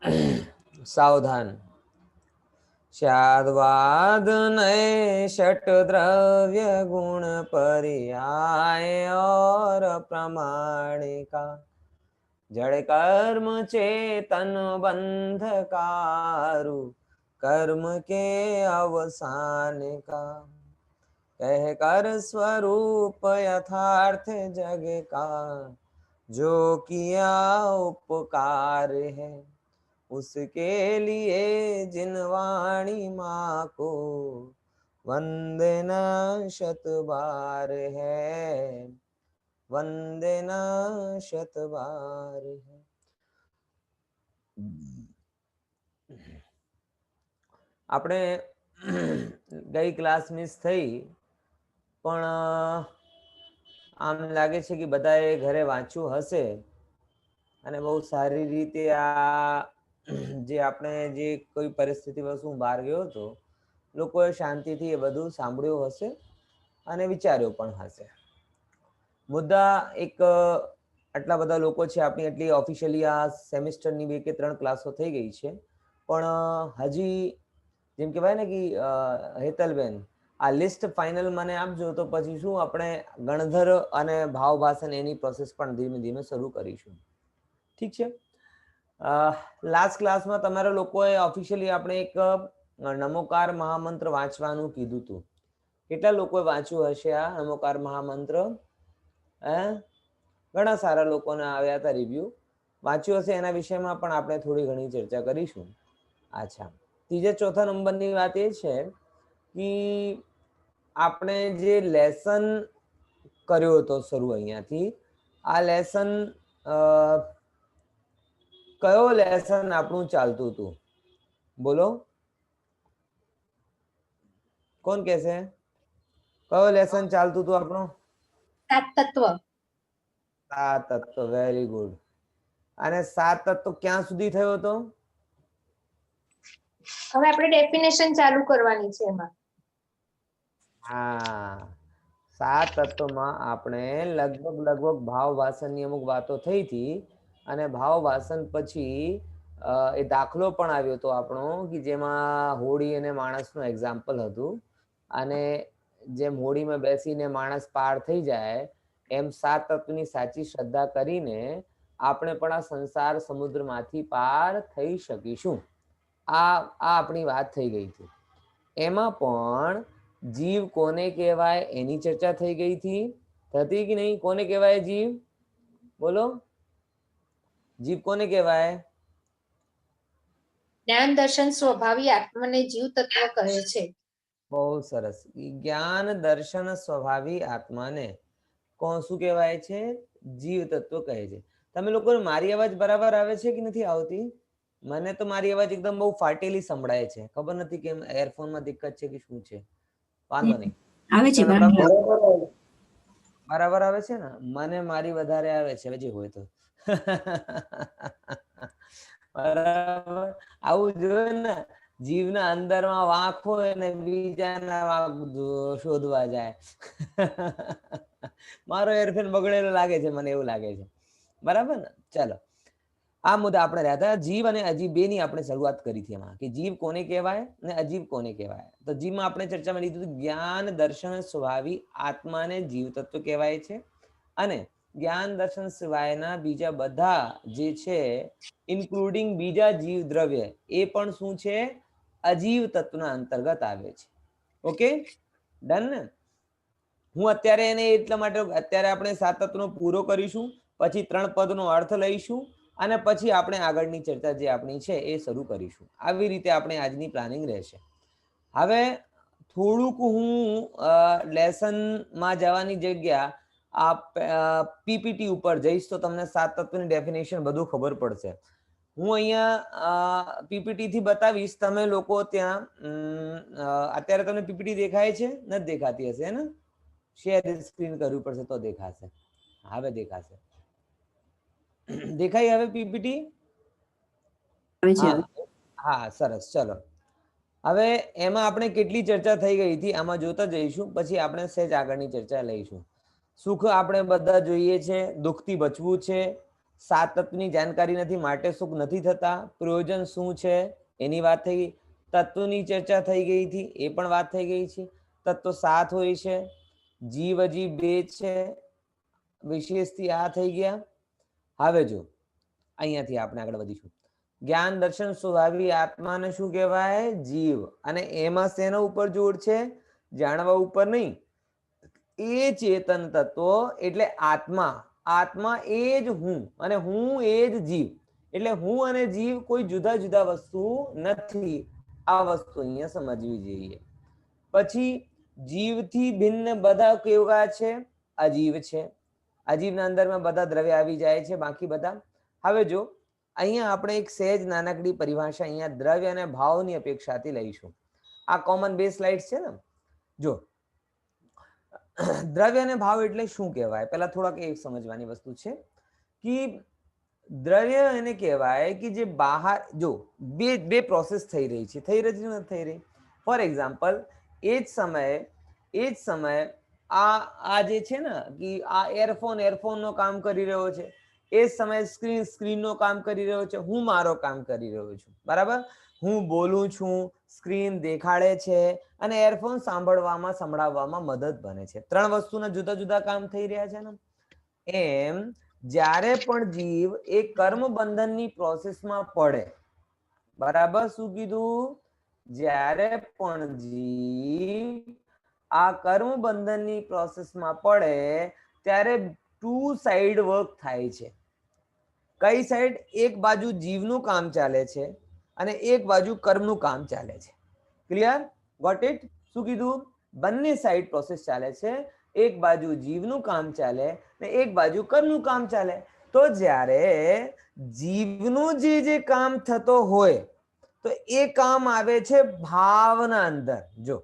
सावधान। स्याद्वाद नये षट द्रव्य गुण पर्याय और प्रमाणिका। जड़ कर्म चेतन बंधकारु कर्म के अवसान का। कह कर स्वरूप यथार्थ जग का जो किया उपकार है। उसके लिए जिन वाणी माँ को वंदना शत बार है, वंदना शत बार है। આપણે ગઈ ક્લાસ મિસ થઈ, પણ આમ લાગે છે કે બધાએ ઘરે વાંચ્યું હશે અને બહુ સારી રીતે આ જે આપણે જે કોઈ પરિસ્થિતિમાં શું બહાર ગયો હતો, લોકોએ શાંતિથી એ બધું સાંભળ્યું હશે અને વિચાર્યું પણ હશે. મુદ્દા એક આટલા બધા લોકો છે, આપણી એટલી ઓફિશિયલી આ સેમિસ્ટરની 2 કે 3 ક્લાસો થઈ ગઈ છે, પણ હજી જેમ કહેવાય ને કે હેતલબેન આ લિસ્ટ ફાઇનલ મને આપજો, તો પછી શું આપણે ગણધર અને ભાવભાષણ એની પ્રોસેસ પણ ધીમે ધીમે શરૂ કરીશું. ઠીક છે. લાસ્ટ ક્લાસમાં તમારા લોકોએ ઓફિશિયલી આપણે એક નમોકાર મહામંત્ર વાંચવાનું કીધું હતું. કેટલા લોકોએ વાંચ્યું હશે આ નમોકાર મહામંત્ર? ઘણા સારા લોકોને આવ્યા હતા રિવ્યુ. વાંચ્યું હશે એના વિષયમાં પણ આપણે થોડી ઘણી ચર્ચા કરીશું. અચ્છા, ત્રીજા ચોથા નંબરની વાત એ છે કે આપણે જે લેસન કર્યો હતો શરૂ અહીંયાથી, આ લેસન કયો લેસન આપણું ચાલતું હતું? બોલો, કોણ કહેશે? કયો લેસન ચાલતું હતું આપણું? સાત તત્વ. સાત તત્વ, વેરી ગુડ. અને સાત તત્વ ક્યાં સુધી થયો હતો? હવે આપણે ડેફિનેશન ચાલુ કરવાની છે એમાં. હા, સાત તત્વમાં આપણે લગભગ ભાવ વાસનની અમુક વાતો થઈ હતી, અને ભાવ વાસન પછી એ દાખલો પણ આવ્યો હતો આપણો કે જેમાં હોડી અને માણસનું એક્ઝામ્પલ હતું, અને જેમ હોડીમાં બેસીને માણસ પાર થઈ જાય એમ સાત તત્વની સાચી શ્રદ્ધા કરીને આપણે પણ આ સંસાર સમુદ્રમાંથી પાર થઈ શકીશું. આ આપણી વાત થઈ ગઈ હતી. એમાં પણ જીવ કોને કહેવાય એની ચર્ચા થઈ ગઈ હતી. થતી કે નહીં? કોને કહેવાય જીવ? બોલો, જીવ કોને કહેવાય? જ્ઞાન દર્શન સ્વભાવી આત્માને જીવ તત્વ કહે છે. બહુ સરસ. જ્ઞાન દર્શન સ્વભાવી આત્માને કોણ શું કહેવાય છે? જીવ તત્વ કહે છે. તમે લોકોને મારી અવાજ બરાબર આવે છે કે નથી આવતી? મને તો મારી અવાજ એકદમ બહુ ફાટેલી સંભળાય છે. ખબર નથી કેમ, એરફોનમાં દિક્કત છે કે શું છે. વાંધો નહીં, આવે છે બરાબર આવે છે ને? મને મારી વધારે આવે છે હજી હોય તો. બરાબર, આવું જોઈએ ને. જીવના અંદરમાં વાંક હોય ને બીજાના વાંક શોધવા જાય. મારો એરફોન બગડેલો લાગે છે, મને એવું લાગે છે. બરાબર ને? ચાલો, આ મુદ્દા આપણે રહ્યા હતા. જીવ અને અજીવ બેની આપણે શરૂઆત કરી હતી એમાં, કે જીવ કોને કહેવાય અને અજીવ કોને કહેવાય. તો જીવમાં આપણે ચર્ચામાં લીધું હતું જ્ઞાન દર્શન સ્વભાવી આત્માને જીવ તત્વ કહેવાય છે, અને જ્ઞાન દર્શન સિવાયના બીજા બધા જે છે ઇન્ક્લુડિંગ બીજા જીવ દ્રવ્ય એ પણ શું છે? અજીવ તત્વના અંતર્ગત આવે છે. ઓકે, ડન ને? હું અત્યારે એને એટલા માટે અત્યારે આપણે સાત તત્વનો પૂરો કરીશું, પછી 3 પદનો અર્થ લઈશું અને પછી આપણે આગળની ચર્ચા જે આપણી છે એ શરૂ કરીશું. આવી રીતે આપણે આજની પ્લાનિંગ રહેશે. હવે થોડુંક હું લેસનમાં જવાની જગ્યા આ પીપીટી ઉપર જઈશ તો તમને સાત તત્વની ડેફિનેશન બધું ખબર પડશે. હું અહીંયા પીપીટી થી બતાવીશ. તમે લોકો ત્યાં અત્યારે તમને પીપીટી દેખાય છે? નથી દેખાતી હશે ને? શેર સ્ક્રીન કરવી પડશે તો દેખાશે. હવે દેખાશે. દેખાય હવે પીપીટી? હા, સરસ. ચલો, હવે એમાં આપણે કેટલી ચર્ચા થઈ ગઈ હતી આમાં જોતા જઈશું, પછી આપણે સહેજ આગળની ચર્ચા લઈશું. સુખ આપણે બધા જોઈએ છે, દુઃખથી બચવું છે, સાત તત્વની જાણકારી નથી માટે સુખ નથી થતા, પ્રયોજન શું છે એની વાત થઈ ગઈ, તત્વની ચર્ચા થઈ ગઈ હતી એ પણ વાત થઈ ગઈ છે, તત્વ સાત હોય છે, જીવ અજીવ બે છે, વિશેષથી આ થઈ ગયા. હવે જો અહીંયાથી આપણે આગળ વધીશું. જ્ઞાન દર્શન સ્વભાવી આત્માને શું કહેવાય? જીવ. અને એમાં શેના ઉપર જોડ છે? જાણવા ઉપર નહીં. એ ચેતન તત્વો એટલે આત્મા. આત્મા એ જ હું અને હું એ જ જીવ. એટલે હું અને જીવ કોઈ જુદા જુદા વસ્તુ નથી. આ વસ્તુ અહીંયા સમજવી જોઈએ. પછી જીવથી ભિન્ન બધા કેવા છે? અજીવ છે. અજીવના અંદરમાં બધા દ્રવ્ય આવી જાય છે, બાકી બધા. હવે જો અહીંયા આપણે એક સહેજ નાનકડી પરિભાષા અહીંયા દ્રવ્ય અને ભાવની અપેક્ષાથી લઈશું. આ કોમન બે સ્લાઇડ્સ છે ને. જો દ્રવ્ય અને ભાવ એટલે શું કહેવાય? પહેલા થોડાક એ સમજવાની વસ્તુ છે કે દ્રવ્ય એને કહેવાય કે જે બહાર જો બે પ્રોસેસ થઈ રહી છે, થઈ રહી છે નથી થઈ રહી. ફોર એક્ઝામ્પલ, એ જ સમયે આ જે છે ને કે આ એરફોનનું કામ કરી રહ્યો છે, એ જ સમયે સ્ક્રીનનું કામ કરી રહ્યો છે, હું મારો કામ કરી રહ્યો છું, બરાબર. હું બોલું છું, સ્ક્રીન દેખાડે છે અને એરફોન સંભળાવવામાં મદદ બને છે. ત્રણ વસ્તુના જુદા જુદા કામ થઈ રહ્યા છે ને. એમ જ્યારે પણ જીવ એ કર્મ બંધનની પ્રોસેસમાં પડે, બરાબર. શું કીધું? જ્યારે પણ જીવ આ કર્મ બંધનની પ્રોસેસમાં પડે ત્યારે ટુ સાઈડ વર્ક થાય છે. કઈ સાઈડ? એક બાજુ જીવનું કામ ચાલે છે અને એક બાજુ કર્મનું કામ ચાલે છે. ક્લિયર? Got it? શું કીધું? બંને સાઈડ પ્રોસેસ ચાલે છે. એક બાજુ જીવનું કામ ચાલે ને એક બાજુ કર્મનું કામ ચાલે. તો જ્યારે જીવનું જે કામ થતો હોય તો એ કામ આવે છે ભાવના અંદર. જો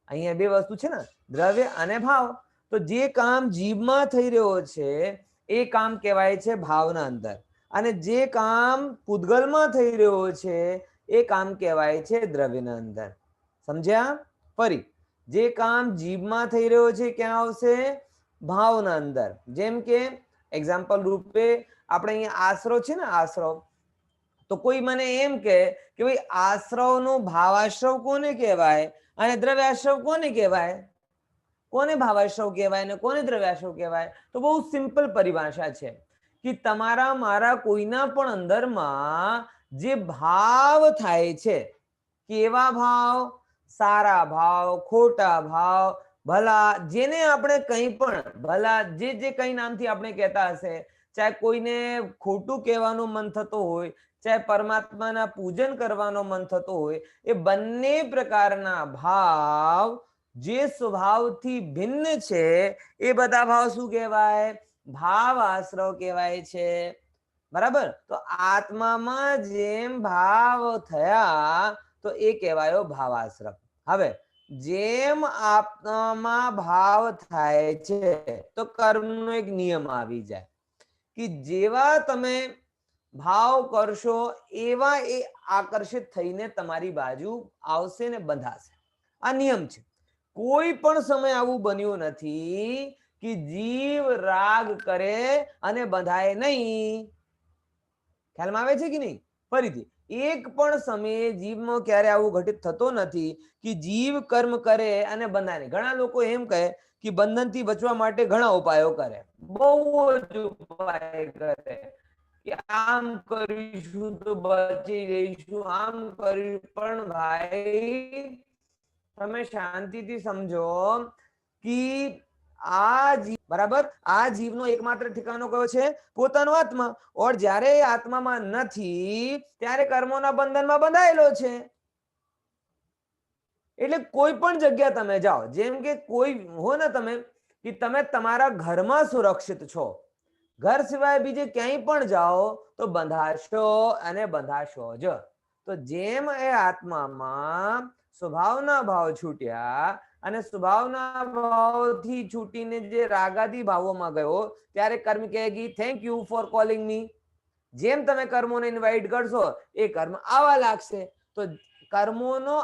અહીંયા બે વસ્તુ છે ને, દ્રવ્ય અને ભાવ. તો જે કામ જીવમાં થઈ રહ્યો છે એ કામ કહેવાય છે ભાવના અંદર, અને જે કામ પૂતગલમાં થઈ રહ્યો છે એ કામ કહેવાય છે દ્રવ્યના અંદર. સમજ્યા? ફરી, જે કામ જીભમાં થઈ રહ્યો છે ક્યાં આવશે? ભાવના અંદર. જેમ કે એક્ઝામ્પલ રૂપે આપણે અહીંયા આશ્રવ છે ને, આશ્રવ. તો કોઈ મને એમ કે ભાઈ આશ્રવનો ભાવાશ્રવ કોને કહેવાય અને દ્રવ્યાશ્રવ કોને કહેવાય? કોને ભાવાશ્રવ કહેવાય અને કોને દ્રવ્યાશ્રવ કહેવાય? તો બહુ સિમ્પલ પરિભાષા છે કે તમારા મારા કોઈના પણ અંદરમાં જે ભાવ થાય છે, કેવા ભાવ? સારા ભાવ, ખોટા ભાવ, ભલા, જેને આપણે કંઈ પણ ભલા જે કંઈ નામથી આપણે કહેતા હશે, ચાહે કોઈને ખોટું કહેવાનું મન થતું હોય, ચાહે પરમાત્માના પૂજન કરવાનો મન થતો હોય, એ બંને પ્રકારના ભાવ જે સ્વભાવથી ભિન્ન છે એ બધા ભાવ શું કહેવાય? ભાવ આશ્રવ કહેવાય છે. બરાબર. તો આત્મામાં જેમ ભાવ થયા તો એ કહેવાયો ભાવાશ્રવ. હવે જેમ આત્મામાં ભાવ થાય છે તો કર્મનો એક નિયમ આવી જાય કે જેવા તમે ભાવ કરશો એવા એ આકર્ષિત થઈને તમારી બાજુ આવશે ને બંધાશે. આ નિયમ છે. કોઈ પણ સમય આવું બન્યું નથી કે જીવ રાગ કરે અને બંધાય નહીં. ખ્યાલમાં આવે છે કે નહીં? ફરીથી, એક પણ સમયે જીવમાં ક્યારે આવું ઘટિત થતો નથી કે જીવ કર્મ કરે અને બંધાય નહીં. ઘણા લોકો એમ કહે કે બંધનથી બચવા માટે ઘણા ઉપાયો કરે, બહુ જ ઉપાય કરે કે આમ કરીશું તો બચી જઈશું, આમ કરીશું. પણ ભાઈ તમે શાંતિથી સમજો કે આ જીવ, બરાબર, આ જીવનો એકમાત્ર ઠેકાણો કયો છે? પોતાનો આત્મા. ઓર જ્યારે આત્મામાં નથી ત્યારે કર્મોના બંધનમાં બંધાયેલો છે. એટલે કોઈ પણ જગ્યા તમે જાઓ, જેમ કે કોઈ હો ને તમે કે તમે તમારા ઘરમાં સુરક્ષિત છો, ઘર સિવાય બીજે ક્યાંય પણ જાઓ તો બંધાશો અને બંધાશો જ. તો જેમ એ આત્મામાં સ્વભાવના ભાવ છૂટ્યા અને સ્વભાવના ભાવથી છૂટીને જે રાગાદી ભાવોમાં ગયો ત્યારે કર્મ કહેગી થેન્ક યુ ફોર કોલિંગ મી. જેમ તમે કર્મોને ઇન્વાઇટ કરશો એ કર્મ આવા લાગશે. તો કર્મોનો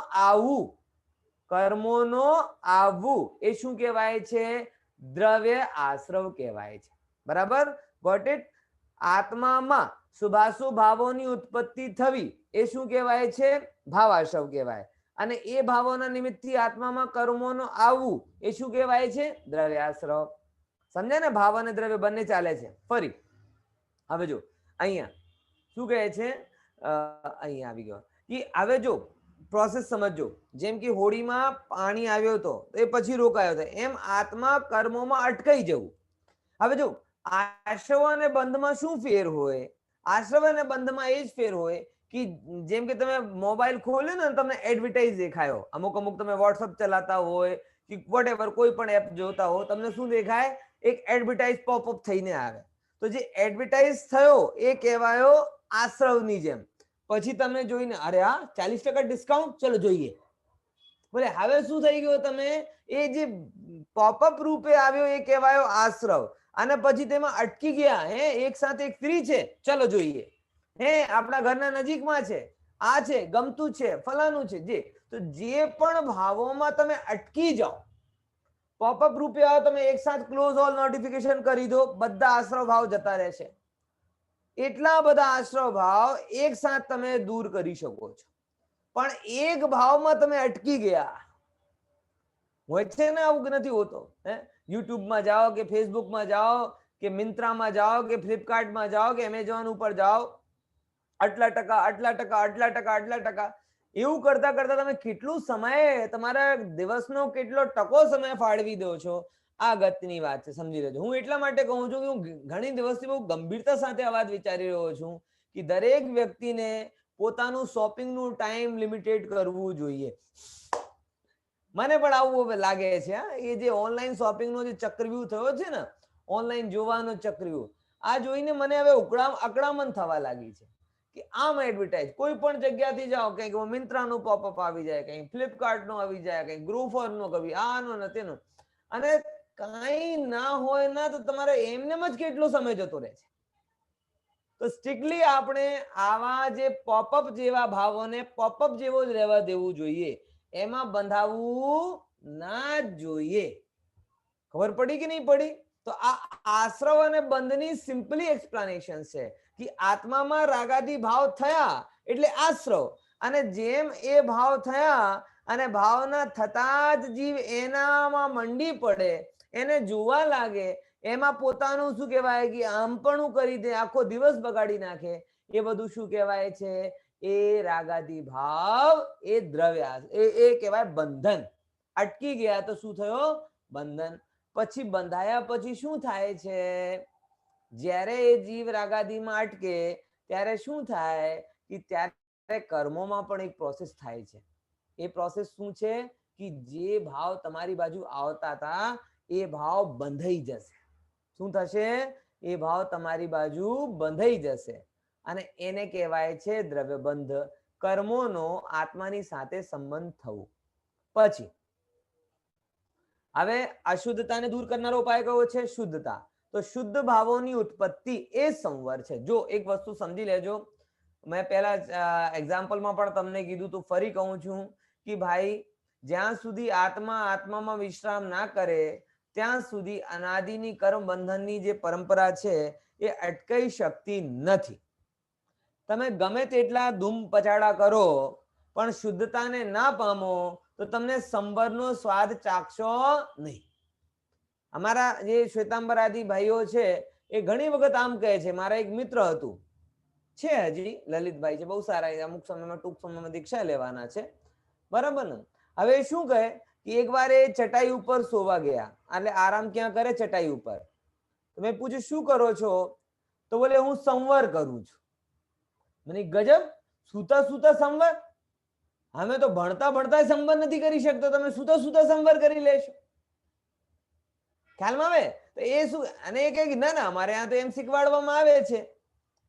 આવવું એ શું કહેવાય છે? દ્રવ્ય આશ્રવ કહેવાય છે. બરાબર? Got it? આત્મામાં શુભાશુભ ભાવોની ઉત્પત્તિ થવી એ શું કહેવાય છે? ભાવાશ્રવ કહેવાય. અને એ ભાવોના નિમિત્તથી આત્મામાં કર્મોનો આવવું એ શું કહેવાય છે? દ્રવ્યાશ્રવ. સમજ્યા ને? ભાવ અને દ્રવ્ય બંને ચાલે છે. ફરી હવે જો અહીંયા શું કહે છે? અહીંયા આવી ગયો કે હવે જો પ્રોસેસ સમજો. જેમ કે હોળીમાં પાણી આવ્યો હતો એ પછી રોકાયો હતો, એમ આત્મા કર્મોમાં અટકાઈ જવું. હવે જો આશ્રવ અને બંધમાં શું ફેર હોય? આશ્રવ અને બંધમાં એ જ ફેર હોય કે જેમ કે તમે મોબાઈલ ખોલ્યો ને તમને એડવર્ટાઇઝ દેખાયો, અમુક તમે વોટ્સઅપ ચલાવતા હોય કે વોટેવર કોઈ પણ એપ જોતા હો, તમને શું દેખાય? એક એડવર્ટાઇઝ પોપઅપ થઈને આવે. તો જે એડવર્ટાઇઝ થયો એ કહેવાયો આશ્રવની જેમ. પછી તમે જોઈને અરે આ 40% ડિસ્કાઉન્ટ, ચલો જોઈએ. બોલે હવે શું થઈ ગયો? તમે એ જે પોપઅપ રૂપે આવ્યો એ કહેવાયો આશ્રવ. અને પછી તેમાં અટકી ગયા. એક સાથે એક ફ્રી છે, ચલો જોઈએ. આપણા ઘરના નજીકમાં છે, આ છે, ગમતું છે, ફલાનું છે. તો જે પણ ભાવોમાં તમે અટકી જાઓ, પોપઅપ રૂપે આવો, તમે એક સાથે ક્લોઝ ઓલ નોટિફિકેશન કરી દો, બધા આશ્રવ ભાવ જતા રહેશે. એટલા બધા આશ્રવ ભાવ એક સાથ તમે દૂર કરી શકો છો. પણ એક ભાવમાં તમે અટકી ગયા હોય છે ને, આવું નથી હોતો. યુટ્યુબમાં જાઓ કે ફેસબુકમાં જાઓ કે મિંત્રામાં જાઓ કે ફ્લિપકાર્ટમાં જાઓ કે એમેઝોન ઉપર જાઓ, આટલા ટકા આટલા ટકા આટલા ટકા આટલા ટકા એવું કરતા કરતા તમે કેટલું સમય, તમારા દિવસનો કેટલો ટકો સમય ફાળવી દો છો, આ અગત્યની વાત છે. સમજી લેજો. હું એટલા માટે કહું છું કે હું ઘણી દિવસથી બહુ ગંભીરતા સાથે આ વાત વિચારી રહ્યો છું કે દરેક વ્યક્તિને પોતાનું શોપિંગનું ટાઈમ લિમિટેડ કરવું જોઈએ. મને પણ આવું લાગે છે. એ જે ઓનલાઈન શોપિંગનો જે ચક્રવ્યૂહ થયો છે ને, ઓનલાઈન જોવાનો ચક્રવ્યૂહ, આ જોઈને મને હવે અકળામણ થવા લાગી છે કે આમ એડવર્ટાઇઝ કોઈ પણ જગ્યાથી જાઓ, કંઈક મિંત્રાનું પોપઅપ આવી જાય, કંઈક ફ્લિપકાર્ટનું આવી જાય, કંઈક ગ્રોફરનું, કભી આનો ને તેનો, અને કાંઈ ના હોય ના તો તમારે એમનેમ જ કેટલો સમય જતો રહે છે. તો સ્ટ્રિક્ટલી આપણે આવા જે પોપઅપ જેવા ભાવોને પોપઅપ જેવો જ રહેવા દેવું જોઈએ, એમાં બંધાવવું ના જોઈએ. ખબર પડી કે નહીં પડી? તો આ આશ્રવ અને બંધની સિમ્પલી એક્સપ્લેનેશન છે કે આત્મામાં રાગાદી ભાવ થયા એટલે આશ્રવ, અને જેમ એ ભાવ થયા અને ભાવના થતા જ જીવ એનામાં મંડી પડે, એને જોવા લાગે, એમાં પોતાનું શું કહેવાય કે આમપણું કરી દે, આખો દિવસ બગાડી નાખે, એ બધું શું કહેવાય છે? એ રાગાદી ભાવ, એ દ્રવ્ય, એ કહેવાય બંધન. અટકી ગયા તો શું થયો? બંધન. પછી બંધાયા પછી શું થાય છે? જ્યારે એ જીવ રાગાદીમાં અટકે ત્યારે શું થાય કે ત્યારે કર્મોમાં પણ એક પ્રોસેસ થાય છે. એ પ્રોસેસ શું છે કે જે ભાવ તમારી બાજુ આવતા હતા એ ભાવ બંધાઈ જશે. શું થશે? એ ભાવ તમારી બાજુ બંધાઈ જશે, અને એને કહેવાય છે દ્રવ્યબંધ. કર્મોનો આત્માની સાથે સંબંધ થવો. પછી હવે અશુદ્ધતાને દૂર કરનારો ઉપાય કયો છે? શુદ્ધતા. તો શુદ્ધ ભાવોની ઉત્પત્તિ એ સંવર છે. જો એક વસ્તુ સમજી લેજો, મેં પહેલા એક્ઝામ્પલમાં પણ તમને કીધું, તો ફરી કહું છું કે ભાઈ જ્યાં સુધી આત્મામાં વિશ્રામ ના કરે ત્યાં સુધી અનાદિની કર્મ બંધનની જે પરંપરા છે એ અટકાઈ શકતી નથી. તમે ગમે તેટલા ધૂમ પછાડા કરો પણ શુદ્ધતાને ના પામો તો તમને સંવરનો સ્વાદ ચાખશો નહીં. અમારા જે શ્વેતાંબર આદિ ભાઈઓ છે એ ઘણી વખત આમ કહે છે. મારા એક મિત્ર હતું, છે હજી, લલિતભાઈ છે, બહુ સારા, અમુક સમયમાં ટૂંક સમયમાં દીક્ષા લેવાના છે, બરાબર ને? હવે શું કહે કે એક વાર એ ચટાઈ ઉપર સોવા ગયા, એટલે આરામ ક્યાં કરે? ચટાઈ ઉપર. તો મેં પૂછ્યું શું કરો છો? તો બોલે હું સંવર કરું છું. મને ગજબ, સૂતા સૂતા સંવર? અમે તો ભણતા ભણતા સંવર નથી કરી શકતો, તમે સૂતા સૂતા સંવર કરી લેશો? ખ્યાલમાં આવે? તો એ શું, અને એ કહે ના ના અમારે ત્યાં તો એમ શીખવાડવામાં આવે છે,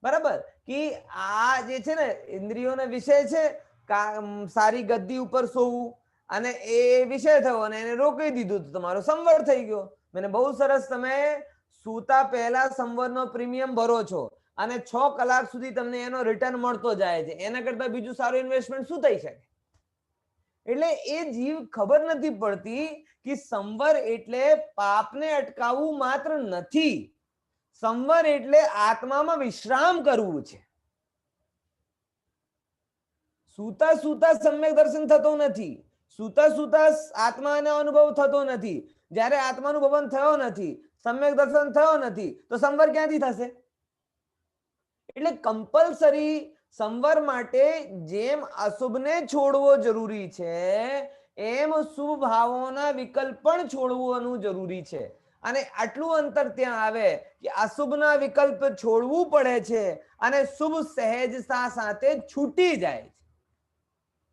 બરાબર, કે આ જે છે ને ઇન્દ્રિયોનો વિષય છે, સારી ગદ્દી ઉપર સોવું, અને એ વિષય થયો અને એને રોકી દીધું તો તમારો સંવર થઈ ગયો. મને બહુ સરસ, તમે સૂતા પહેલા સંવરનો પ્રીમિયમ ભરો છો અને 6 કલાક સુધી તમને એનો રિટર્ન મળતો જાય છે, એના કરતા બીજું સારું ઇન્વેસ્ટમેન્ટ શું થઈ શકે? એટલે એ જીવ ખબર નથી પડતી કે સંવર એટલે પાપને અટકાવવું માત્ર નથી. સંવર એટલે આત્મામાં વિશ્રામ કરવું છે. સૂતા સૂતા સમ્યક દર્શન થતું નથી, સૂતા સૂતા આત્માનો અનુભવ થતો નથી. જ્યારે આત્માનું ભવન થયો નથી, સમ્યક દર્શન થયો નથી, તો સંવર ક્યાંથી થશે? એટલે કમ્પલસરી સંવર માટે જેમ અશુભને છોડવો જરૂરી છે, એમ શુભ ભાવોના વિકલ્પ પણ છોડવાનું જરૂરી છે. અને આટલું અંતર ત્યાં આવે કે અશુભના વિકલ્પ છોડવું પડે છે અને શુભ સહેજતા સાથે છૂટી જાય છે.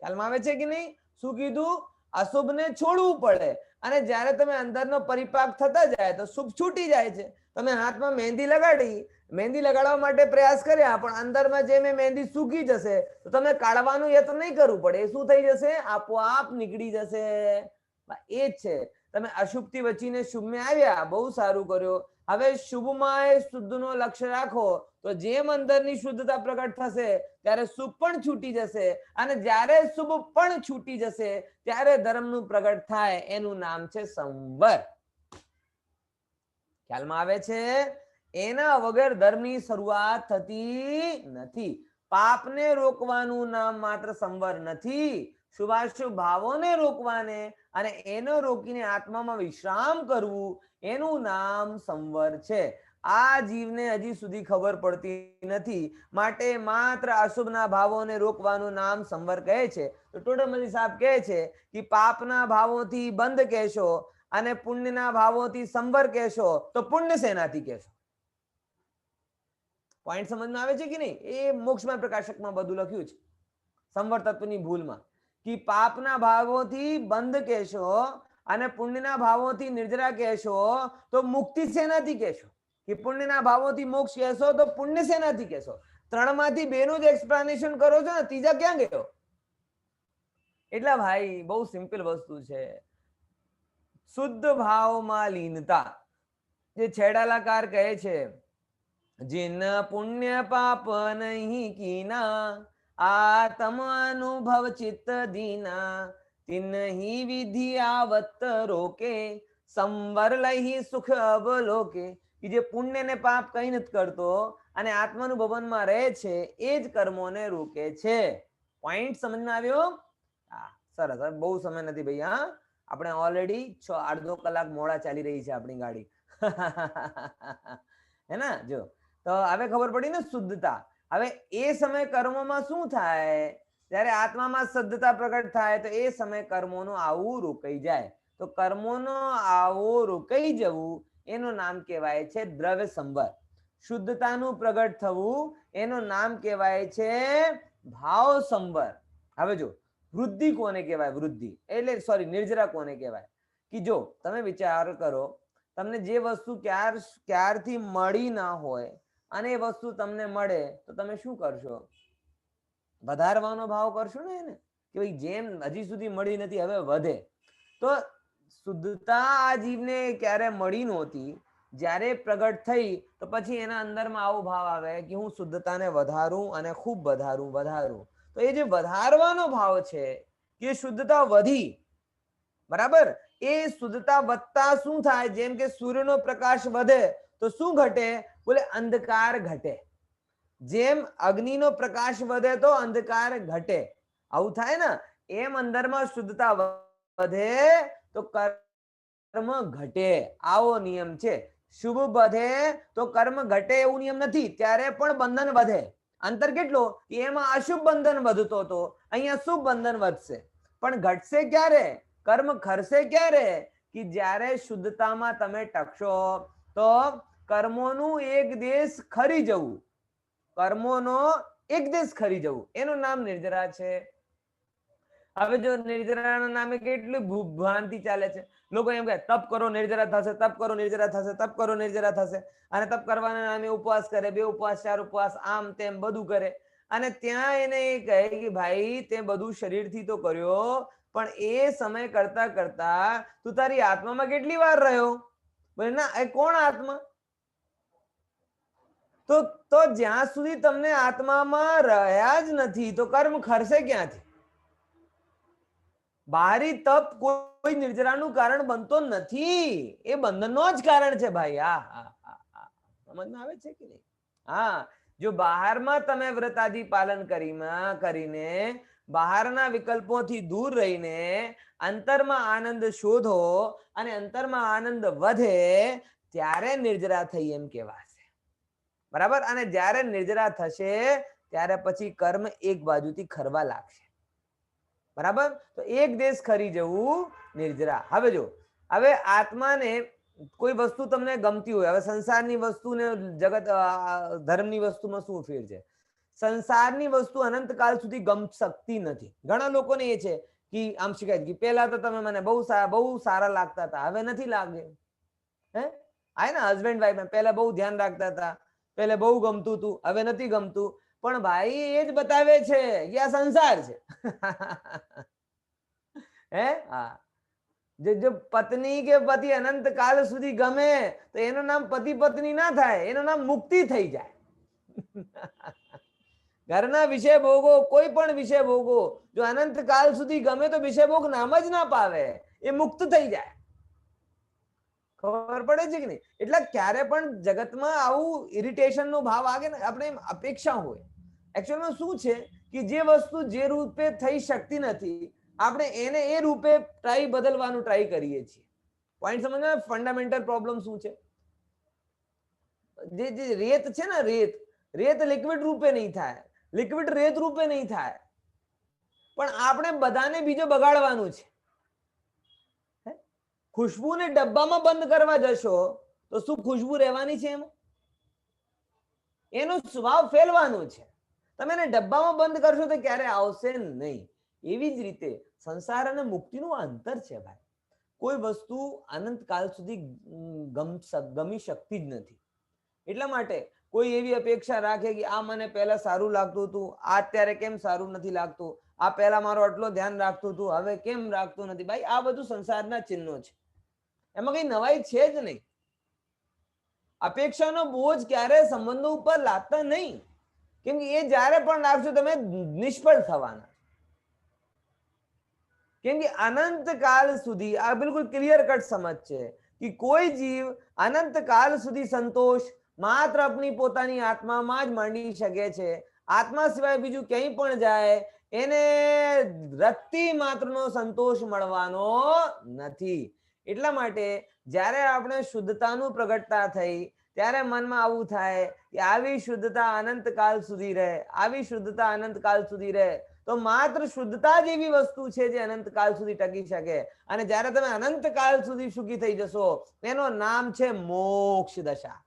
ખ્યાલમાં આવે છે કે નહીં? શું કીધું? અશુભને છોડવું પડે અને જ્યારે તમે અંદરનો પરિપાક થતા જાય તો શુભ છૂટી જાય છે. તમે હાથમાં મહેંદી લગાડી, મહેંદી લગાડવા માટે પ્રયાસ કર્યા, પણ અંદરમાં જે મહેંદી સૂકી જશે તો તમે કાઢવાનું યત્ન નહીં કરવું પડે, એ શું થઈ જશે? આપોઆપ નીકળી જશે. એ જ છે, તમે અશુભથી બચીને શુભમાં આવ્યા, બહુ સારું કર્યો. હવે શુભમાં શુદ્ધનો લક્ષ્ય રાખો તો જેમ અંદરની શુદ્ધતા પ્રગટ થશે ત્યારે શુભ પણ છૂટી જશે અને જ્યારે શુભ પણ છૂટી જશે ત્યારે ધર્મનું પ્રગટ થાય. એનું નામ છે સંવર. ખ્યાલમાં આવે છે? એના વગર ધર્મની શરૂઆત થતી નથી. પાપને રોકવાનું નામ માત્ર સંવર નથી, શુભાશુભ ભાવોને રોકવાને અને એને રોકીને આત્મામાં વિશ્રામ કરવું, એનું નામ સંવર છે. આ જીવને હજી સુધી ખબર પડતી નથી, માટે માત્ર અશુભના ભાવોને રોકવાનું નામ સંવર કહે છે. તો ટોટમલી સાહેબ કહે છે કે પાપના ભાવોથી બંધ કહેશો અને પુણ્યના ભાવોથી સંવર કહેશો તો પુણ્ય સેનાથી કહેશો. પોઈન્ટ સમજમાં આવે છે કે નહીં? એ મોક્ષમાં પ્રકાશકમાં બધું લખ્યું છે, સંવર તત્વની ભૂલમાં, કે પાપના ભાવોથી બંધ કહેશો અને પુણ્યના ભાવોથી નિર્જરા કહેશો તો મુક્તિ સેનાથી કહેશો, કે પુણ્યના ભાવોથી મોક્ષ કહેશો તો પુણ્ય સેનાથી કહેશો. ત્રણમાંથી બેનું જ એક્સપ્લેનેશન કરો છો ને, ત્રીજા ક્યાં ગયો? એટલે ભાઈ બહુ સિમ્પલ વસ્તુ છે. શુદ્ધ ભાવમાં લીનતા, જે છેડાલાકાર કહે છે, जिन पुण्य पाप नहीं कीना आत्म अनुभव चित्त दीना तिन ही विधि आवत रोके संवर लही सुख अवलोके. કે જે પુણ્ય ને પાપ કઈ નથી કરતો અને આત્માનું ભવનમાં રહે છે, એ જ કર્મોને રોકે છે. પોઈન્ટ સમજમાં આવ્યો? સરસ. બહુ સમય નથી ભાઈ. હા, આપણે ઓલરેડી 6-8 કલાક મોડા ચાલી રહી છે આપણી ગાડી. હે ને? જો તો હવે ખબર પડી ને શુદ્ધતા. હવે એ સમય કર્મોમાં શું થાય? જ્યારે આત્મામાં શુદ્ધતા પ્રગટ થાય તો એ સમય કર્મોનું આવું રોકાઈ જાય. તો કર્મોનો આવો રોકાઈ જવું એનું નામ કહેવાય છે દ્રવ્ય સંવર. શુદ્ધતાનું પ્રગટ થવું એનું નામ કહેવાય છે ભાવ સંવર. હવે જો વૃદ્ધિ કોને કહેવાય? વૃદ્ધિ એટલે સોરી નિર્જરા કોને કહેવાય? કે જો તમે વિચાર કરો, તમને જે વસ્તુ ક્યારથી મળી ના હોય અને એ વસ્તુ તમને મળે તો તમે શું કરશો? વધારવાનો ભાવ કરશો ને એને, કે ભાઈ જેમ હજી સુધી મળી નથી હવે વધે. તો શુદ્ધતા આ જીવને ક્યારે મળી નહોતી, જ્યારે પ્રગટ થઈ તો પછી એના અંદરમાં આવો ભાવ આવે કે હું શુદ્ધતાને વધારું અને ખૂબ વધારું. તો એ જે વધારવાનો ભાવ છે કે શુદ્ધતા વધી, બરાબર? એ શુદ્ધતા વધતા શું થાય? જેમ કે સૂર્યનો પ્રકાશ વધે તો શું ઘટે? બોલે અંધકાર ઘટે. જેમ અગ્નિનો પ્રકાશ વધે તો અંધકાર ઘટે, આવું થાય ને? એમ અંદરમાં શુદ્ધતા વધે તો કર્મ ઘટે. આવો નિયમ છે. શુભ વધે તો કર્મ ઘટે એવું નિયમ નથી, ત્યારે પણ બંધન વધે. અંતર કેટલો? એમાં અશુભ બંધન વધતો હતો, અહીંયા શુભ બંધન વધશે. પણ ઘટશે ક્યારે? કર્મ ખરશે ક્યારે? કે જ્યારે શુદ્ધતામાં તમે ટકશો તો કર્મોનું એક દેશ ખરી જવું, કર્મોનો એક દેશ ખરી જવું, એનું નામ નિર્જરા છે. હવે જો નિર્જરાના નામે કેટલી ભ્રાંતિ ચાલે છે. લોકો એમ કહે તપ કરો નિર્જરા થશે, તપ કરો નિર્જરા થશે, તપ કરો નિર્જરા થશે. અને તપ કરવાના નામે ઉપવાસ કરે, 2 ઉપવાસ 4 ઉપવાસ, આમ તેમ બધું કરે. અને ત્યાં એને એ કહે કે ભાઈ તે બધું શરીરથી તો કર્યો, પણ એ સમય કરતા કરતા તું તારી આત્મામાં કેટલી વાર રહ્યો? બોલે ના, એ કોણ આત્મા? તો જ્યાં સુધી તમને આત્મામાં રહ્યા જ નથી તો કર્મ ખરશે ક્યાંથી? બાહરી તપ કોઈ નિર્જરાનું કારણ બનતો નથી, એ બંધનનો જ કારણ છે ભાઈ. સમજમાં આવે છે કે નહીં? હા, જો બહારમાં તમે વ્રત આદિ પાલન કરીને બહારના વિકલ્પોથી દૂર રહીને અંતરમાં આનંદ શોધો અને અંતરમાં આનંદ વધે ત્યારે નિર્જરા થઈ એમ કહેવાશે. બરાબર? અને જ્યારે નિર્જરા થશે ત્યારે પછી કર્મ એક બાજુથી ખરવા લાગશે. બરાબર? તો એક દેશ ખરી જવું નિર્જરા. હવે જો, હવે આત્માને કોઈ વસ્તુ તમને ગમતી હોય, હવે સંસારની વસ્તુ ને જગત ધર્મની વસ્તુમાં શું ફેર છે? સંસારની વસ્તુ અનંતકાળ સુધી ગમ શકતી નથી. ઘણા લોકોને એ છે કે આમ શિકાયત કે પહેલા તો તમે મને બહુ સારા લાગતા હતા, હવે નથી લાગે. હે આય ને હસબન્ડ વાઈફ પહેલા બહુ ધ્યાન રાખતા હતા, પહેલા બહુ ગમતું હતું, હવે નથી ગમતું. પણ ભાઈ એ જ બતાવે છે કે આ સંસાર છે. હે હા, જો પત્ની કે પતિ અનંત કાળ સુધી ગમે તો એનું નામ પતિ પત્ની ના થાય, એનું નામ મુક્તિ થઈ જાય. ઘરના વિષય ભોગો, કોઈ પણ વિષય ભોગો, જો અનંત કાળ સુધી ગમે તો વિષય ભોગ નામ જ ના પાવે, એ મુક્ત થઈ જાય. ખબર પડે છે કે નહીં? એટલે ક્યારે પણ જગતમાં આવું ઇરિટેશન નો ભાવ આવે ને, આપણે અપેક્ષા હોય. એકચ્યુઅલમાં શું છે કે જે વસ્તુ જે રૂપે થઈ શકતી નથી, આપણે એને એ રૂપે બદલવાનું ટ્રાય કરીએ છીએ. પોઈન્ટ સમજમાં? ફંડામેન્ટલ પ્રોબ્લેમ શું છે? જે રેત છે ને, રેત લિક્વિડ રૂપે નહીં થાય, લિક્વિડ રેત રૂપે નહીં થાય, પણ આપણે બધાને બીજો બગાડવાનું છે. ખુશ્બુને ડબ્બામાં બંધ કરવા જશો તો શું ખુશ્બુ રહેવાની છે? એનો સ્વભાવ ફેલવાનો છે. તમે એને ડબ્બામાં બંધ કરશો તો ક્યારે આવશે નહીં. એવી જ રીતે સંસાર અને મુક્તિનું અંતર છે ભાઈ. કોઈ વસ્તુ અનંતકાળ સુધી ગમી શકતી જ નથી. એટલા માટે કોઈ એવી અપેક્ષા રાખે કે આ મને પહેલા સારું લાગતું હતું, આ અત્યારે કેમ સારું નથી લાગતું, આ પહેલા મારો આટલો ધ્યાન રાખતું હતું, હવે કેમ રાખતું નથી. ભાઈ આ બધું સંસારના ચિહ્નો છે, એમાં કઈ નવાઈ છે જ નહીં. અપેક્ષાનો બોજ ક્યારે સંબંધો ઉપર લાદતા નહીં, કેમ કે એ જ્યારે પણ લાગશો તમે નિષ્ફળ થવાના. કેમ કે અનંત કાળ સુધી આ બિલકુલ ક્લિયર કટ સમજ છે કે કોઈ જીવ અનંત કાળ સુધી સંતોષ માત્ર આપણી પોતાની આત્મામાં જ માંડી શકે છે. આત્મા સિવાય બીજું ક્યાંય પણ જાય એને રત્તી માત્રનો સંતોષ મળવાનો નથી. એટલા માટે જ્યારે આપણે શુદ્ધતાનું પ્રગટતા થઈ ત્યારે મનમાં આવું થાય કે આવી શુદ્ધતા અનંતકાળ સુધી રહે, આવી શુદ્ધતા અનંતકાળ સુધી રહે. તો માત્ર શુદ્ધતા જ એવી વસ્તુ છે જે અનંતકાળ સુધી ટકી શકે. અને જ્યારે તમે અનંતકાળ સુધી સુખી થઈ જશો એનું નામ છે મોક્ષ દશા.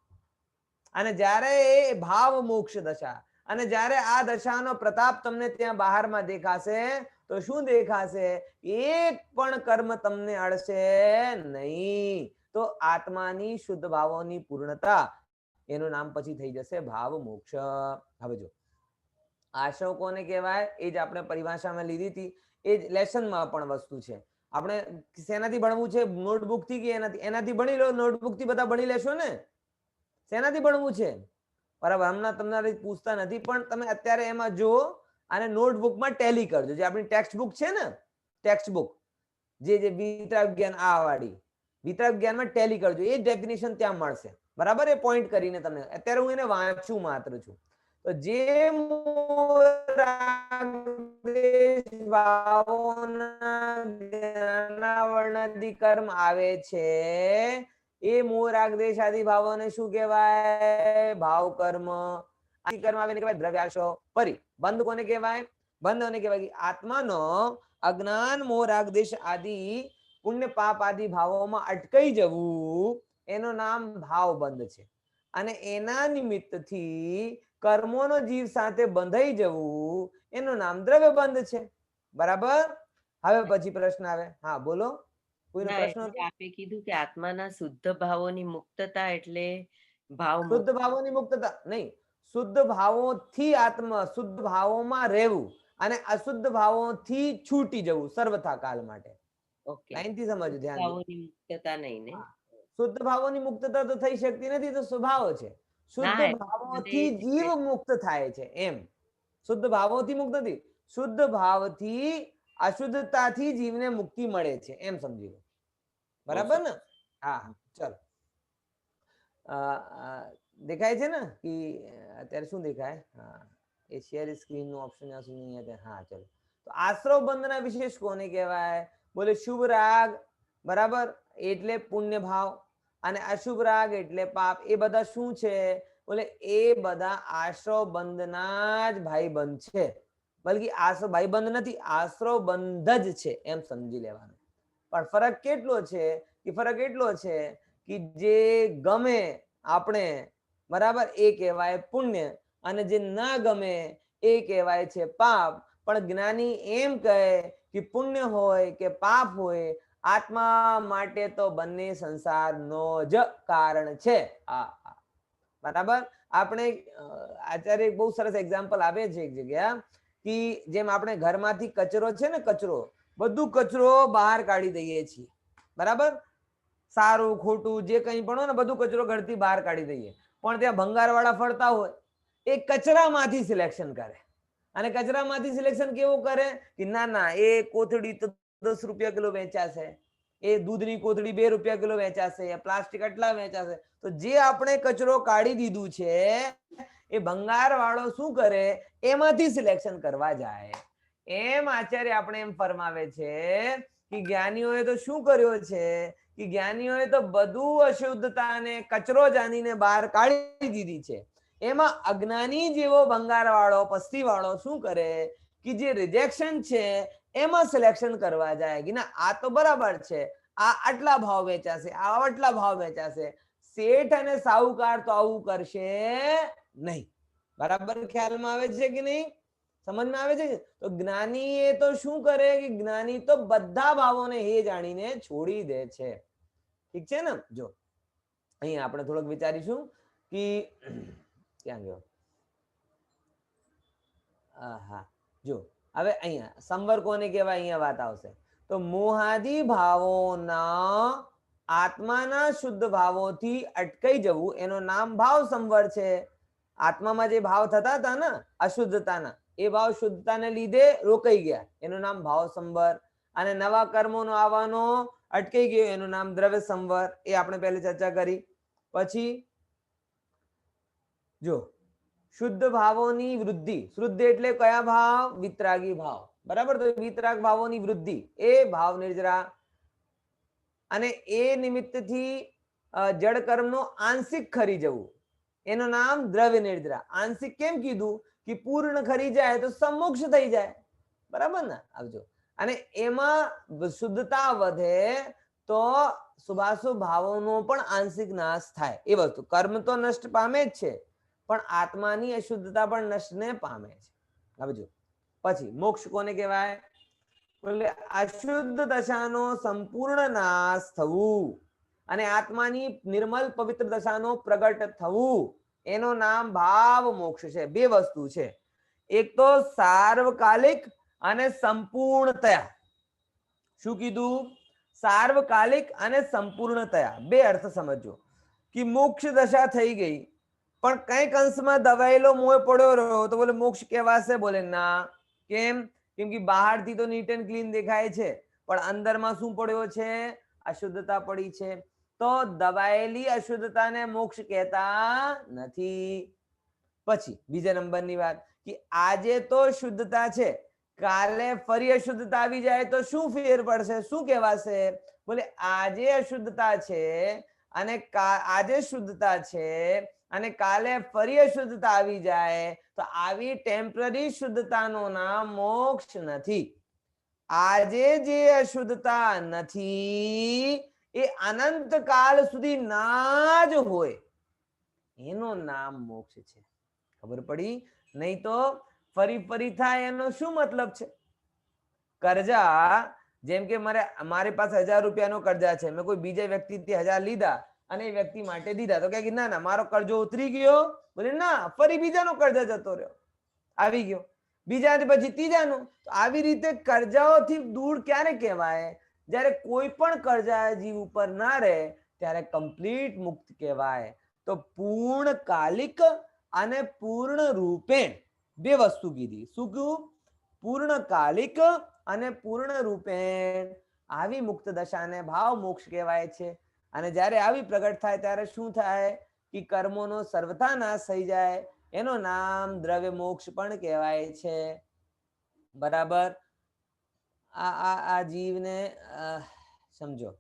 અને જ્યારે એ ભાવ મોક્ષ દશા, અને જ્યારે આ દશાનો પ્રતાપ તમને ત્યાં બહારમાં દેખાશે તો શું દેખાશે? એક પણ કર્મ તમને અડશે નહીં. તો આત્માની શુદ્ધ ભાવોની પૂર્ણતા, એનું નામ પછી થઈ જશે ભાવ મોક્ષ. હવે જો આશવ કોને કહેવાય એ જ આપણે પરિભાષામાં લીધી હતી, એ જ લેસનમાં પણ વસ્તુ છે. આપણે શેનાથી ભણવું છે? નોટબુક થી કે એનાથી ભણી લો. નોટબુક થી બધા ભણી લેશો ને. શેનાથી ભણવું છે? બરાબર, હમણાં તમને પૂછતા નથી, પણ તમે અત્યારે એમાં જુઓ અને નોટબુકમાં ટેલી કરજો. જે આપણી ટેક્સ્ટ બુક છે ને, ટેક્સ્ટ બુક જે વિતરાગ જ્ઞાન આ વાળી વિતરાગ જ્ઞાનમાં ટેલી કરજો. એ ડેફિનેશન ત્યાં મળશે. બરાબર, એ પોઈન્ટ કરીને તમને અત્યારે હું એને વાંચું માત્ર છું. તો જે કર્મ આવે છે એ મોહ રાગ દ્વેષ આદિ ભાવોને શું કહેવાય? ભાવ કર્મ. આદિ કર્મ આવે ને કહેવાય દ્રવ્યાશો. ફરી બંધ કોને કહેવાય? બંધ કોને કહેવાય? આત્માનો અજ્ઞાન મોહ રાગ દ્વેષ આદિ પુણ્ય પાપ આદિ ભાવોમાં અટકાઈ જવું એનું નામ ભાવ બંધ છે. અને એના નિમિત્તથી કર્મોનો જીવ સાથે બંધાઈ જવું એનું નામ દ્રવ્ય બંધ છે. બરાબર? હવે પછી પ્રશ્ન આવે. હા બોલો, કોઈનો પ્રશ્ન હતો? આપે કીધું કે આત્માના શુદ્ધ ભાવોની મુક્તતા એટલે ભાવ શુદ્ધ ભાવોની મુક્તતા નહીં, શુદ્ધ ભાવોથી આત્મા શુદ્ધ ભાવોમાં રહેવું અને અશુદ્ધ ભાવોથી છૂટી જવું સર્વથા કાલ માટે. લાઈનથી સમજો, ધ્યાન ભાવોની મુક્તતા નહીં ને? શુદ્ધ ભાવોની મુક્તતા તો થઈ શકતી નથી, તો સ્વભાવ છે. શુદ્ધ ભાવોથી જીવ મુક્ત થાય છે એમ. શુદ્ધ ભાવોથી મુક્ત નથી, શુદ્ધ ભાવથી અશુદ્ધતાથી જીવને મુક્તિ મળે છે એમ સમજી લો. બરાબર ને? હા ચલો. દેખાય છે ને કે અત્યારે શું દેખાય? હા, એ શેર સ્ક્રીન નું ઓપ્શન નહીં હતું. હા ચલો, તો આશ્રવ બંધના વિશેષ કોને કહેવાય? બોલે શુભ રાગ, બરાબર, એટલે પુણ્ય ભાવ, અને અશુભ રાગ એટલે પાપ. એ બધા શું છે? બોલે એ બધા આશ્રવ બંધના જ ભાઈબંધ છે. બલકી આશ્રવ ભાઈબંધ નથી, આશ્રવ બંધ જ છે એમ સમજી લેવાનું. પણ ફરક કેટલો છે? કે ફરક એટલો છે કે જે ગમે આપણે, બરાબર, એ કહેવાય પુણ્ય, અને જે ના ગમે એ કહેવાય છે પાપ. પણ જ્ઞાની એમ કહે કે પુણ્ય હોય કે પાપ હોય, આત્મા માટે તો બંને સંસારનો જ કારણ છે. બરાબર. આપણે આચાર્ય બહુ સરસ એક્ઝામ્પલ આપે છે એક જગ્યા, કે જેમ આપણે ઘરમાંથી કચરો છે ને, કચરો, બધું કચરો બહાર કાઢી દઈએ છીએ, બરાબર, સારું ખોટું જે કંઈ પણ હોય ને બધું કચરો ઘરથી બહાર કાઢી દઈએ. પણ ત્યાં ભંગારવાળા ફરતા હોય, એ કચરામાંથી સિલેક્શન કરે. અને કચરામાંથી સિલેક્શન કેવું કરે કે ના ના, એ કોથળી તો 10 રૂપિયા કિલો વેચાશે, એ દૂધની કોથળી 2 રૂપિયા કિલો વેચાશે, પ્લાસ્ટિક આટલા વેચાશે. તો જે આપણે કચરો કાઢી દીધું છે, એ ભંગાર વાળો શું કરે? એમાંથી સિલેક્શન કરવા જાય. એમ આચાર્ય આપણે એમ ફરમાવે છે કે જ્ઞાનીઓએ તો શું કર્યો છે કે જ્ઞાનીઓએ તો બધું અશુદ્ધતાને કચરો જાણીને બહાર કાઢી દીધી છે. એમાં અજ્ઞાની જેવો ભંગાર વાળો, પસ્તી વાળો શું કરે કે જે રિજેક્શન છે એમાં સિલેક્શન કરવા જાય કે ના, આ તો બરાબર છે, આ આટલા ભાવ વેચાશે, આ આટલા ભાવ વેચાશે. શેઠ અને સાહુકાર તો આવું કરશે નહીં. બરાબર ખ્યાલમાં આવે છે કે નહીં? સમજમાં આવે છે? તો જ્ઞાની એ તો શું કરે કે જ્ઞાની તો બધા ભાવોને હે જાણીને છોડી દે છે. ઠીક છે ને? જો અહીંયા આપણે થોડુંક વિચારીશું કે ક્યાં ગયો? હા, જો હવે અહીંયા સંવર કોને કહેવાય? અહીંયા વાત આવશે. તો મોહાદી ભાવોના આત્માના શુદ્ધ ભાવોથી અટકાઈ જવું, એનું નામ ભાવ સંવર છે. આત્મામાં જે ભાવ થતા હતા ને અશુદ્ધતાના, એ ભાવ શુદ્ધતાને લીધે રોકાઈ ગયા, એનું નામ ભાવ સંવર. અને નવા કર્મોનો આવવાનો અટકાઈ ગયો, એનું નામ દ્રવ્ય સંવર. એ આપણે પહેલે ચર્ચા કરી. પછી જો શુદ્ધ ભાવોની વૃદ્ધિ, શુદ્ધ એટલે કયા ભાવ? વિતરાગી ભાવ, બરાબર. તો વિતરાગ ભાવોની વૃદ્ધિ એ ભાવ નિર્જરા. અને એ નિમિત્તથી જડ કર્મનો આંશિક ખરી જવું, એનું નામ દ્રવ્ય નિર્જરા. આંશિક કેમ કીધું? કે પૂર્ણ ખરી જાય તો સમોક્ષ થઈ જાય, બરાબર ને? આવજો. અને એમાં શુદ્ધતા વધે તો શુભાશુભ ભાવોનો પણ આંશિક નાશ થાય. એ વસ્તુ કર્મ તો નષ્ટ પામે જ છે, પણ આત્માની અશુદ્ધતા પણ નષ્ટને પામે છે. સમજો. પછી મોક્ષ કોને કહેવાય? એટલે અશુદ્ધ દશાનો સંપૂર્ણ નાશ થવું અને આત્માની નિર્મલ પવિત્ર દશાનો પ્રગટ થવું, એનું નામ ભાવ મોક્ષ છે. બે વસ્તુ છે, એક તો સાર્વકાલિક અને સંપૂર્ણતયા. શું કીધું? સાર્વકાલિક અને સંપૂર્ણતયા. બે અર્થ સમજો કે મોક્ષ દશા થઈ ગઈ પણ કઈક અંશમાં દબાયેલો મોહ પડ્યો રહ્યો તો બોલે મોક્ષ કહેવાશે? બોલે ના. કેમ? કેમ કે બહારથી તો નીટ એન્ડ ક્લીન દેખાય છે, પણ અંદરમાં શું પડ્યો છે? અશુદ્ધતા પડી છે. તો દબાયેલી અશુદ્ધતાને મોક્ષ કહેતા નથી. પછી બીજા નંબરની વાત કે આજે તો શુદ્ધતા છે, કાલે ફરી અશુદ્ધતા આવી જાય તો શું ફેર પડશે? શું કહેવાશે? બોલે આજે અશુદ્ધતા છે અને આજે શુદ્ધતા છે અને કાલે ફરી અશુદ્ધતા આવી જાય તો આવી ટેમ્પરરી શુદ્ધતાનું નામ મોક્ષ નથી. આજે જે અશુદ્ધતા નથી એ અનંત કાળ સુધી ના જ હોય, એનું નામ મોક્ષ છે. ખબર પડી? નહીં તો ફરી થાય એનો શું મતલબ છે? કર્જા, જેમ કે મારી પાસે 1000 રૂપિયાનો કર્જા છે, મેં કોઈ બીજા વ્યક્તિથી 1000 લીધા અને એ વ્યક્તિ માટે દીધા, તો કે ના ના મારો કર્જો ઉતરી ગયો? બોલે ના, ફરી બીજાનો કર્જા જતો રહ્યો, આવી ગયો, બીજા પછી ત્રીજાનું. આવી રીતે કર્જાઓથી દૂર ક્યારે કહેવાય? જ્યારે કોઈ પણ કર્જા જીવ ઉપર ના રહે ત્યારે કમ્પ્લીટ મુક્ત કહેવાય. તો પૂર્ણકાલિક અને પૂર્ણ રૂપેણ બે વસ્તુ કીધી. શું કહ્યું? પૂર્ણકાલિક અને પૂર્ણ રૂપેણ આવી મુક્ત દશાને ભાવ મોક્ષ કહેવાય છે. અને જ્યારે આવી પ્રગટ થાય ત્યારે શું થાય કે કર્મોનો સર્વથા નાશ થઈ જાય એનું નામ દ્રવ્ય મોક્ષ પણ કહેવાય છે. બરાબર. આ જીવને સમજો,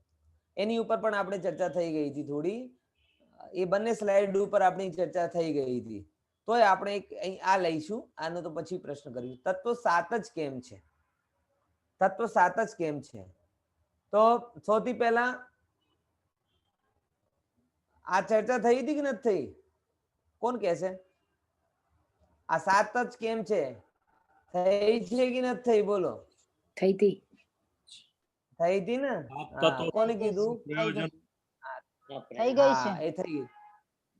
એની ઉપર પણ આપણે ચર્ચા થઈ ગઈ હતી થોડી. એ બંને સ્લાઇડ ઉપર આપણી ચર્ચા થઈ ગઈ હતી. તોય આપણે આ લઈશું. આનો તો પછી પ્રશ્ન કર્યું, તત્વ સાત જ કેમ છે? તત્વ સાત જ કેમ છે? તો સૌથી પહેલા આ ચર્ચા થઈ હતી કે નથી થઈ? કોણ કહે છે? આ સાત જ કેમ છે થઈ છે કે નથી થઈ? બોલો. થઈ હતી. થઈ હતી ને? કોને કીધું? થઈ ગઈ છે. એ થઈ ગઈ.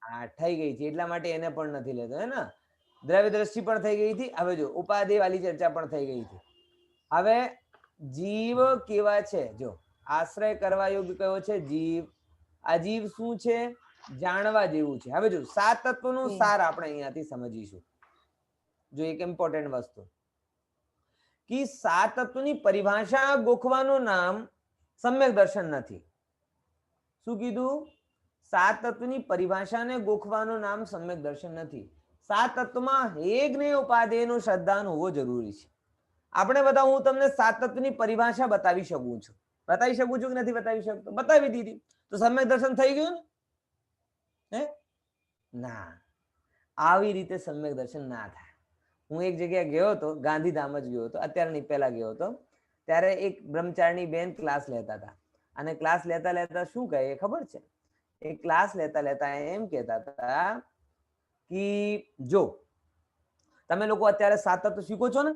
હા, થઈ ગઈ છે એટલા માટે એને પણ નથી લેતો, હે ને? દ્રવ્ય દ્રષ્ટિ પણ થઈ ગઈ હતી. હવે જો ઉપાધિ વાળી ચર્ચા પણ થઈ ગઈ હતી. હવે જીવ કેવા છે? જો આશ્રય કરવા યોગ્ય કયો છે? જીવ. આ જીવ શું છે? જાણવા જેવું છે. હવે જો સાત તત્વનું સાર આપણે અહીંયાથી સમજીશું. જો એક ઇમ્પોર્ટન્ટ વસ્તુ કે સાત તત્વની પરિભાષા ગોખવાનું નામ સમ્યક દર્શન નથી. શું કીધું? સાત તત્વની પરિભાષાને ગોખવાનું નામ સમ્યક દર્શન નથી. સાત તત્વમાં હેગ ને ઉપાદેયનો શ્રદ્ધાન હોવો જરૂરી છે. આપણે બધા, હું તમને સાત તત્વની પરિભાષા બતાવી શકું છું. બતાવી શકું છું કે નથી બતાવી શકતો? બતાવી દીધી તો સમ્યક દર્શન થઈ ગયું ને? હે ના, આવી રીતે સમ્યક દર્શન ના થાય. હું એક જગ્યાએ ગયો હતો, ગાંધીધામ જ ગયો હતો, અત્યારે નહીં, પહેલા ગયો હતો. ત્યારે એક બ્રહ્મચારિણી બેન ક્લાસ લેતા હતા. અને ક્લાસ લેતા લેતા શું કહે ખબર છે? એ ક્લાસ લેતા લેતા એમ કહેતા હતા કે જો તમે લોકો અત્યારે સાત તત્વ શીખો છો ને,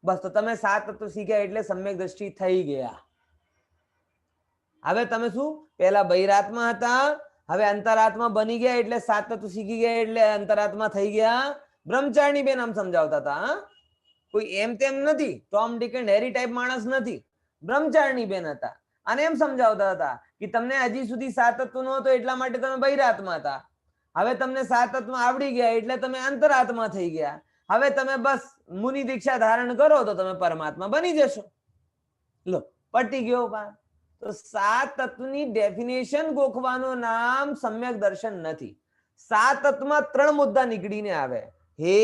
બસ તો તમે સાત તત્વ શીખ્યા એટલે સમ્યક દ્રષ્ટિ થઈ ગયા. હવે તમે શું પહેલા બહિરાત્મા હતા, હવે અંતરાત્મા બની ગયા એટલે સાત તત્વ શીખી ગયા એટલે અંતરાત્મા થઈ ગયા. બ્રહ્મચારિણી બેન આમ સમજાવતા હતા. કોઈ એમ તેમ નથી, ટોમ ડીક એન્ડ હેરી ટાઈપ માણસ નથી. બ્રહ્મચારિણી બેન હતા અને એમ સમજાવતા હતા કે તમને હજી સુધી સાત તત્વ નો હતો એટલા માટે તમે બહિરાત્મા હતા. હવે તમને સાત તત્વ આવડી ગયા એટલે તમે અંતરાત્મા થઈ ગયા. હવે તમે બસ મુનિ દીક્ષા ધારણ કરો તો તમે પરમાત્મા બની જશો. લો, પટી ગયો વાત. તો સાત તત્વની ડેફિનેશન ગોખવાનું નામ સમ્યક દર્શન નથી. સાત તત્વમાં ત્રણ મુદ્દા નીકળીને આવે: હે,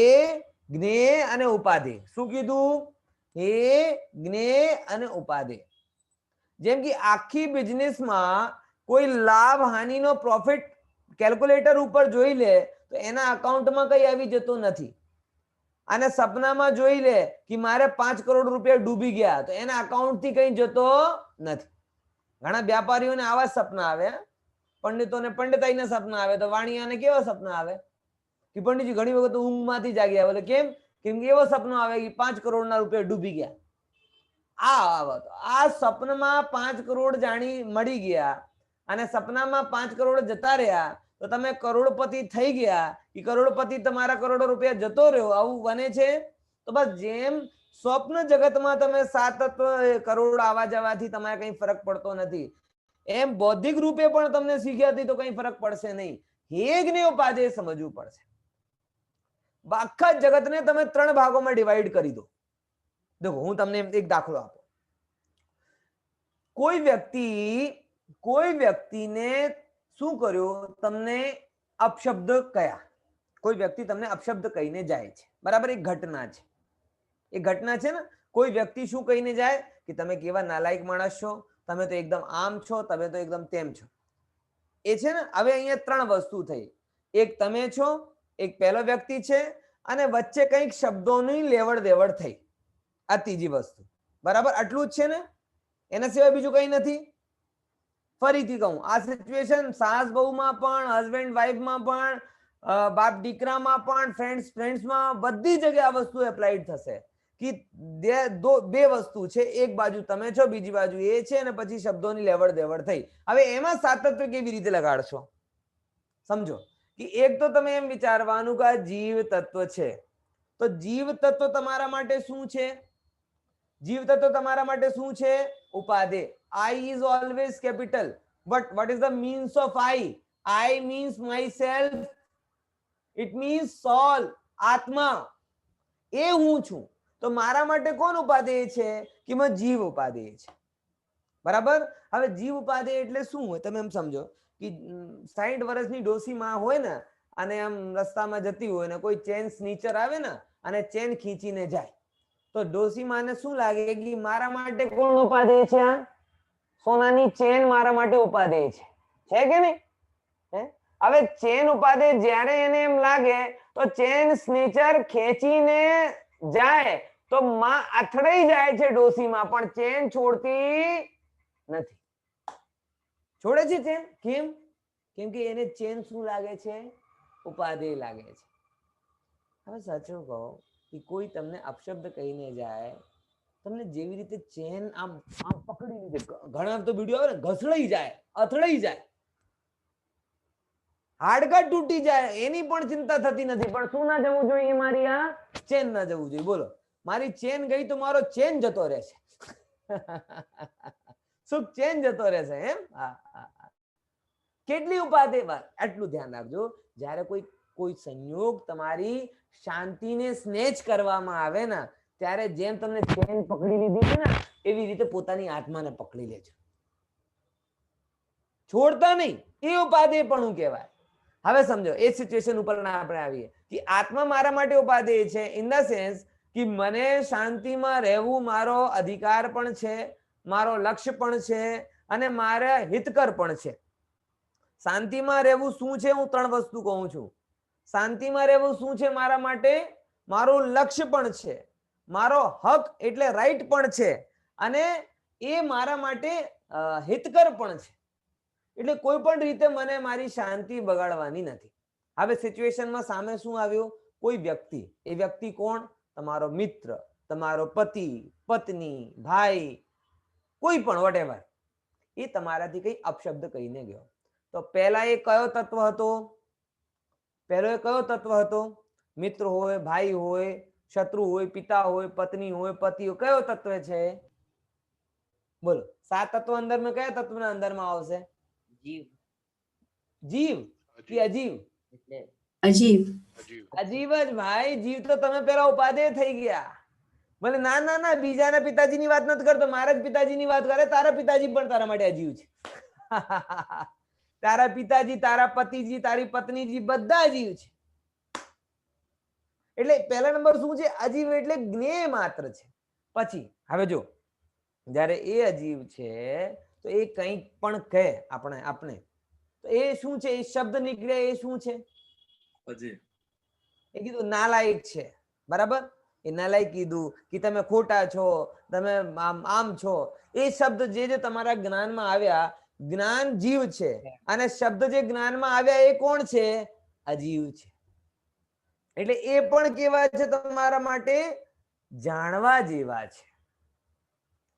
જ્ઞેય અને ઉપાધિ. શું કીધું? હે, જ્ઞેય અને ઉપાધિ. જેમ કે આખી બિઝનેસમાં કોઈ લાભ હાનિનો પ્રોફિટ કેલ્ક્યુલેટર ઉપર જોઈ લે તો એના અકાઉન્ટમાં કઈ આવી જતો નથી. અને સપનામાં જોઈ લે કે મારે 5 કરોડ રૂપિયા ડૂબી ગયા તો એના અકાઉન્ટ થી કઈ જતો નથી. ઘણા વ્યાપારીઓને આવા સપના આવે, પંડિતોને પંડિતાઈના સપના આવે, તો વાણિયાને કેવા સપના આવે કે પંડિતજી ઘણી વખત ઊંઘમાંથી જાગ્યા. બોલે કેમ? કેમ કે એવો સપનો આવે કે 5 કરોડના રૂપિયા ડૂબી ગયા. આ સપનમાં 5 કરોડ જાણી મળી ગયા અને સપનામાં 5 કરોડ જતા રહ્યા તો તમે કરોડપતિ થઈ ગયા કે કરોડપતિ તમારા કરોડો રૂપિયા જતો રહ્યો, આવું બને છે? તો બસ જેમ સ્વપ્ન જગતમાં તમે સાત કરોડ આવવા જવાથી તમારે કઈ ફરક પડતો નથી, એમ બૌદ્ધિક રૂપે પણ તમને શીખ્યાથી તો કઈ ફરક પડશે નહીં. હેગ ને ઉપાધિ સમજવું પડશે. આખા જગતને તમે 3 ભાગોમાં ડિવાઈડ કરી દો. देखो હું તમને એક દાખલો આપું. કોઈ વ્યક્તિને શું કર્યું? તમને અપશબ્દ કયા. કોઈ વ્યક્તિ તમને અપશબ્દ કહીને જાય છે, બરાબર? એક ઘટના છે. એ ઘટના છે ને, કોઈ વ્યક્તિ શું કહીને જાય કે તમે કેવા નાલાયક માણસ છો, તમે તો એકદમ આમ છો, તમે તો એકદમ તેમ છો. એ છે ને. હવે અહીંયા 3 વસ્તુ થઈ. એક તમે છો, એક પહેલો વ્યક્તિ છે અને વચ્ચે કંઈક શબ્દોની લેવડ દેવડ થઈ. આ ત્રીજી વસ્તુ, બરાબર? આટલું જ છે ને, એના સિવાય બીજું કઈ નથી. ફરીથી કહું, આ સિચ્યુએશન સાસ બહુમાં પણ, હસબન્ડ વાઈફમાં પણ, બાપ દીકરામાં પણ, ફ્રેન્ડ્સમાં, બધી જગ્યાએ આ વસ્તુ એપ્લાઇડ થશે કે બે વસ્તુ છે. એક બાજુ તમે છો, બીજી બાજુ એ છે અને પછી શબ્દોની લેવડ દેવડ થઈ. હવે એમાં સાતત્વ કેવી રીતે લગાડશો? સમજો કે એક તો તમે એમ વિચારવાનું કે આ જીવ તત્વ છે, તો જીવ તત્વ તમારા માટે શું છે? જીવ તત્વ તમારા માટે શું છે? ઉપાધિ. I is always capital, but what is the means of I? I means myself, it means soul, આત્મા. એ હું છું. તો મારા માટે કોણ ઉપાધિ છે? કે જીવ ઉપાધિ છે, બરાબર? હવે જીવ ઉપાધિ એટલે શું હોય તમે એમ સમજો કે 60 વર્ષની ડોસીમાં હોય ને અને આમ રસ્તામાં જતી હોય ને કોઈ ચેન સ્નીચર આવે ને અને ચેન ખીંચીને જાય તો ડોસીમાને શું લાગે કે મારા માટે કોણ ઉપાદેય છે? આ સોનાની ચેન મારા માટે ઉપાદેય છે કે નહીં? હવે ચેન ઉપાદેય જ્યારે એને એમ લાગે તો ચેન સ્નીચર ખેંચીને જાય તો માં અથડાઈ જાય છે ડોસીમાં, પણ ચેન છોડતી નથી. છોડે છે ચેન? કેમ? કેમ કે એને ચેન શું લાગે છે? ઉપાદેય લાગે છે. હવે સાચું કહો કે કોઈ તમને અપશબ્દ કહીને જાય, તમને જેવી રીતે ચેન આમ આમ પકડી લીધે, ઘણા તો વિડીયો આવે ને ઘસડાઈ જાય, અથડાઈ જાય, હાડકા તૂટી જાય, એની પણ ચિંતા થતી નથી. પણ શું ના જવું જોઈએ? મારી આ ચેન ના જવું જોઈએ. બોલો, મારી ચેન ગઈ તો મારો ચેન જતો રહેશે. શું ચેન જતો રહેશે? એમ કેટલી ઉપાધિ. આટલું ધ્યાન રાખજો. જ્યારે કોઈ સંયોગ તમારી શાંતિને સ્નેચ કરવામાં આવે ને ત્યારે જેમ તમને ચેન પકડી લીધી છે ને એવી રીતે પોતાની આત્માને પકડી લેજો, છોડતા નહીં. એ ઉપાધિ પણ કહેવાય. હવે સમજો એ સિચ્યુએશન ઉપર આપણે આવીએ કે આત્મા મારા માટે ઉપાદેય છે ઇન ધ સેન્સ કે મને શાંતિમાં રહેવું મારો અધિકાર પણ છે, મારો લક્ષ્ય પણ છે અને મારા હિતકર પણ છે. શાંતિમાં રહેવું શું છે? હું 3 વસ્તુ કહું છું. શાંતિમાં રહેવું શું છે મારા માટે? મારું લક્ષ્ય પણ છે, મારો હક એટલે રાઈટ પણ છે અને એ મારા માટે હિતકર પણ છે. એટલે કોઈ પણ રીતે મને મારી શાંતિ બગાડવાની નથી. હવે સિચ્યુએશનમાં સામે શું આવ્યું? કોઈ વ્યક્તિ. એ વ્યક્તિ કોણ? તમારો મિત્ર, તમારો પતિ, પત્ની, ભાઈ, કોઈ પણ વોટેવર. એ તમારાથી કઈ અપશબ્દ કહીને ગયો તો પહેલા એ કયો તત્વ હતો? પહેલો એ કયો તત્વ હતો? મિત્ર હોય, ભાઈ હોય, શત્રુ હોય, પિતા હોય, પત્ની હોય, પતિ હોય. કયો તત્વ છે? બોલો, 7 તત્વ અંદર માં કયા તત્વના અંદરમાં આવશે? જીવ. જીવ કે અજીવ? અજીવ. અજીવ જ ભાઈ. જીવ તો તમે પેલા ઉપાદેય થઈ ગયા. બોલે ના ના ના, બીજાના પિતાજીની વાત નથી કરતો, મારા જ પિતાજીની વાત કરે. તારા પિતાજી પણ તારા માટે અજીવ છે. તારા પિતાજી, તારા પતિજી, તારી પત્નીજી બધા અજીવ છે. એટલે પહેલા નંબર શું છે? અજીવ એટલે જ્ઞેય માત્ર છે. પછી હવે જો, જ્યારે એ અજીવ છે તો એ કંઈક પણ કહે આપણે તો એ શું છે? એ શબ્દ નીકળે એ શું છે? અજીબ. એ કીધું નાલાયક છે. બરાબર? એ નાલાયક કીધું કે તમે ખોટા છો, તમે આમ છો. એ શબ્દ જે તમારા જ્ઞાનમાં આવ્યા, જ્ઞાન જીવ છે અને શબ્દ જે જ્ઞાનમાં આવ્યા એ કોણ છે? અજીવ છે. એટલે એ પણ કેવા છે તમારા માટે? જાણવા જેવા છે.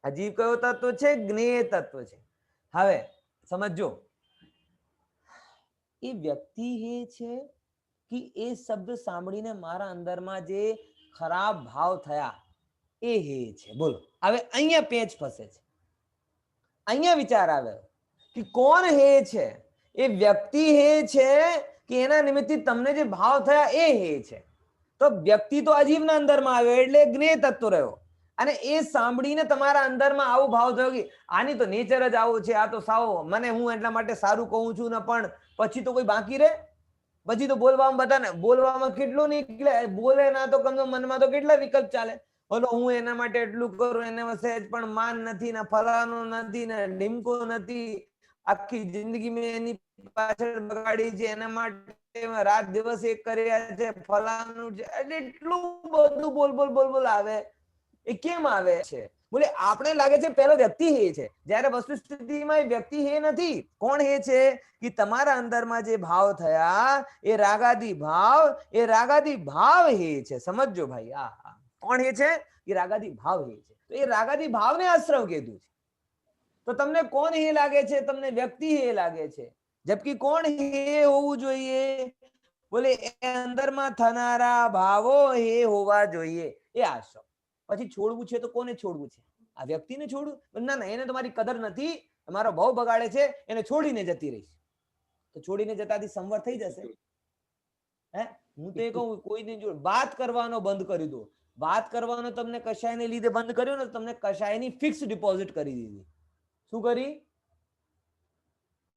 અજીવ કયો તત્વ છે? જ્ઞેય તત્વ છે. હવે સમજો, એ વ્યક્તિ એ છે કે એ શબ્દ સાંભળીને મારા અંદરમાં જે ખરાબ ભાવ થયા એ હે છે. બોલો, હવે અહીંયા પેચ ફસે છે. અહીંયા વિચાર આવ્યો કે કોણ હે છે? એ વ્યક્તિ હે છે કે એના નિમિત્તે તમને જે ભાવ થયા એ હે છે? તો વ્યક્તિ તો અજીવના અંદરમાં આવ્યો એટલે જ્ઞેય તત્વ રહ્યો અને એ સાંભળીને તમારા અંદરમાં આવો ભાવ થયો કે આની તો નેચર જ આવો છે, આ તો સાવ મને હું એટલા માટે સારું કહું છું ને, પણ પછી તો કોઈ બાકી રહે? પછી તો બોલવામાં બધાને બોલવામાં કેટલું નીકળે, બોલે ના તો કમ મનમાં તો કેટલા વિકલ્પ ચાલે. બોલો હું એના માટે એટલું કરું, એને સહેજ પણ માન નથી ને, ફલાનો નથી ને, ઢીમકો નથી, આખી જિંદગી મેં એની પાછળ બગાડી છે, એના માટે રાત દિવસ એક કર્યા છે, ફલાનું છે, એટલું બધું બોલ આવે. એ કેમ આવે છે? બોલે આપણે લાગે છે પેલો વ્યક્તિ હે છે, જ્યારે વસ્તુ સ્થિતિમાં એ વ્યક્તિ હે નથી. કોણ હે છે? કે તમારા અંદરમાં જે ભાવ થયા એ રાગાદી ભાવ હે છે. સમજો ભાઈ, આ કોણ હે છે? એ રાગાદી ભાવ હે છે. તો એ રાગાદી ભાવને આશ્રવ કીધું છે. તો તમને કોણ હે લાગે છે? તમને વ્યક્તિ હે લાગે છે. જબકી કોણ હે હોવું જોઈએ? બોલે એ અંદરમાં થનારા ભાવો હે હોવા જોઈએ. એ આશ્રવ. પછી છોડવું છે તો કોને છોડવું છે? આ વ્યક્તિને છોડવું? ના ના, એને તમારી કદર નથી, તમારો ભાવ બગાડે છે, એને છોડીને જતી રહીશ. તો છોડીને જતાથી સંવર થઈ જશે. હું તો એ કહું, કોઈની જોડે વાત કરવાનો બંધ કરી દો. વાત કરવાનો તમને કશાયને લીધે બંધ કર્યો ને, તમને કશાયની ફિક્સ ડિપોઝિટ કરી દીધી. શું કરી?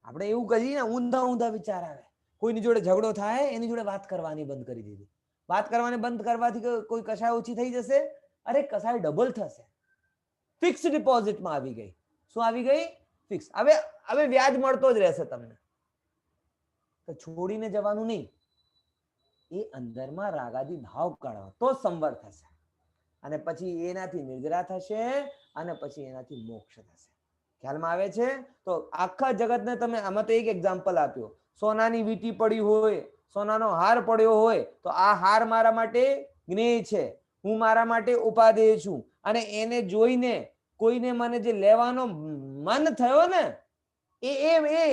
આપણે એવું કહીએ ને, ઊંધા ઊંધા વિચાર આવે. કોઈની જોડે ઝઘડો થાય એની જોડે વાત કરવાની બંધ કરી દીધી. વાત કરવાની બંધ કરવાથી કોઈ કશાય ઓછી થઈ જશે? અરે કશાય ડબલ થશે. ફિક્સ ડિપોઝિટમાં આવી ગઈ. શું આવી ગઈ? ફિક્સ. હવે હવે વ્યાજ મળતો જ રહેશે તમને. તો છોડીને જવાનું નહીં. એ અંદરમાં રાગાદી ભાવ કાઢવા તો સંવર થશે, અને પછી એનાથી નિર્જરા થશે, અને પછી એનાથી મોક્ષ થશે. ખ્યાલમાં આવે છે? તો આખા જગતને તમે આમાં તો એક એક્ઝામ્પલ આપ્યો. સોનાની વીંટી પડી હોય, સોનાનો હાર પડ્યો હોય, તો આ હાર મારા માટે જ્ઞેય છે, હું મારા માટે ઉપાદેય છું, અને એને જોઈને કોઈને મને જે લેવાનો મન થયો ને, એ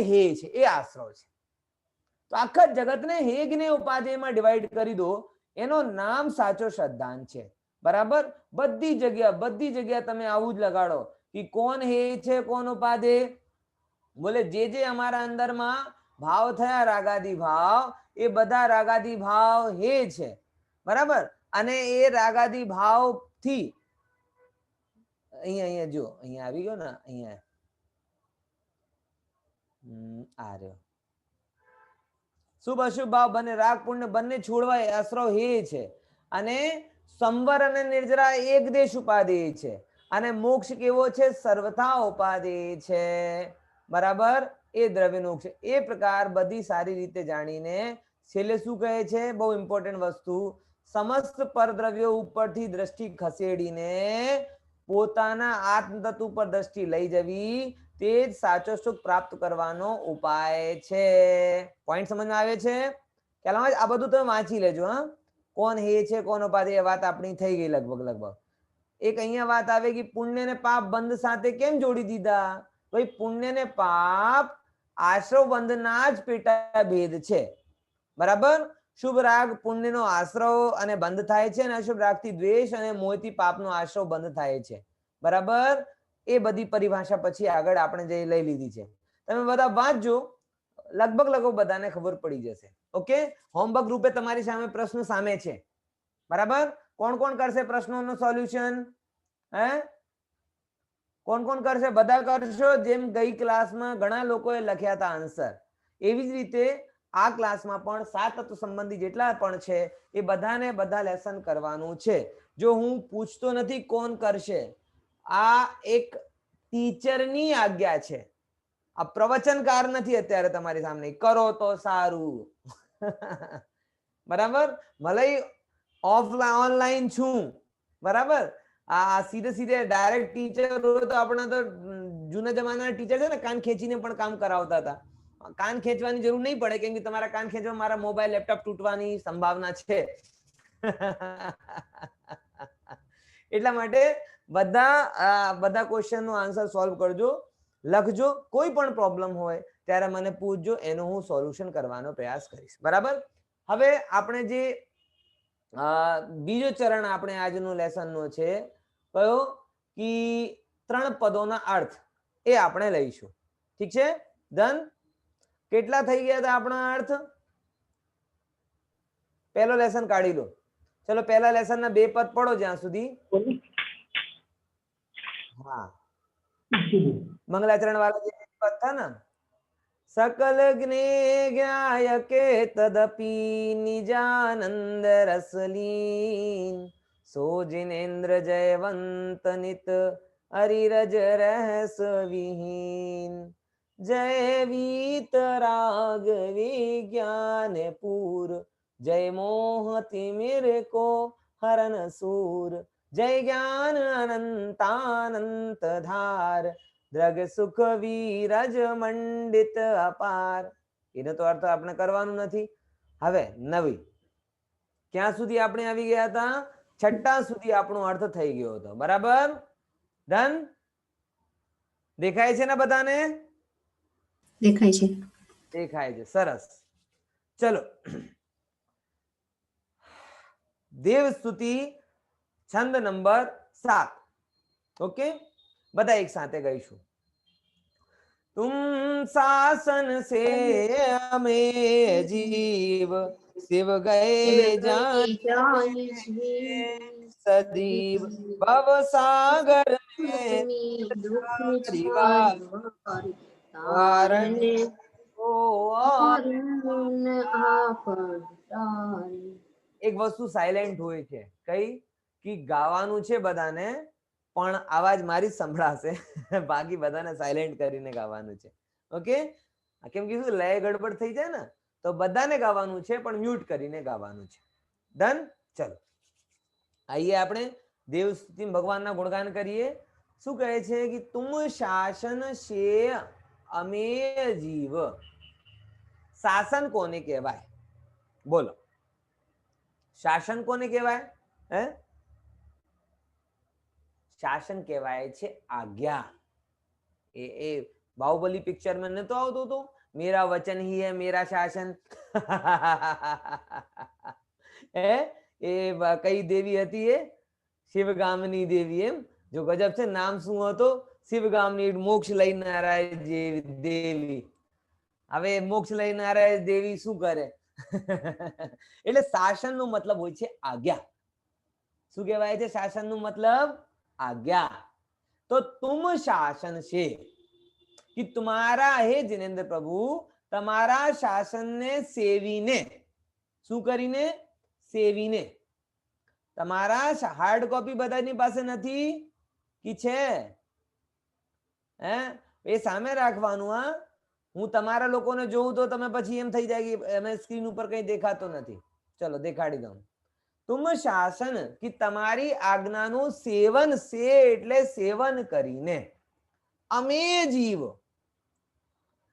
હે છે, એ આશ્રવ છે. તો આખા જગતને હેગ ને ઉપાદેયમાં ડિવાઈડ કરી દો, એનો નામ સાચો શ્રદ્ધાંત છે. બરાબર? બધી જગ્યા તમે આવું જ લગાડો કે કોણ હે છે, કોણ ઉપાદેય. બોલે જે અમારા અંદરમાં ભાવ થયા, રાગાદી ભાવ, એ બધા રાગાદી ભાવ હે છે. બરાબર? અને એ રાગાદી ભાવ થી અહીંયા જો, અહીંયા આવી ગયો ને, અહીંયા આ રહ્યો. શુભ અશુભ ભાવ બંને, રાગ પુણ્ય બંને છોડવા આશ્રવ હે છે. અને સંવર અને નિર્જરા એક દેશ ઉપાદેય છે. અને મોક્ષ કેવો છે? સર્વથા ઉપાદેય છે. બરાબર? એ દ્રવ્યનો છે. એ પ્રકાર બધી સારી રીતે જાણીને છેલ્લે શું કહે છે? બહુ ઇમ્પોર્ટન્ટ વસ્તુ, સમસ્ત પરદ્રવ્યો ઉપરથી દ્રષ્ટિ ખસેડીને પોતાના આત્મતત્વ ઉપર દ્રષ્ટિ લઈ જવી, તે જ સાચો સુખ પ્રાપ્ત કરવાનો ઉપાય છે. પોઈન્ટ સમજમાં આવે છે? ખ્યાલ આવે? આ બધું તમે વાંચી લેજો. હા, કોણ હે છે, કોણ ઉપાદેય, વાત આપણી થઈ ગઈ લગભગ. એક અહીંયા વાત આવે કે પુણ્ય ને પાપ બંધ સાથે કેમ જોડી દીધા? ભાઈ, પુણ્ય ને પાપ આશ્રવ બંધના જ પેટા ભેદ છે. બરાબર? શુભ રાગ પુણ્યનો આશ્રવ અને બંધ થાય છે, અને અશુભ રાગથી દ્વેષ અને મોહથી પાપનો આશ્રવ બંધ થાય છે. બરાબર? એ બધી પરિભાષા પછી આગળ આપણે જે લઈ લીધી છે. તમે બધા વાંચજો, લગભગ બધાને ખબર પડી જશે. ઓકે? હોમવર્ક રૂપે તમારી સામે પ્રશ્ન સામે છે. બરાબર? કોણ કોણ કરશે પ્રશ્નોનું સોલ્યુશન? હે? કોણ કરશે? બધા કરશો. જેમ ગઈ ક્લાસમાં ઘણા લોકોએ લખ્યા હતા આન્સર, એવી જ રીતે આ ક્લાસમાં પણ 7 તત્વ સંબંધી જેટલા પણ છે એ બધાને બધા લેસન કરવાનું છે. જો હું પૂછતો નથી કોણ કરશે, આ એક ટીચરની આજ્ઞા છે. આ પ્રવચનકાર નથી અત્યારે તમારી સામે. કરો તો સારું. બરાબર? ભલે ઓનલાઈન છું. બરાબર? આ સીધે ડાયરેક્ટ ટીચર હોય તો આપણે તો જૂના જમાનાના ટીચર છે ને, કાન ખેંચીને પણ કામ કરાવતા હતા. કાન ખેંચવાની જરૂર નહીં પડે, કેમ કે તમારા કાન ખેંચવા મારા મોબાઈલ લેપટોપ તૂટવાની સંભાવના છે. એટલા માટે બધા ક્વેશ્ચન નો આન્સર સોલ્વ કરજો, લખજો. કોઈ પણ પ્રોબ્લેમ હોય ત્યારે મને પૂછજો, એનો હું સોલ્યુશન કરવાનો પ્રયાસ કરીશ. બરાબર? હવે આપણે જે બીજો ચરણ આપણે આજનું લેસન નો છે, કયો? કે 3 પદોના અર્થ, એ આપણે લઈશું. ઠીક છે? ડન? કેટલા થઈ ગયા હતા આપણા અર્થ? પહેલો લેસન કાઢી લો. ચલો, પહેલા લેસન ના 2 પદ પડો જ્યાં સુધી. હા, મંગલાચરણ વાળા જે પદ था ना, सकल ज्ञेय के तदपि निजानंद रसलीन, सो जिनेन्द्र जयवंत नित अरिरज रहस विहीन, जय वीत राग विज्ञान पूर, जय मोह तिमिर को हरन सूर, जय ज्ञान अनंतानंत धार, દ્રગ સુખ વીરજ મંડિત અપાર. એનો તો અર્થ આપણે કરવાનું નથી. હવે નવી, ક્યાં સુધી આપણે આવી ગયા હતા? 6 સુધી આપણો અર્થ થઈ ગયો હતો. બરાબર? ડન? દેખાય છે ને બધાને? દેખાય છે. દેખાય છે. સરસ. ચલો, દેવસ્તુતિ છંદ નંબર 7. ઓકે, બધા એક સાથે ગાઈશું. तुम शासन से हमें जीव शिव गए जान सदीव, भव सागर में તારને તારણ આપણ તારે. એક વસ્તુ સાયલેન્ટ હોય છે, કઈ કે ગાવાનું છે બધાને, પણ આવાજ મારી જ સંભળાશે બાકી બધાને સાયલેન્ટ કરીને ગાવાનું છે. ઓકે, કેમ કે શું લય ગડબડ થઈ જાય ને, તો બધાને ગાવાનું છે પણ મ્યુટ કરીને ગાવાનું છે. ડન? ચલો આઈએ આપણે દેવ સ્તુતિ ભગવાનના ગુણગાન કરીએ. શું કહે છે કે તુમ શાસન શે અમે જીવ. શાસન કોને કહેવાય? બોલો, શાસન કોને કહેવાય? હે, શાસન કહેવાય છે આજ્ઞા. એ બાહુબલી પિક્ચર માં નતો આવતો તો મેરા વચન હી હે મેરા શાસન હે, એ કઈ દેવી હતી? એ શિવગામની દેવી. એમ જો ગજબ છે, નામ શું હતો? શિવગામની, મોક્ષ લઈનારા દેવી. હવે મોક્ષ લઈનારા દેવી શું કરે? એટલે શાસન નો મતલબ હોય છે આજ્ઞા. શું કહેવાય છે શાસન નું મતલબ? આજ્ઞા. તો તુમ શાસન છે कि तुम्हारा हे जिनेन्द्र प्रभु તમારા શાસનને સેવીને, શું કરીને? સેવીને. તમારા હાર્ડ કોપી બધાની પાસે નથી કે છે? હે, એ સામે રાખવાનું. હા, હું તમારા લોકોને જોઉં તો તમે પછી એમ થઈ જાય કે અમે સ્ક્રીન ઉપર કઈ દેખાતો નથી. ચલો દેખાડી દઉં. તુમ શાસન કે તમારી આજ્ઞાનું સેવન, સે એટલે સેવન કરીને, અમે જીવ.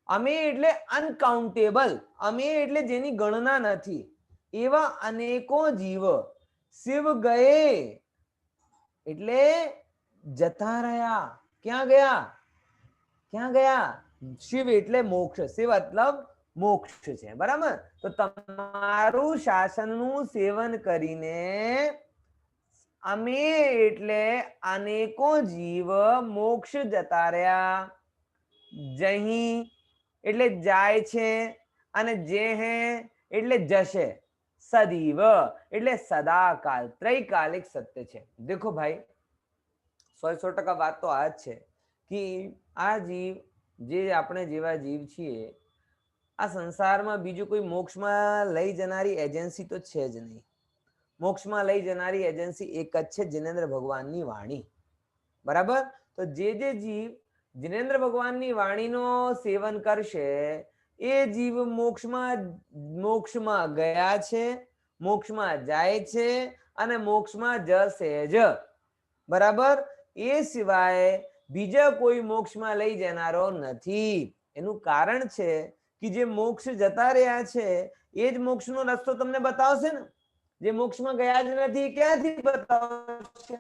અમે એટલે અનકાઉન્ટેબલ, અમે એટલે જેની ગણના નથી, એવા અનેકો જીવ શિવ ગયે એટલે જતા રહ્યા. ક્યાં ગયા? ક્યાં ગયા? શિવ એટલે મોક્ષ, શિવ મતલબ મોક્ષ છે. બરાબર? તો તમારું શાસનનું સેવન કરીને અમે એટલે અનેકો જીવ મોક્ષ જતા રહ્યા. જહી એટલે જાય છે, અને જે હે એટલે જશે. સદીવ એટલે સદાકાલ, ત્રૈકાલિક સત્ય છે. દેખો ભાઈ, 100% વાત તો આ જ છે કે આ જીવ, જે આપણે જેવા જીવ છીએ, આ સંસારમાં બીજું કોઈ મોક્ષમાં લઈ જનારી એજન્સી તો છે જ નહીં. મોક્ષમાં લઈ જનારી એજન્સી એક જ છે, જિનેન્દ્ર ભગવાનની વાણી. બરાબર? તો જે જીવ જિનેન્દ્ર ભગવાનની વાણીનો સેવન કરશે, એ જીવ મોક્ષમાં ગયા છે, મોક્ષમાં જાય છે, અને મોક્ષમાં જશે જ. બરાબર? એ સિવાય બીજા કોઈ મોક્ષમાં લઈ જનારો નથી. એનું કારણ છે કે જે મોક્ષ જતા રહ્યા છે એ જ મોક્ષનો રસ્તો તમને બતાવશે ને. જે મોક્ષમાં ગયા જ નથી, ક્યાંથી બતાવશે?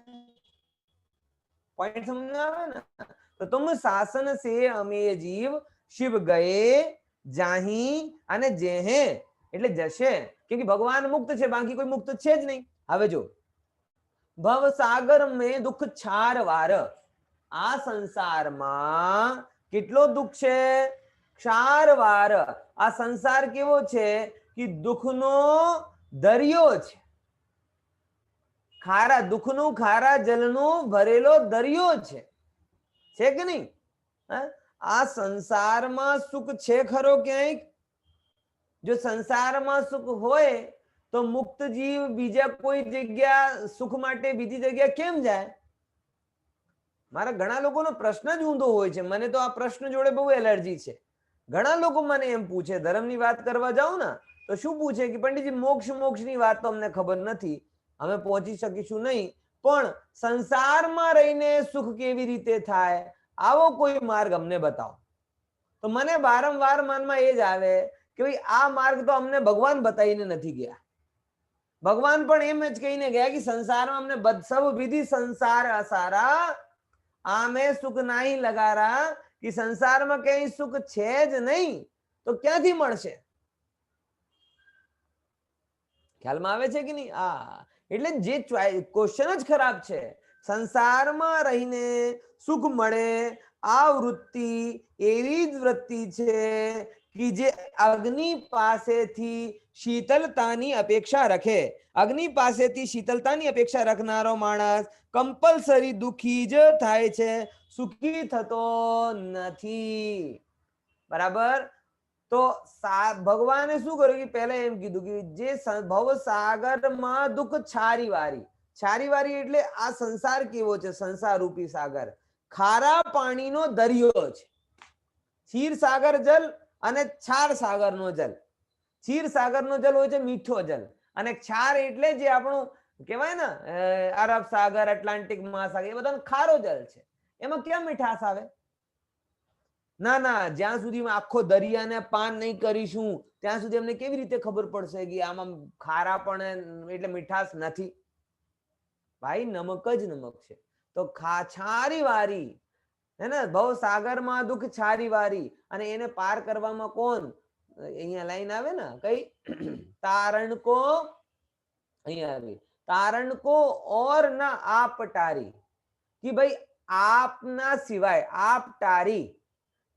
પોઈન્ટ સમજ આવે ને? તો તુમ શાસન સે અમે જીવ શિવ ગયે જાહી અને જેહે એટલે જશે. કેમ કે ભગવાન મુક્ત છે, બાકી કોઈ મુક્ત છે જ નહીં. હવે જો, ભવ સાગર મેં દુઃખ છાર વાર. આ સંસારમાં કેટલો દુઃખ છે? ક્ષાર વાર. આ સંસાર કેવો છે કે દુઃખનો દરિયો છે. ખારા દુઃખનું, ખારા જલનું ભરેલો દરિયો છે કે નહીં? આ સંસારમાં સુખ છે ખરો ક્યાંય? જો સંસારમાં સુખ હોય તો મુક્ત જીવ બીજા કોઈ જગ્યા સુખ માટે બીજી જગ્યા કેમ જાય? મારા ઘણા લોકોનો પ્રશ્ન જ ઊંધો હોય છે. મને તો આ પ્રશ્ન જોડે બહુ એલર્જી છે. ઘણા લોકો મને એમ પૂછે, ધર્મની વાત કરવા જાઉં ને તો શું પૂછે કે પંડિતજી મોક્ષની વાત તો અમને ખબર નથી, અમે પહોંચી શકીશું નહીં, પણ સંસારમાં રહીને સુખ કેવી રીતે થાય, આવો કોઈ માર્ગ અમને બતાવો. તો મને વારંવાર મનમાં એ જ આવે કે ભાઈ આ માર્ગ તો અમને ભગવાન બતાવીને નથી ગયા. ભગવાન પણ એમ જ કહીને ગયા કે સંસારમાં અમને સબ વિધિ સંસાર અસારા, આમે સુખ નહીં લગારા, કે સંસારમાં કઈ સુખ છે જ નહીં તો ક્યાંથી મળશે? ખ્યાલમાં આવે છે કે નહીં? એટલે જે ક્વેશ્ચન જ ખરાબ છે. સંસારમાં રહીને સુખ મળે, આ વૃત્તિ એવી જ વૃત્તિ છે કે જે અગ્નિ પાસેથી શીતલતાની અપેક્ષા રાખે. અગ્નિ પાસેથી શીતલતાની અપેક્ષા રાખનારો માણસ કમ્પલસરી દુઃખી જ થાય છે, સુખી થતો નથી. બરાબર. તો ભગવાને શું કર્યું કે પહેલા એમ કીધું કે જે ભવ સાગરમાં દુઃખ છારી વારી એટલે આ સંસાર કેવો છે, સંસાર રૂપી સાગર ખારા પાણીનો દરિયો છે. ક્ષીર સાગર જલ અને છાર સાગરનો જલ. ક્ષીર સાગરનો જલ હોય છે મીઠો જલ, અને ક્ષાર એટલે જે આપણું કહેવાય ને અરબ સાગર, એટલાન્ટિક મહાસાગર, એ બધા ખારો જલ છે. એમાં ક્યાં મીઠાશ આવે? ના ના, જ્યાં સુધી આખો દરિયાને પાન નહીં કરીશું ત્યાં સુધી અમને કેવી રીતે ખબર પડશે કે આમાં ખારા પણ એટલે મીઠાશ નથી? ભાઈ નમક જ નમક છે. તો છારી વારી હે ને, ભવ સાગરમાં દુઃખ છારી વારી, અને એને પાર કરવામાં કોણ? અહીંયા લાઈન આવે ને કઈ, તારણ કો, અહીંયા આવી, તારણ કો ઓર ના આપ ટારી, કે ભાઈ આપના સિવાય, આપ ટારી,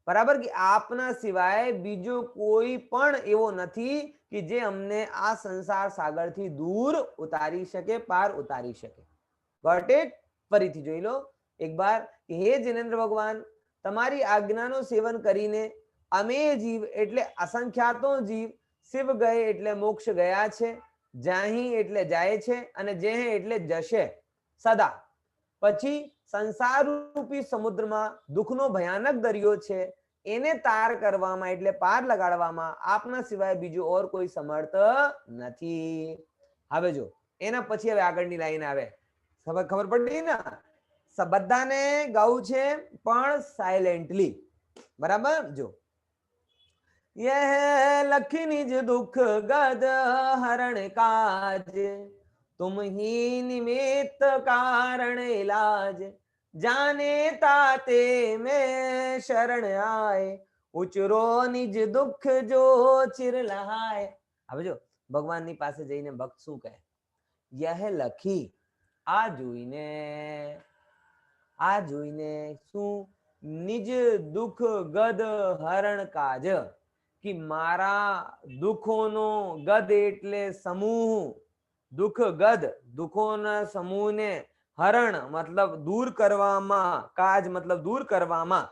બરાબર, કે આપના સિવાય બીજો કોઈ પણ એવો નથી કે જે અમને આ સંસાર સાગર થી દૂર ઉતારી શકે, પાર ઉતારી શકે. Got it? ફરીથી જોઈ લો એકવાર કે હે જિનેન્દ્ર ભગવાન, તમારી આજ્ઞાનું સેવન કરીને અમે જીવ એટલે અસંખ્યાતો જીવ શિવ ગયે એટલે મોક્ષ ગયા છે, જાહી એટલે જાય છે, અને જેહે એટલે જશે સદા. પછી સંસાર રૂપી સમુદ્રમાં દુઃખનો ભયાનક દરિયો છે, એને તાર કરવામાં એટલે પાર લગાડવામાં આપના સિવાય બીજું ઓર કોઈ સમર્થ નથી. હવે જો એના પછી હવે આગળની લાઈન આવે, ખબર પડી ને? બધાને ગાવું છે પણ સાયલેન્ટલી, બરાબર. જો यह लखी निज दुख गद हरण काज, तुम ही निमित्त कारण इलाज, जाने ताते में शरण आए, उचरो निज दुख जो चिर लहाય. હવે જો ભગવાનની પાસે જઈને ભક્ત શું કહે? યહ લખી, આ જોઈને શું? નિજ દુઃખ ગદ હરણ કાજ, કે મારા દુઃખોનો ગદ એટલે સમૂહ, દુઃખ ગદ દુઃખોના સમૂહને હરણ મતલબ દૂર કરવામાં, કાજ મતલબ દૂર કરવામાં,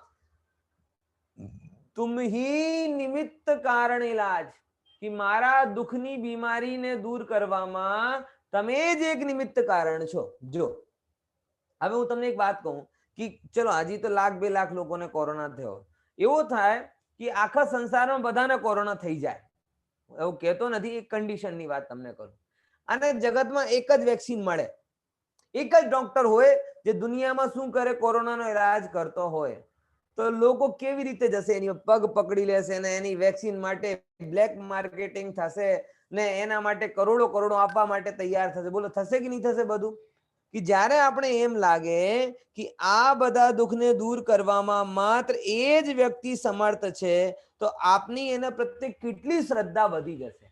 તુમ હી નિમિત્ત કારણ ઇલાજ, કે મારા દુઃખની બીમારીને દૂર કરવામાં તમે જ એક નિમિત્ત કારણ છો. જો હવે હું તમને એક વાત કહું કે ચલો હજી તો 1,00,000 2 લાખ લોકોને કોરોના થયો, એવું થાય કે આખા સંસારમાં બધાને કોરોના થઈ જાય, એવું કહેતો નથી, એક કન્ડિશનની વાત તમને કરું. અને જગતમાં એક જ વેક્સિન મળે, એક જ ડોક્ટર હોય જે દુનિયામાં શું કરે, કોરોનાનો ઇલાજ કરતો હોય, તો લોકો કેવી રીતે જશે? એની પગ પકડી લેશે ને એની વેક્સિન માટે બ્લેક માર્કેટિંગ થશે ને એના માટે કરોડો કરોડો આપવા માટે તૈયાર થશે. બોલો થશે કે નહીં થશે? બધું કે જ્યારે આપણે એમ લાગે કે આ બધા દુઃખને દૂર કરવામાં માત્ર એ જ વ્યક્તિ સમર્થ છે, તો આપની એના પ્રત્યે કેટલી શ્રદ્ધા વધી જશે.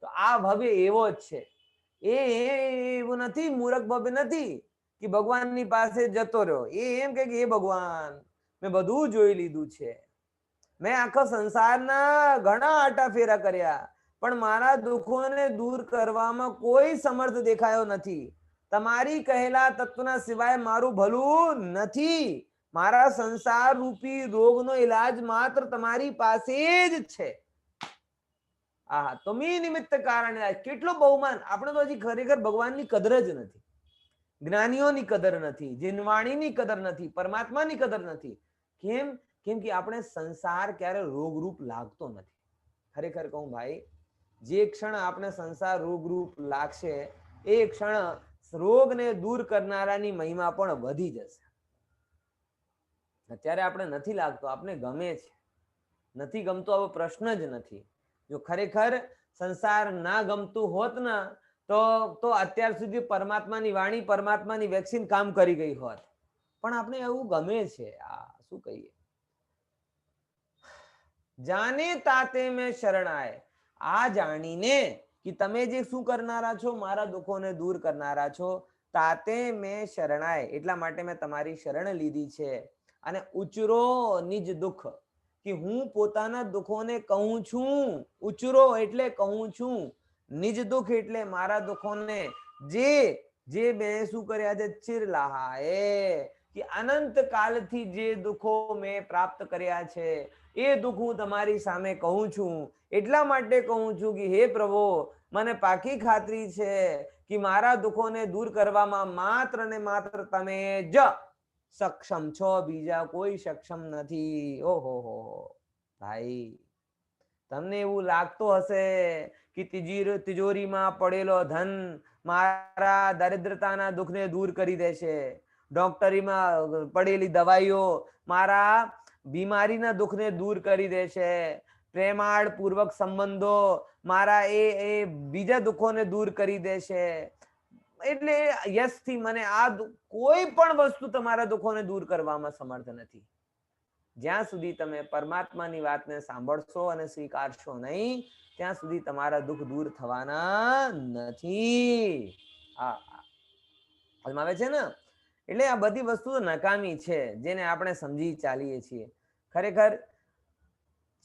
તો આ ભવ્ય એવો જ છે, એવું નથી, મૂર્ખ ભવ્ય નથી કે ભગવાનની પાસે જતો રહ્યો. એ એમ કે હે ભગવાન, મેં બધું જોઈ લીધું છે, મેં આખા સંસારના ઘણા આટા ફેરા કર્યા, પણ મારા દુઃખોને દૂર કરવામાં કોઈ સમર્થ દેખાયો નથી. તમારી કહેલા તત્વના સિવાય મારું ભલું નથી. મારા સંસાર રૂપી રોગનો ઈલાજ માત્ર તમારી પાસે જ છે. આ તમે નિમિત્ત કારણ. કેટલો બહુમાન! આપણે તો હજી ખરેખર ભગવાનની કદર જ નથી, જ્ઞાનીઓની કદર નથી, જીનવાણીની કદર નથી, પરમાત્માની કદર નથી. કેમ? કેમ કે આપણે સંસાર ક્યારે રોગરૂપ લાગતો નથી. ખરેખર કહું ભાઈ, જે ક્ષણ આપણે સંસાર રોગરૂપ લાગશે એ ક્ષણ રોગને દૂર કરનારાની મહિમા પણ વધી જશે. અત્યારે આપણે નથી લાગતો, આપણે ગમે છે, નથી ગમતો આવો પ્રશ્ન જ નથી. જો ખરેખર સંસાર ના ગમતું હોત ને તો અત્યાર સુધી પરમાત્માની વાણી, પરમાત્માની વેક્સિન કામ કરી ગઈ હોત. પણ આપણે એવું ગમે છે. આ શું કહીએ? જાને તાતે મેં શરણાય, આ જાણીને કે તમે જે શું કરનારા છો, મારા દુઃખોને દૂર કરનારા છો, તાતે મેં શરણાય, એટલા માટે મેં તમારી શરણ લીધી છે. અને ઉચરો નિજ દુઃખ, કે હું પોતાના દુઃખોને કહું છું. ઉચરો એટલે કહું છું, નિજ દુઃખ એટલે મારા દુઃખોને જે મેં શું કર્યા છે, ચિરલાહાએ, કે અનંત કાલથી જે દુઃખો મેં પ્રાપ્ત કર્યા છે એ દુઃખ હું તમારી સામે કહું છું. એટલા માટે કહું છું કે હે પ્રભુ, મને પાકી ખાતરી છે કે મારા દુઃખોને દૂર કરવામાં માત્ર ને માત્ર તમે જ સક્ષમ છો, બીજા કોઈ સક્ષમ નથી. ઓહો હો ભાઈ, તમને એવું લાગતું હશે કે તિજોરીમાં પડેલો ધન મારા દરિદ્રતાના દુઃખને દૂર કરી દેશે, ડોક્ટરીમાં પડેલી દવાઈઓ મારા બીમારીના દુઃખને દૂર કરી દેશે, પ્રેમાળ પૂર્વક સંબંધો મારા એ બીજા દુઃખોને દૂર કરી દેશે. એટલે યસથી મને આ કોઈ પણ વસ્તુ તમારા દુઃખોને દૂર કરવામાં સમર્થ નથી. જ્યાં સુધી તમે પરમાત્માની વાતને સાંભળશો અને સ્વીકારશો નહીં, ત્યાં સુધી તમારા દુઃખ દૂર થવાના નથી. આવે છે ને? એટલે આ બધી વસ્તુઓ નકામી છે જેને આપણે સમજી ચાલીએ છીએ. ખરેખર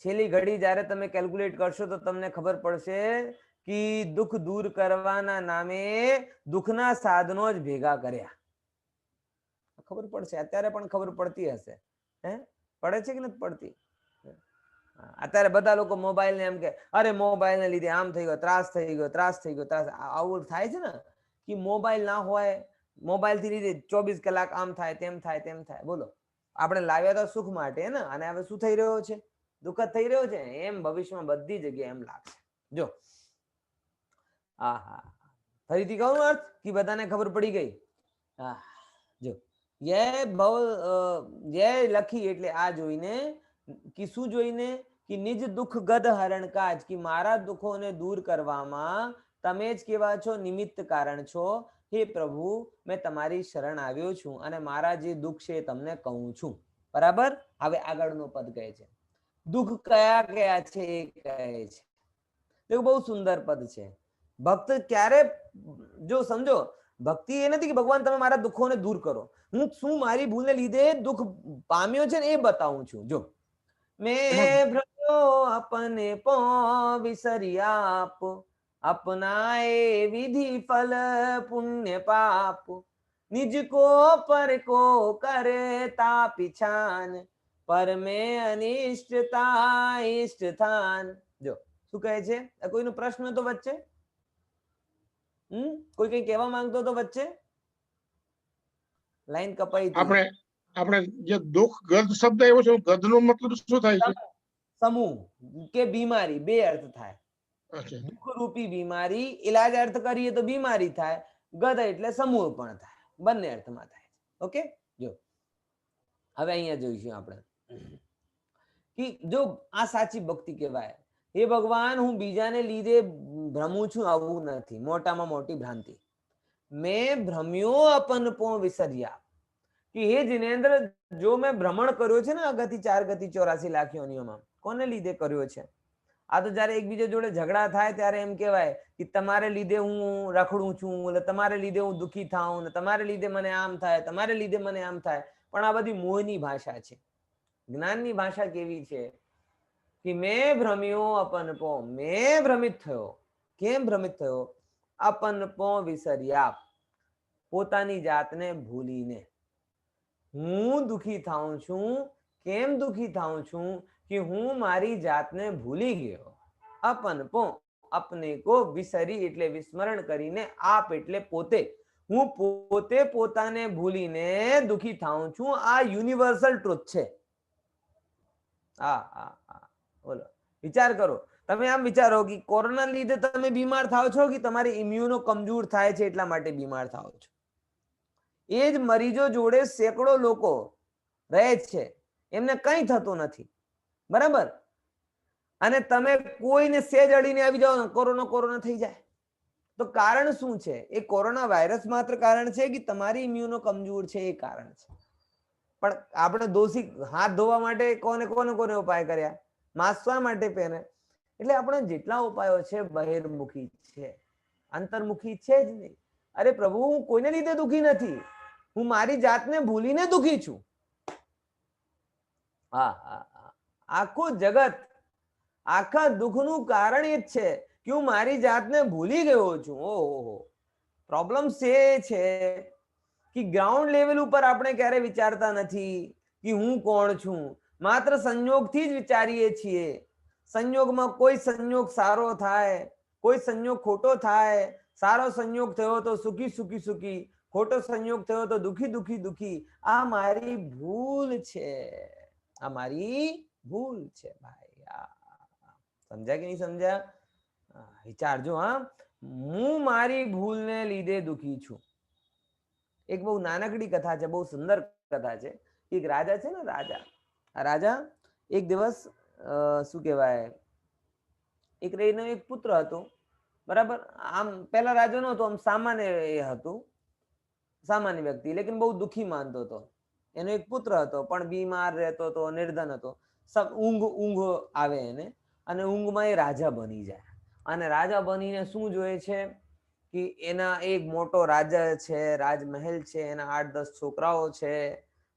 છેલ્લી ઘડી જ્યારે તમે કેલ્ક્યુલેટ કરશો તો તમને ખબર પડશે કે દુઃખ દૂર કરવાના નામે દુઃખના સાધનો જ ભેગા કર્યા. ખબર પડશે, અત્યારે પણ ખબર પડતી હશે. પડે છે કે નથી પડતી? અત્યારે બધા લોકો મોબાઈલ ને એમ કે અરે મોબાઈલ ને લીધે આમ થઈ ગયો, ત્રાસ થઈ ગયો, ત્રાસ થઈ ગયો, ત્રાસ. આવું થાય છે ને કે મોબાઈલ ના હોય, મોબાઈલ થી લીધે 24 કલાક આમ થાય, તેમ થાય, તેમ થાય. બોલો, આપણે લાવ્યા તો સુખ માટે ને, અને હવે શું થઈ રહ્યો છે? દુઃખ થઈ રહ્યો છે. એમ ભવિષ્યમાં બધી જગ્યાએ એમ લાગશે. જો ફરીથી કહું અર્થ કે બધાને ખબર પડી ગઈ? જો જય લખી એટલે આ જોઈને કે શું જોઈને? કે નિજ દુઃખ ગદ હરણ કાજ, કે મારા દુઃખોને દૂર કરવામાં તમે જ કેવા છો, નિમિત્ત કારણ છો. હે પ્રભુ, મેં તમારી શરણ આવ્યો છું અને મારા જે દુઃખ છે તમને કહું છું. બરાબર? હવે આગળનું પદ કહે છે દુઃખ કયા કયા છે એ કહે છે. તો બહુ સુંદર પદ છે. ભક્ત ક્યારે, જો સમજો, ભક્તિ એ નથી કે ભગવાન તમે મારા દુઃખોને દૂર કરો, હું શું મારી ભૂલને લીધે દુઃખ પામ્યો છે ને એ બતાવું છું. જો મેં ભ્રમ્યો અપને પો વિસરી આપ, अपनाए विधि फल पुण्य पाप, निज को पर को करे तापिछान, पर में अनिष्टता इष्ट थान. જો શું કહે છે? કોઈનો પ્રશ્ન તો વચ્ચે? કોઈ કઈ કહેવા માંગતો તો વચ્ચે? લાઈન કપાઈ. આપણે જે દુઃખ ગદ શબ્દ આવ્યો છે, ગદનો મતલબ શું થાય છે? સમૂહ કે બીમારી, બે અર્થ થાય. દુઃખ રૂપી બીમારી, ઇલાજ અર્થ કરીએ તો બીમારી થાય, ગદ એટલે સમૂહ પણ થાય, બંને અર્થમાં થાય. ઓકે, જો હવે અહીંયા જોઈશું આપણે કે જો આ સાચી ભક્તિ કહેવાય. હે ભગવાન, હું બીજાને લીધે ભ્રમું છું આવું નથી, મોટામાં મોટી ભ્રાંતિ. મેં ભ્રમ્યો અપન પો વિસર્યા, કે હે જિનેન્દ્ર, જો મેં ભ્રમણ કર્યો છે ને આ ગતિ 4 ગતિ 84 લાખ યોનિઓમાં, કોને લીધે કર્યો છે? આ તો જયારે એકબીજા જોડે ઝઘડા થાય ત્યારે એમ કહેવાય કે તમારે લીધે હું રખડું છું, એટલે તમારે લીધે હું દુઃખી થાઉં, ને તમારે લીધે મને આમ થાય, તમારે લીધે મને આમ થાય. પણ આ બધી મોહની ભાષા છે. જ્ઞાનની ભાષા કેવી છે કે મેં ભ્રમ્યો અપન પો, મેં ભ્રમિત થયો. કેમ ભ્રમિત થયો? અપન પો વિસર્યા, પોતાની જાતને ભૂલીને. હું દુઃખી થાઉં છું. કેમ દુઃખી થાઉં છું? કે હું મારી જાતને ભૂલી ગયો. અપન પો, અપને કો, વિસરી એટલે વિસ્મરણ કરીને, આપ એટલે પોતે. હું પોતે પોતાને ભૂલીને દુઃખી થાઉં છું. આ યુનિવર્સલ ટ્રુથ છે. બોલો, વિચાર કરો. તમે આમ વિચારો કે કોરોના લીધે તમે બીમાર થાવ છો કે તમારી ઇમ્યુનો કમજોર થાય છે એટલા માટે બીમાર થાવ છો? એ જ મરીજો જોડે સેંકડો લોકો રહે છે, એમને કંઈ થતું નથી. બરાબર? અને તમે કોઈને સેજ અડીને આવી જાઓ, કોરોના થઈ જાય. તો કારણ શું છે? એ કોરોના વાયરસ માત્ર કારણ છે કે તમારી ઇમ્યુનો કમજોર છે એ કારણ છે. પણ આપણે દોષી હાથ ધોવા માટે કોને ઉપાય કર્યા? માસ્ક શા માટે પહેરે? એટલે આપણે જેટલા ઉપાયો છે બહિર્મુખી છે, અંતર્મુખી છે જ નહીં. અરે પ્રભુ, હું કોઈને લીધે દુઃખી નથી, હું મારી જાતને ભૂલીને દુઃખી છું. આખું જગત, આખા દુઃખનું કારણ એ જ છે કે હું મારી જાતને ભૂલી ગયો છું. ઓહો, પ્રોબ્લેમ છે કે ગ્રાઉન્ડ લેવલ ઉપર આપણે ક્યારે વિચારતા નથી કે હું કોણ છું, માત્ર સંયોગથી જ વિચારીએ છીએ. સંયોગમાં કોઈ સંયોગ સારો થાય, કોઈ સંયોગ ખોટો થાય. સારો સંયોગ થયો તો સુખી સુખી સુખી, ખોટો સંયોગ થયો તો દુખી દુખી દુખી. આ મારી ભૂલ છે, આ મારી ભૂલ છે ભાઈ. સમજ્યા કે નહીં સમજ્યા? વિચારજો. હું મારી ભૂલને લીધે દુખી છું. એક બહુ નાનકડી કથા છે, બહુ સુંદર કથા છે. એક રાજા છે ને, રાજા એક દિવસ શું કહેવાય, એક એનો એક પુત્ર હતો, બરાબર. આમ પેલા રાજા નહોતો, આમ સામાન્ય એ હતું, સામાન્ય વ્યક્તિ, લેકિન બહુ દુખી માનતો હતો. એનો એક પુત્ર હતો પણ બીમાર રહેતો હતો, નિર્ધન હતો. ઊંઘ આવે એને, અને ઊંઘમાં એ રાજા બની જાય. અને રાજા બનીને શું જોઈએ છે કે એના એક મોટો રાજા છે, રાજમહેલ છે, એના 8-10 છોકરાઓ છે,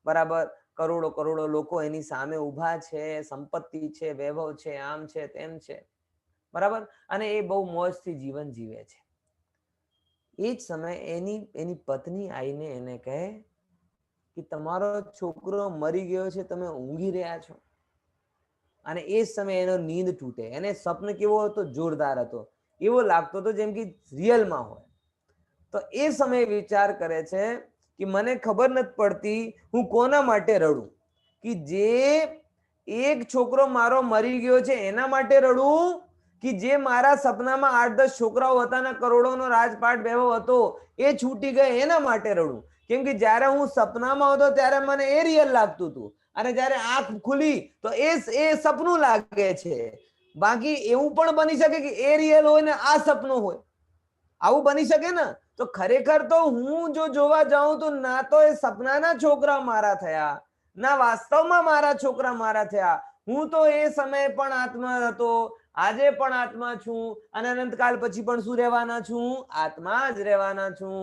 બરાબર. કરોડો કરોડો લોકો એની સામે ઉભા છે, સંપત્તિ છે, વૈભવ છે, આમ છે તેમ છે, બરાબર. અને એ બહુ મોજથી જીવન જીવે છે. એ જ સમયે એની પત્ની આવીને એને કહે કે તમારો છોકરો મરી ગયો છે, તમે ઊંઘી રહ્યા છો. અને એ સમયે એનો નીંદ તૂટે. એને સ્વપ્ન કેવો હતો? જોરદાર હતો, એવો લાગતો હતો જેમ કે રિયલમાં હોય. તો એ સમયે વિચાર કરે છે કે મને ખબર નથી પડતી હું કોના માટે રડું, કે જે એક છોકરો મારો મરી ગયો છે એના માટે રડું, કે જે મારા સપનામાં 8-10 છોકરાઓ હતા ને કરોડોનો રાજપાટ વૈભવ હતો એ છૂટી ગયે એના માટે રડું. કેમ કે જ્યારે હું સપનામાં હતો ત્યારે મને એ રિયલ લાગતું હતું, અને જ્યારે આંખ ખુલી તો એ સપનું લાગે છે. બાકી એવું પણ બની શકે કે એ રિયલ હોય ને આ સપનું હોય, આવું બની શકે ને. તો ખરેખર તો હું જો જોવા જાઉં તો ના તો એ સપનાના છોકરા મારા થયા, ના વાસ્તવમાં મારા છોકરા મારા થયા. હું તો એ સમયે પણ આત્મા હતો, આજે પણ આત્મા છું, અને અનંતકાળ પછી પણ શું રહેવાના છું? આત્મા જ રહેવાના છું.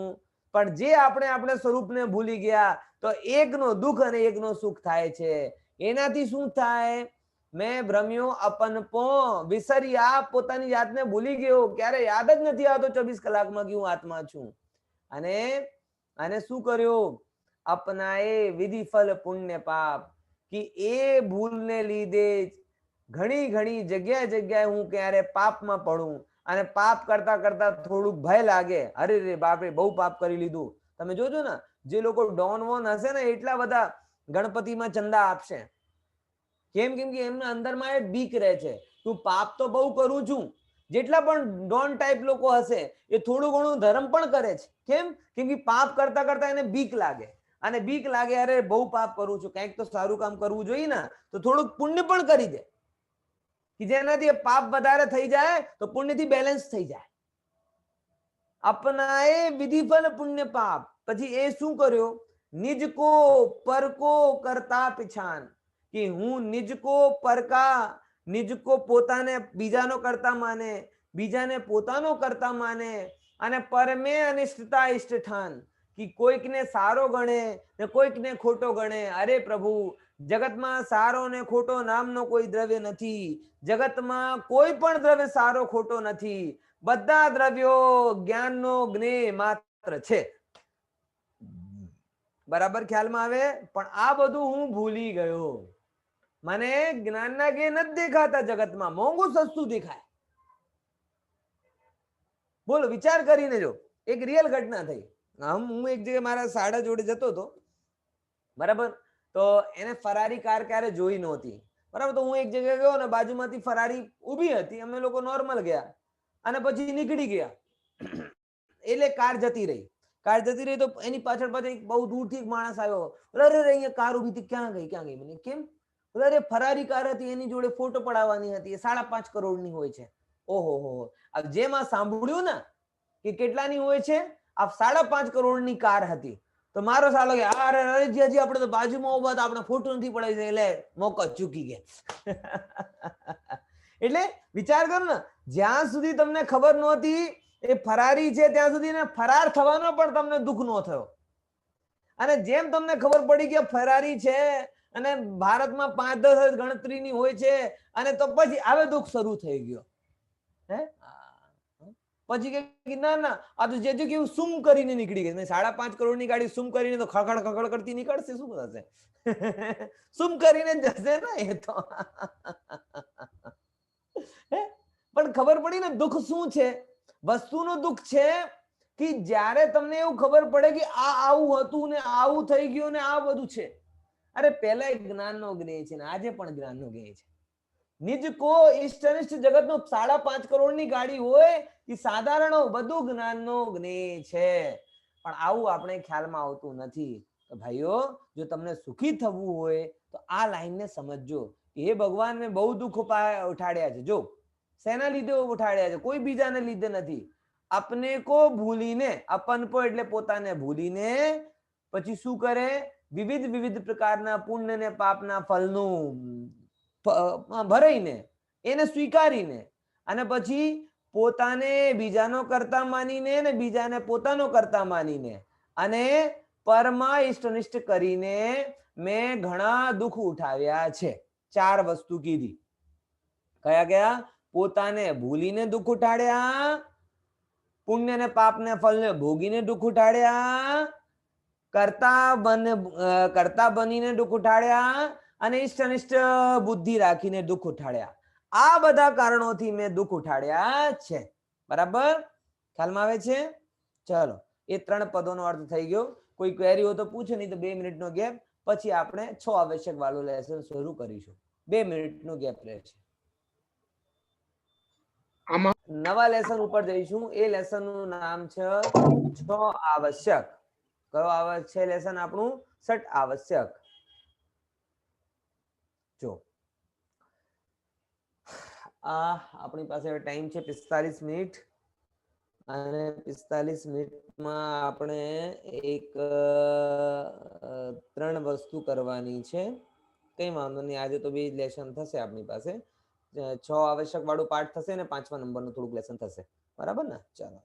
પણ જે આપણે સ્વરૂપને ભૂલી ગયા તો એકનો દુઃખ અને એકનો સુખ થાય છે. એનાથી શું થાય? મેં ભ્રમ્યો અપનપો, વિસર્યા, પોતાની જાતને ભૂલી ગયો. ક્યારે યાદ જ નથી આવતો 24 કલાકમાં કે હું આત્મા છું. અને શું કર્યું? અપનાએ વિધિ ફલ પુણ્ય પાપ, કે એ ભૂલને લીધે ઘણી જગ્યાએ હું ક્યારે પાપમાં પડું, અને પાપ કરતા કરતા થોડુંક ભય લાગે, અરે રે બાપરે બહુ પાપ કરી લીધું. તમે જોજો ને, જે લોકો ડોન વોન હશે ને એટલા બધા ગણપતિમાં ચંદા આપશે. કેમ કે એમના અંદરમાં એ બીક રહે છે, તું પાપ તો બહુ કરું છું. જેટલા પણ ડોન ટાઈપ લોકો હશે એ થોડું ઘણું ધર્મ પણ કરે છે. કેમ કે પાપ કરતા કરતા એને બીક લાગે, અને બીક લાગે અરે બહુ પાપ કરું છું, કંઈક તો સારું કામ કરવું જોઈએ ને, તો થોડુંક પુણ્ય પણ કરી દે, કે જેનાથી પાપ વધારે થઈ જાય તો પુણ્યથી બેલેન્સ થઈ જાય. અપનાએ વિધિફલ પુણ્ય પાપ. પછી એ શું કર્યો? નિજકો પરકો કરતા પીછાન, કે હું નિજકો પરકા, નિજકો પોતાને બીજાનો કરતા માને, બીજાને પોતાનો કરતા માને, અને પરમે અનિષ્ટતા ઇષ્ટઠાન, કે કોઈકને સારો ગણે ને કોઈકને ખોટો ગણે. અરે પ્રભુ, જગતમાં સારો ને ખોટો નામનો કોઈ દ્રવ્ય નથી. જગતમાં કોઈ પણ દ્રવ્ય સારો ખોટો નથી. બધા દ્રવ્યો જ્ઞાનનો જ્ઞેય માત્ર છે. બરાબર ખ્યાલમાં આવે? પણ આ બધું હું ભૂલી ગયો. મને જ્ઞાનના જ્ઞેય નથી દેખાતા, જગતમાં મોંઘું સસ્તું દેખાય. બોલો, વિચાર કરીને જો. એક રિયલ ઘટના થઈ. હું એક જગ્યાએ મારા સાડા જોડે જતો હતો, બરાબર. તો એને ફરારી કાર ક્યારે જોઈ નહોતી, બરાબર. તો હું એક જગ્યાએ ગયો ને બાજુમાંથી ફરારી ઊભી હતી, અમે લોકો નોર્મલ ગયા અને પછી નીકળી ગયા. એટલે કાર જતી રહી તો એની પાછળ એક બહુ દૂરથી એક માણસ આવ્યો. અરે અહીંયા કાર ઊભી હતી, ક્યાં ગઈ? મને કેમ? અરે ફરારી કાર હતી, એની જોડે ફોટો પડાવવાની હતી, 5.5 કરોડની હોય છે. ઓહો, જેમ આ સાંભળ્યું ને કે કેટલાની હોય છે, આ 5.5 કરોડની કાર હતી. તો મારો સાલો કે અરે હજી આપણે તો બાજુમાં ઉભા હતા, આપણે ફોટો નથી પડાવી, એટલે મોકો ચૂકી ગયા. એટલે વિચાર કરો ને, જ્યાં સુધી તમને ખબર નહોતી એ ફરારી છે ત્યાં સુધી ફરાર થવાનો પણ તમને દુઃખ ન થયો. અને જેમ તમને ખબર પડી કે ફરારી છે અને ભારતમાં 5-10 ગણતરીની હોય છે, અને તો પછી હવે દુઃખ શરૂ થઈ ગયો. પછી કે ના ના આ તો જે કેવું સુમ કરીને નીકળી ગઈ. 5.5 કરોડની ગાડી સુમ કરીને તો ખખડ ખખડ કરતી નીકળશે, શું થશે? સુમ કરીને જશે ને એ તો. પણ ખબર પડી ને દુઃખ શું છે? વસ્તુનું દુઃખ છે કે જ્યારે તમને એવું ખબર પડે કે આ આવું હતું ને આવું થઈ ગયું ને આ બધું છે. અરે પહેલા જ્ઞાનનો જ્ઞેય છે ને આજે પણ જ્ઞાનનો જ્ઞેય છે. નિજ કો ઇષ્ટ અનિષ્ટ જગતનો 5.5 કરોડની ગાડી હોય એ સાધારણ બધું જ્ઞાનનો જ્ઞેય છે. પણ આવું આપણે ખ્યાલમાં આવતું નથી. તો ભાઈઓ, જો તમને સુખી થવું હોય તો આ લાઈનને સમજજો. એ ભગવાન મેં બહુ દુઃખ ઉઠાડ્યા છે. જો શેના લીધે ઉઠાડ્યા છે? કોઈ બીજાને લીધે નથી. अपने को भूलीने, अपन को એટલે પોતાને ભૂલીને પછી શું કરે? વિવિધ વિવિધ પ્રકારના પુણ્ય ને પાપના ફળનું ભરાઈને એને સ્વીકારીને અને પછી પોતાને બીજાનો કરતા માનીને ને બીજાને પોતાનો કરતા માનીને અને પરમા ઇષ્ટનિષ્ઠ કરીને મેં ઘણા દુઃખ ઉઠાવ્યા છે. 4 વસ્તુ કીધી. કયા કયા? પોતાને ભૂલીને દુઃખ ઉઠાડ્યા, પુણ્ય ને પાપ ને ફળ ને ભોગીને દુઃખ ઉઠાડ્યા, કરતા બનીને દુઃખ ઉઠાડ્યા અને ઇષ્ટ અનિષ્ટ બુદ્ધિ રાખીને દુઃખ ઉઠાડ્યા. આ બધા કારણોથી મેં દુઃખ ઉઠાડ્યા છે. બરાબર? ખ્યાલમાં આવે છે? ચલો, એ 3 પદોનો અર્થ થઈ ગયો. કોઈ ક્વેરી હોય તો પૂછો, નહીં તો 2 મિનિટનો ગેપ, પછી આપણે 6 આવશ્યક વાળું લેસન શરૂ કરીશું. 2 મિનિટનો ગેપ રહેશે. નવા લેસન ઉપર જઈશું. એ લેસન નું નામ છે 6 આવશ્યક. કયો આવશ્યક છે લેસન આપણું? 6 આવશ્યક. જો આ આપણી પાસે ટાઈમ છે 45 મિનિટ અને 45 મિનિટમાં આપણે એક 3 વસ્તુ કરવાની છે. કઈ વાંધો નહીં, આજે તો 2 લેસન થશે આપણી પાસે. 6 આવશ્યક વાળું પાઠ થશે ને 5મા નંબરનું થોડુંક લેસન થશે. બરાબર ને? ચાલો.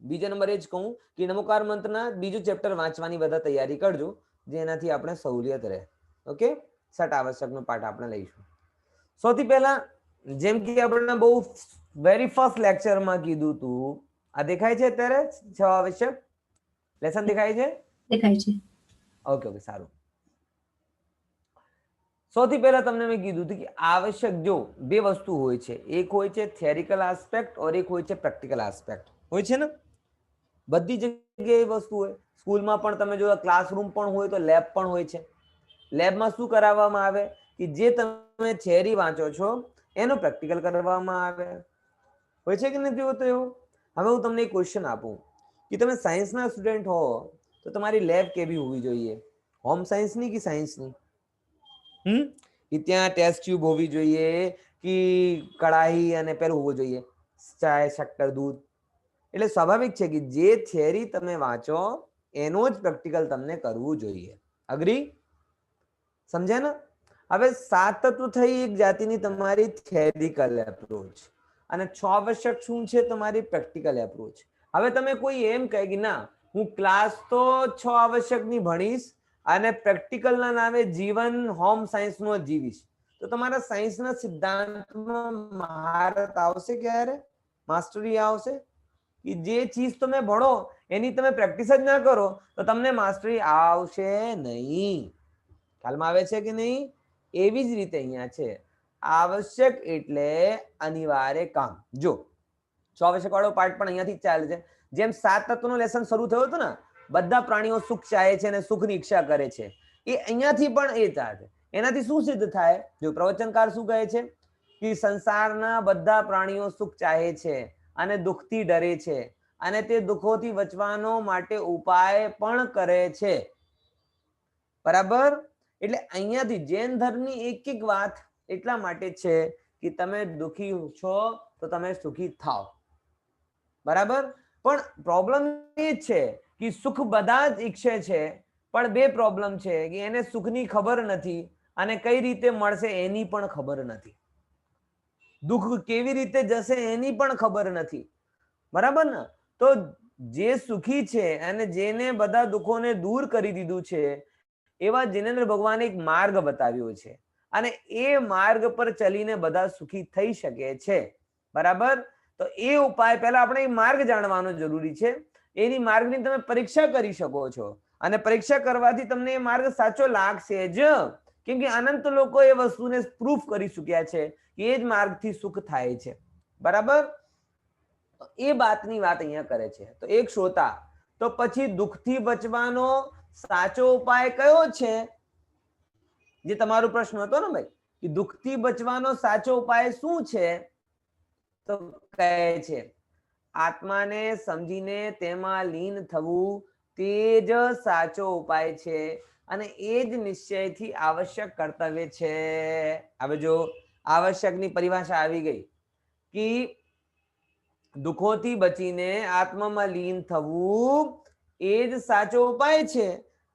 બીજા નંબર એ જ કહું કે નમોકાર મંત્રના બીજું ચેપ્ટર વાંચવાની બધા તૈયારી કરજો, જેનાથી આપણે સહુલિયત રહે. ઓકે? 6 આવશ્યકનો પાઠ આપણે લઈશું. સૌથી પહેલા જેમ કે આપણે બહુ વેરી ફર્સ્ટ લેક્ચરમાં કીધું હતું, આ દેખાય છે અત્યારે 6 આવશ્યક લેસન દેખાય છે? દેખાય છે. ઓકે ઓકે, સારું. સૌથી પહેલા તમને મેં કીધું હતું કે આવશ્યક જો 2 વસ્તુ હોય છે. એક હોય છે થિયરિકલ આસ્પેક્ટ और એક હોય છે પ્રેક્ટિકલ આસ્પેક્ટ. હોય છે ને? બધી જગ્યાએ વસ્તુ હોય. સ્કૂલમાં પણ તમે જો ક્લાસરૂમ પણ હોય તો લેબ પણ હોય છે. લેબમાં શું કરાવવામાં આવે કે જે તમે થિયરી વાંચો છો એનો પ્રેક્ટિકલ કરવામાં આવે. હોય છે કે નથી હોતું એવું? હવે હું તમને એક ક્વેશ્ચન આપું કે તમે સાયન્સના સ્ટુડન્ટ હો તો તમારી લેબ કેવી હોવી જોઈએ? હોમ સાયન્સની કે સાયન્સની? કે ત્યાં ટેસ્ટ ટ્યુબ હોવી જોઈએ કે કડાઈ અને પેલું હોવું જોઈએ ચાય શક્કર દૂધ? એટલે સ્વાભાવિક છે કે જે થિયરી તમે વાંચો એનો જ પ્રેક્ટિકલ તમને કરવું જોઈએ. અગ્રી? સમજ્યા ને? હવે 7 તત્વ થઈ એક જાતિની તમારી થિયરિકલ એપ્રોચ અને 6 આવશ્યક શું છે? તમારી પ્રેક્ટિકલ એપ્રોચ. હવે તમે કોઈ એમ કહે કે ના હું ક્લાસ તો 6 આવશ્યકની ભણીશ અને પ્રેક્ટિકલના નામે જીવન હોમ સાયન્સનો જીવીશ, તો તમારા સાયન્સના સિદ્ધાંતમાં મહારત આવશે ક્યારે? માસ્ટરી આવશે? કે જે ચીજ તમે ભણો એની તમે પ્રેક્ટિસ જ ના કરો તો તમને માસ્ટરી આવશે નહીં. ખ્યાલમાં આવે છે કે નહીં? એવી જ રીતે અહીંયા છે. આવશ્યક એટલે અનિવાર્ય કામ. જો 6 આવશ્યક વાળો પાર્ટ પણ અહીંયાથી જ ચાલે છે. જેમ 7 તત્વનો લેસન શરૂ થયો હતો ને, બધા પ્રાણીઓ સુખ ચાહે છે અને સુખની ઈચ્છા કરે છે, એ અહીંયાથી પણ એ ચાલે. એનાથી શું સિદ્ધ થાય? જો પ્રવચનકાર શું કહે છે કે સંસારના બધા પ્રાણીઓ સુખ ચાહે છે અને દુઃખથી ડરે છે અને તે દુઃખોથી બચવાનો માટે ઉપાય પણ કરે છે. બરાબર? એટલે અહીંયાથી જૈન ધર્મની એક એક વાત એટલા માટે છે કે તમે દુઃખી છો તો તમે સુખી થાઓ. બરાબર? પણ પ્રોબ્લેમ એ છે કે સુખ બધા જ ઈચ્છે છે, પણ 2 પ્રોબ્લેમ છે કે એને સુખની ખબર નથી અને કઈ રીતે મળશે એની પણ ખબર નથી. દુઃખ કેવી રીતે જશે એની પણ ખબર નથી. બરાબર ને? તો જે સુખી છે અને જેને બધા દુઃખોને દૂર કરી દીધું છે એવા જિનેન્દ્ર ભગવાને એક માર્ગ બતાવ્યો છે અને એ માર્ગ પર ચાલીને બધા સુખી થઈ શકે છે. બરાબર? તો એ ઉપાય પહેલા આપણે એ માર્ગ જાણવાનો જરૂરી છે. એની માર્ગની તમે પરીક્ષા કરી શકો છો અને પરીક્ષા કરવાથી તમને એ માર્ગ સાચો લાગશે જ, કેમ કે અનંત લોકો એ વસ્તુને પ્રૂફ કરી ચુક્યા છે કે એ જ માર્ગથી સુખ થાય છે. બરાબર, એ વાતની વાત અહીંયા કરે છે. તો એક શ્રોતા, તો પછી દુઃખથી બચવાનો સાચો ઉપાય કયો છે? જે તમારો પ્રશ્ન હતો ને ભાઈ, કે દુઃખથી બચવાનો સાચો ઉપાય શું છે? તો કહે છે આત્માને સમજીને તેમાં લીન થવું તે જ સાચો ઉપાય છે અને એ જ નિશ્ચયથી આવશ્યક કર્તવ્ય છે. હવે જો આવશ્યકની પરિભાષા આવી ગઈ કે દુઃખોથી બચીને આત્મામાં લીન થવું એ જ સાચો ઉપાય છે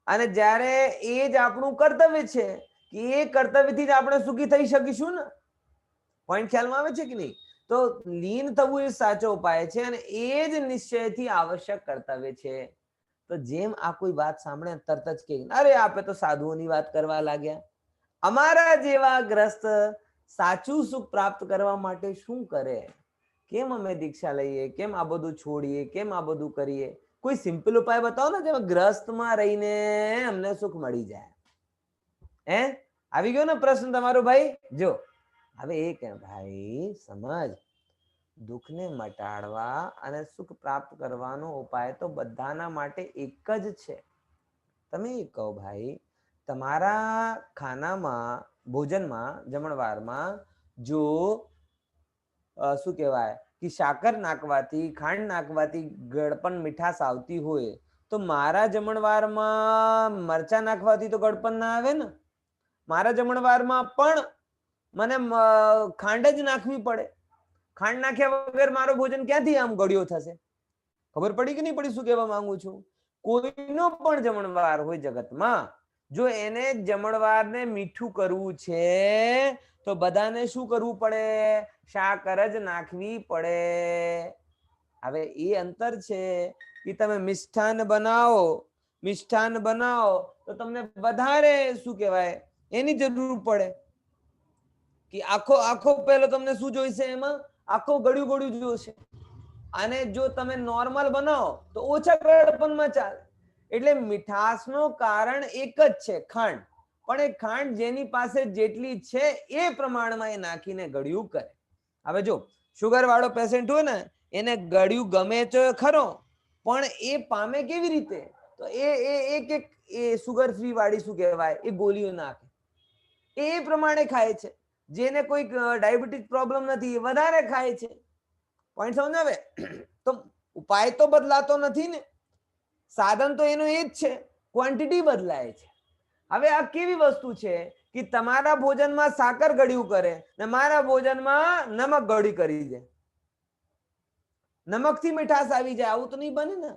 અને જ્યારે એ જ આપણું કર્તવ્ય છે કે એ કર્તવ્યથી જ આપણે સુખી થઈ શકીશું ને. પોઈન્ટ ખ્યાલમાં આવે છે કે નહીં? તો લીન થવું એ સાચો ઉપાય છે અને એ જ નિશ્ચયથી આવશ્યક કર્તવ્ય છે. તો જેમ આ કોઈ વાત સાંભળે તરત જ કે અરે આપણે તો સાધુઓની વાત કરવા લાગ્યા, અમારા જેવા ગ્રસ્ત સાચું સુખ પ્રાપ્ત કરવા માટે શું કરે? કેમ અમે દીક્ષા લઈએ? કેમ આ બધું છોડીએ? કેમ આ બધું કરીએ? કોઈ સિમ્પલ ઉપાય બતાવો ને જેમાં ગ્રસ્તમાં રહીને અમને સુખ મળી જાય. આવી ગયો ને પ્રશ્ન તમારો ભાઈ? જો હવે એ કે ભાઈ સમજ, દુઃખને મટાડવા અને સુખ પ્રાપ્ત કરવાનો ઉપાય તો બધાના માટે એક જ છે. તમે કહો ભાઈ, તમારા ખાનામાં, ભોજનમાં, જમણવારમાં જો શું કહેવાય કે સાકર નાખવાથી, ખાંડ નાખવાથી ગળપણ મીઠાશ આવતી હોય તો મારા જમણવારમાં મરચા નાખવાથી તો ગળપણ ના આવે ને. મારા જમણવારમાં પણ મને ખાંડ જ નાખવી પડે. ખાંડ નાખ્યા વગર મારો ભોજન ક્યાંથી આમ ગળ્યો થશે? ખબર પડી કે નહીં પડી શું કહેવા માંગુ છું? કોઈનો પણ જમણવાર હોય જગતમાં, જો એને જમણવારને મીઠું કરવું છે તો બધાને શું કરવું પડે? સાકર જ નાખવી પડે. હવે એ અંતર છે કે તમે મિષ્ઠાન બનાવો તો તમને વધારે શું કહેવાય એની જરૂર પડે કે આખો પહેલો તમને શું જોઈશે? એમાં આખો ગળ્યું જોઈશે. અને જો તમે નોર્મલ બનાવો તો ઓછા ગળપણમાં ચાલે. એટલે મીઠાશનો કારણ એક જ છે, ખાંડ. પણ એ ખાંડ જેની પાસે જેટલી છે એ પ્રમાણમાં એ નાખીને ગળ્યું કરે. હવે જો શુગર વાળો પેશન્ટ હોય ને એને ગળ્યું ગમે તો ખરો, પણ એ પામે કેવી રીતે? તો એ સુગર ફ્રી વાળી શું કહેવાય એ ગોળીઓ નાખે, એ પ્રમાણે ખાય છે. જેને કોઈ ડાયાબિટીસ પ્રોબ્લેમ નથી એ વધારે ખાય છે. પોઈન્ટ સમજાવે? તો ઉપાય તો બદલાતો નથી ને, સાધન તો એનું એ જ છે, ક્વોન્ટિટી બદલાય છે. હવે આ કેવી વસ્તુ છે કે તમારા ભોજનમાં સાકર ગળ્યું કરે ને મારા ભોજનમાં નમક ગળી કરી દે, નમકથી મીઠાશ આવી જાય, આવું તો નહીં બને ને.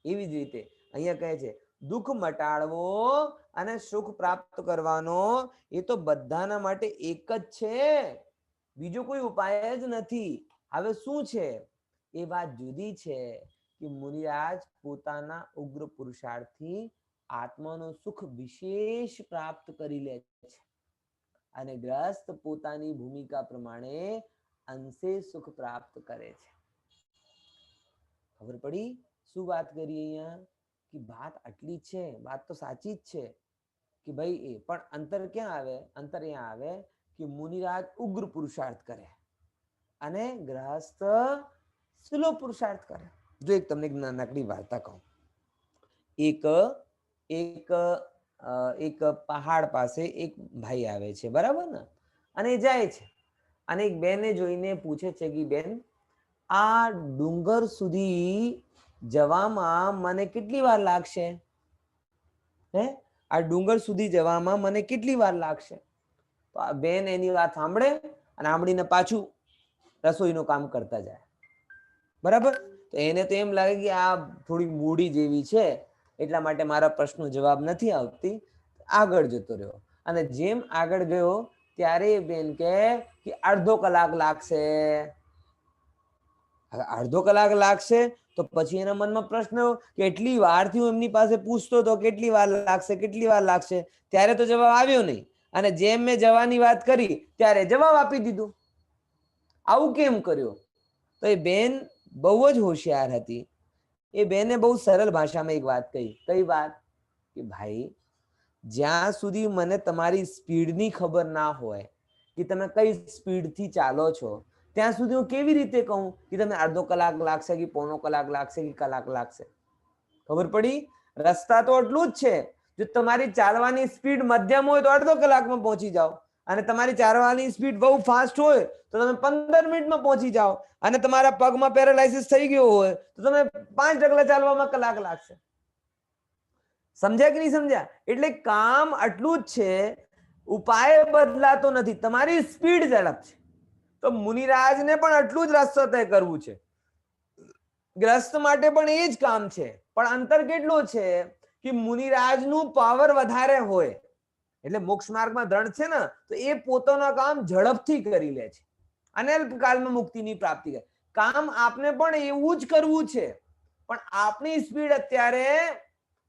એવી જ રીતે અહીંયા કહે છે દુઃખ મટાડવો અને સુખ પ્રાપ્ત કરવાનો એ તો બધાના માટે એક જ છે, બીજો કોઈ ઉપાય જ નથી. હવે શું છે એ વાત જુદી છે કે મુનિરાજ પોતાના ઉગ્ર પુરુષાર્થથી આત્માનું સુખ વિશેષ પ્રાપ્ત કરી લે છે અને ગ્રસ્ત પોતાની ભૂમિકા પ્રમાણે અંશે સુખ પ્રાપ્ત કરે છે. ખબર પડી શું વાત કરી અહીંયા? કે વાત આટલી છે, વાત તો સાચી જ છે કે ભાઈ એ પણ અંતર ક્યાં આવે? અંતર અહીંયા આવે કે મુનિરાજ ઉગ્ર પુરુષાર્થ કરે અને ગ્રહસ્થ સ્લો પુરુષાર્થ કરે. જો એક તમને નાનકડી વાર્તા કહું. એક પહાડ પાસે એક ભાઈ આવે છે, બરાબર ને? અને જાય છે અને એક બેને જોઈને પૂછે છે કે બેન, આ ડુંગર સુધી જવામાં મને કેટલી વાર લાગશે? આ ડુંગર સુધી જવામાં મને કેટલી વાર લાગશે? તો આ બેન એની વાત સાંભળે અને સાંભળીને પાછું રસોઈનું કામ કરતા જાય. બરાબર? તો એને તો એમ લાગે કે આ થોડી મૂડી જેવી છે એટલા માટે મારા પ્રશ્નો જવાબ નથી આવતી, આગળ જતો રહ્યો. અને જેમ આગળ ગયો ત્યારે બેન કે અડધો કલાક લાગશે. અડધો કલાક લાગશે તો પછી એના મનમાં પ્રશ્ન કે એટલી વારથી હું એમની પાસે પૂછતો હતો કેટલી વાર લાગશે, કેટલી વાર લાગશે, ત્યારે તો જવાબ આવ્યો નહીં. અને જેમ મેં જવાની વાત કરી ત્યારે જવાબ આપી દીધું. આવું કેમ કર્યો? તો એ બેન બહુ જ હોશિયાર હતી. એ બેને બહુ સરળ ભાષામાં એક વાત કહી. કઈ વાત? કે ભાઈ, જ્યાં સુધી મને તમારી સ્પીડની ખબર ના હોય કે તમે કઈ સ્પીડથી ચાલો છો, ત્યાં સુધી હું કેવી રીતે કહું કે તમે અડધો કલાક લાગશે કે પોણો કલાક લાગશે કે કલાક લાગશે? ખબર પડી? રસ્તા તો એટલું જ છે. જો તમારી ચાલવાની સ્પીડ મધ્યમ હોય તો અડધો કલાકમાં પહોંચી જાઓ, અને તમારી ચાલવાની સ્પીડ બહુ ફાસ્ટ હોય તો તમે 15 મિનિટમાં પહોંચી જાઓ, અને તમારા પગમાં પેરાલાઇસિસ થઈ ગયો હોય તો તમે 5 ડગલા ચાલવામાં કલાક લાગશે. સમજ્યા કે નહીં સમજ્યા? એટલે કામ આટલું જ છે, ઉપાય બદલાતો નથી, તમારી સ્પીડ ઝડપ છે. તો મુનિરાજને પણ આટલું જ રસ્તો તય કરવું છે. ગ્રસ્ત માટે પણ એ જ કામ છે, પણ અંતર કેટલું છે કે મુનિરાજનું પાવર વધારે હોય, એટલે મોક્ષ માર્ગમાં દ્રઢ છે ને, તો એ પોતાનું કામ ઝડપથી કરી લે છે અને અલ્પકાળમાં મુક્તિની પ્રાપ્તિ કરે. કામ આપને પણ એવું જ કરવું છે, પણ આપણી સ્પીડ અત્યારે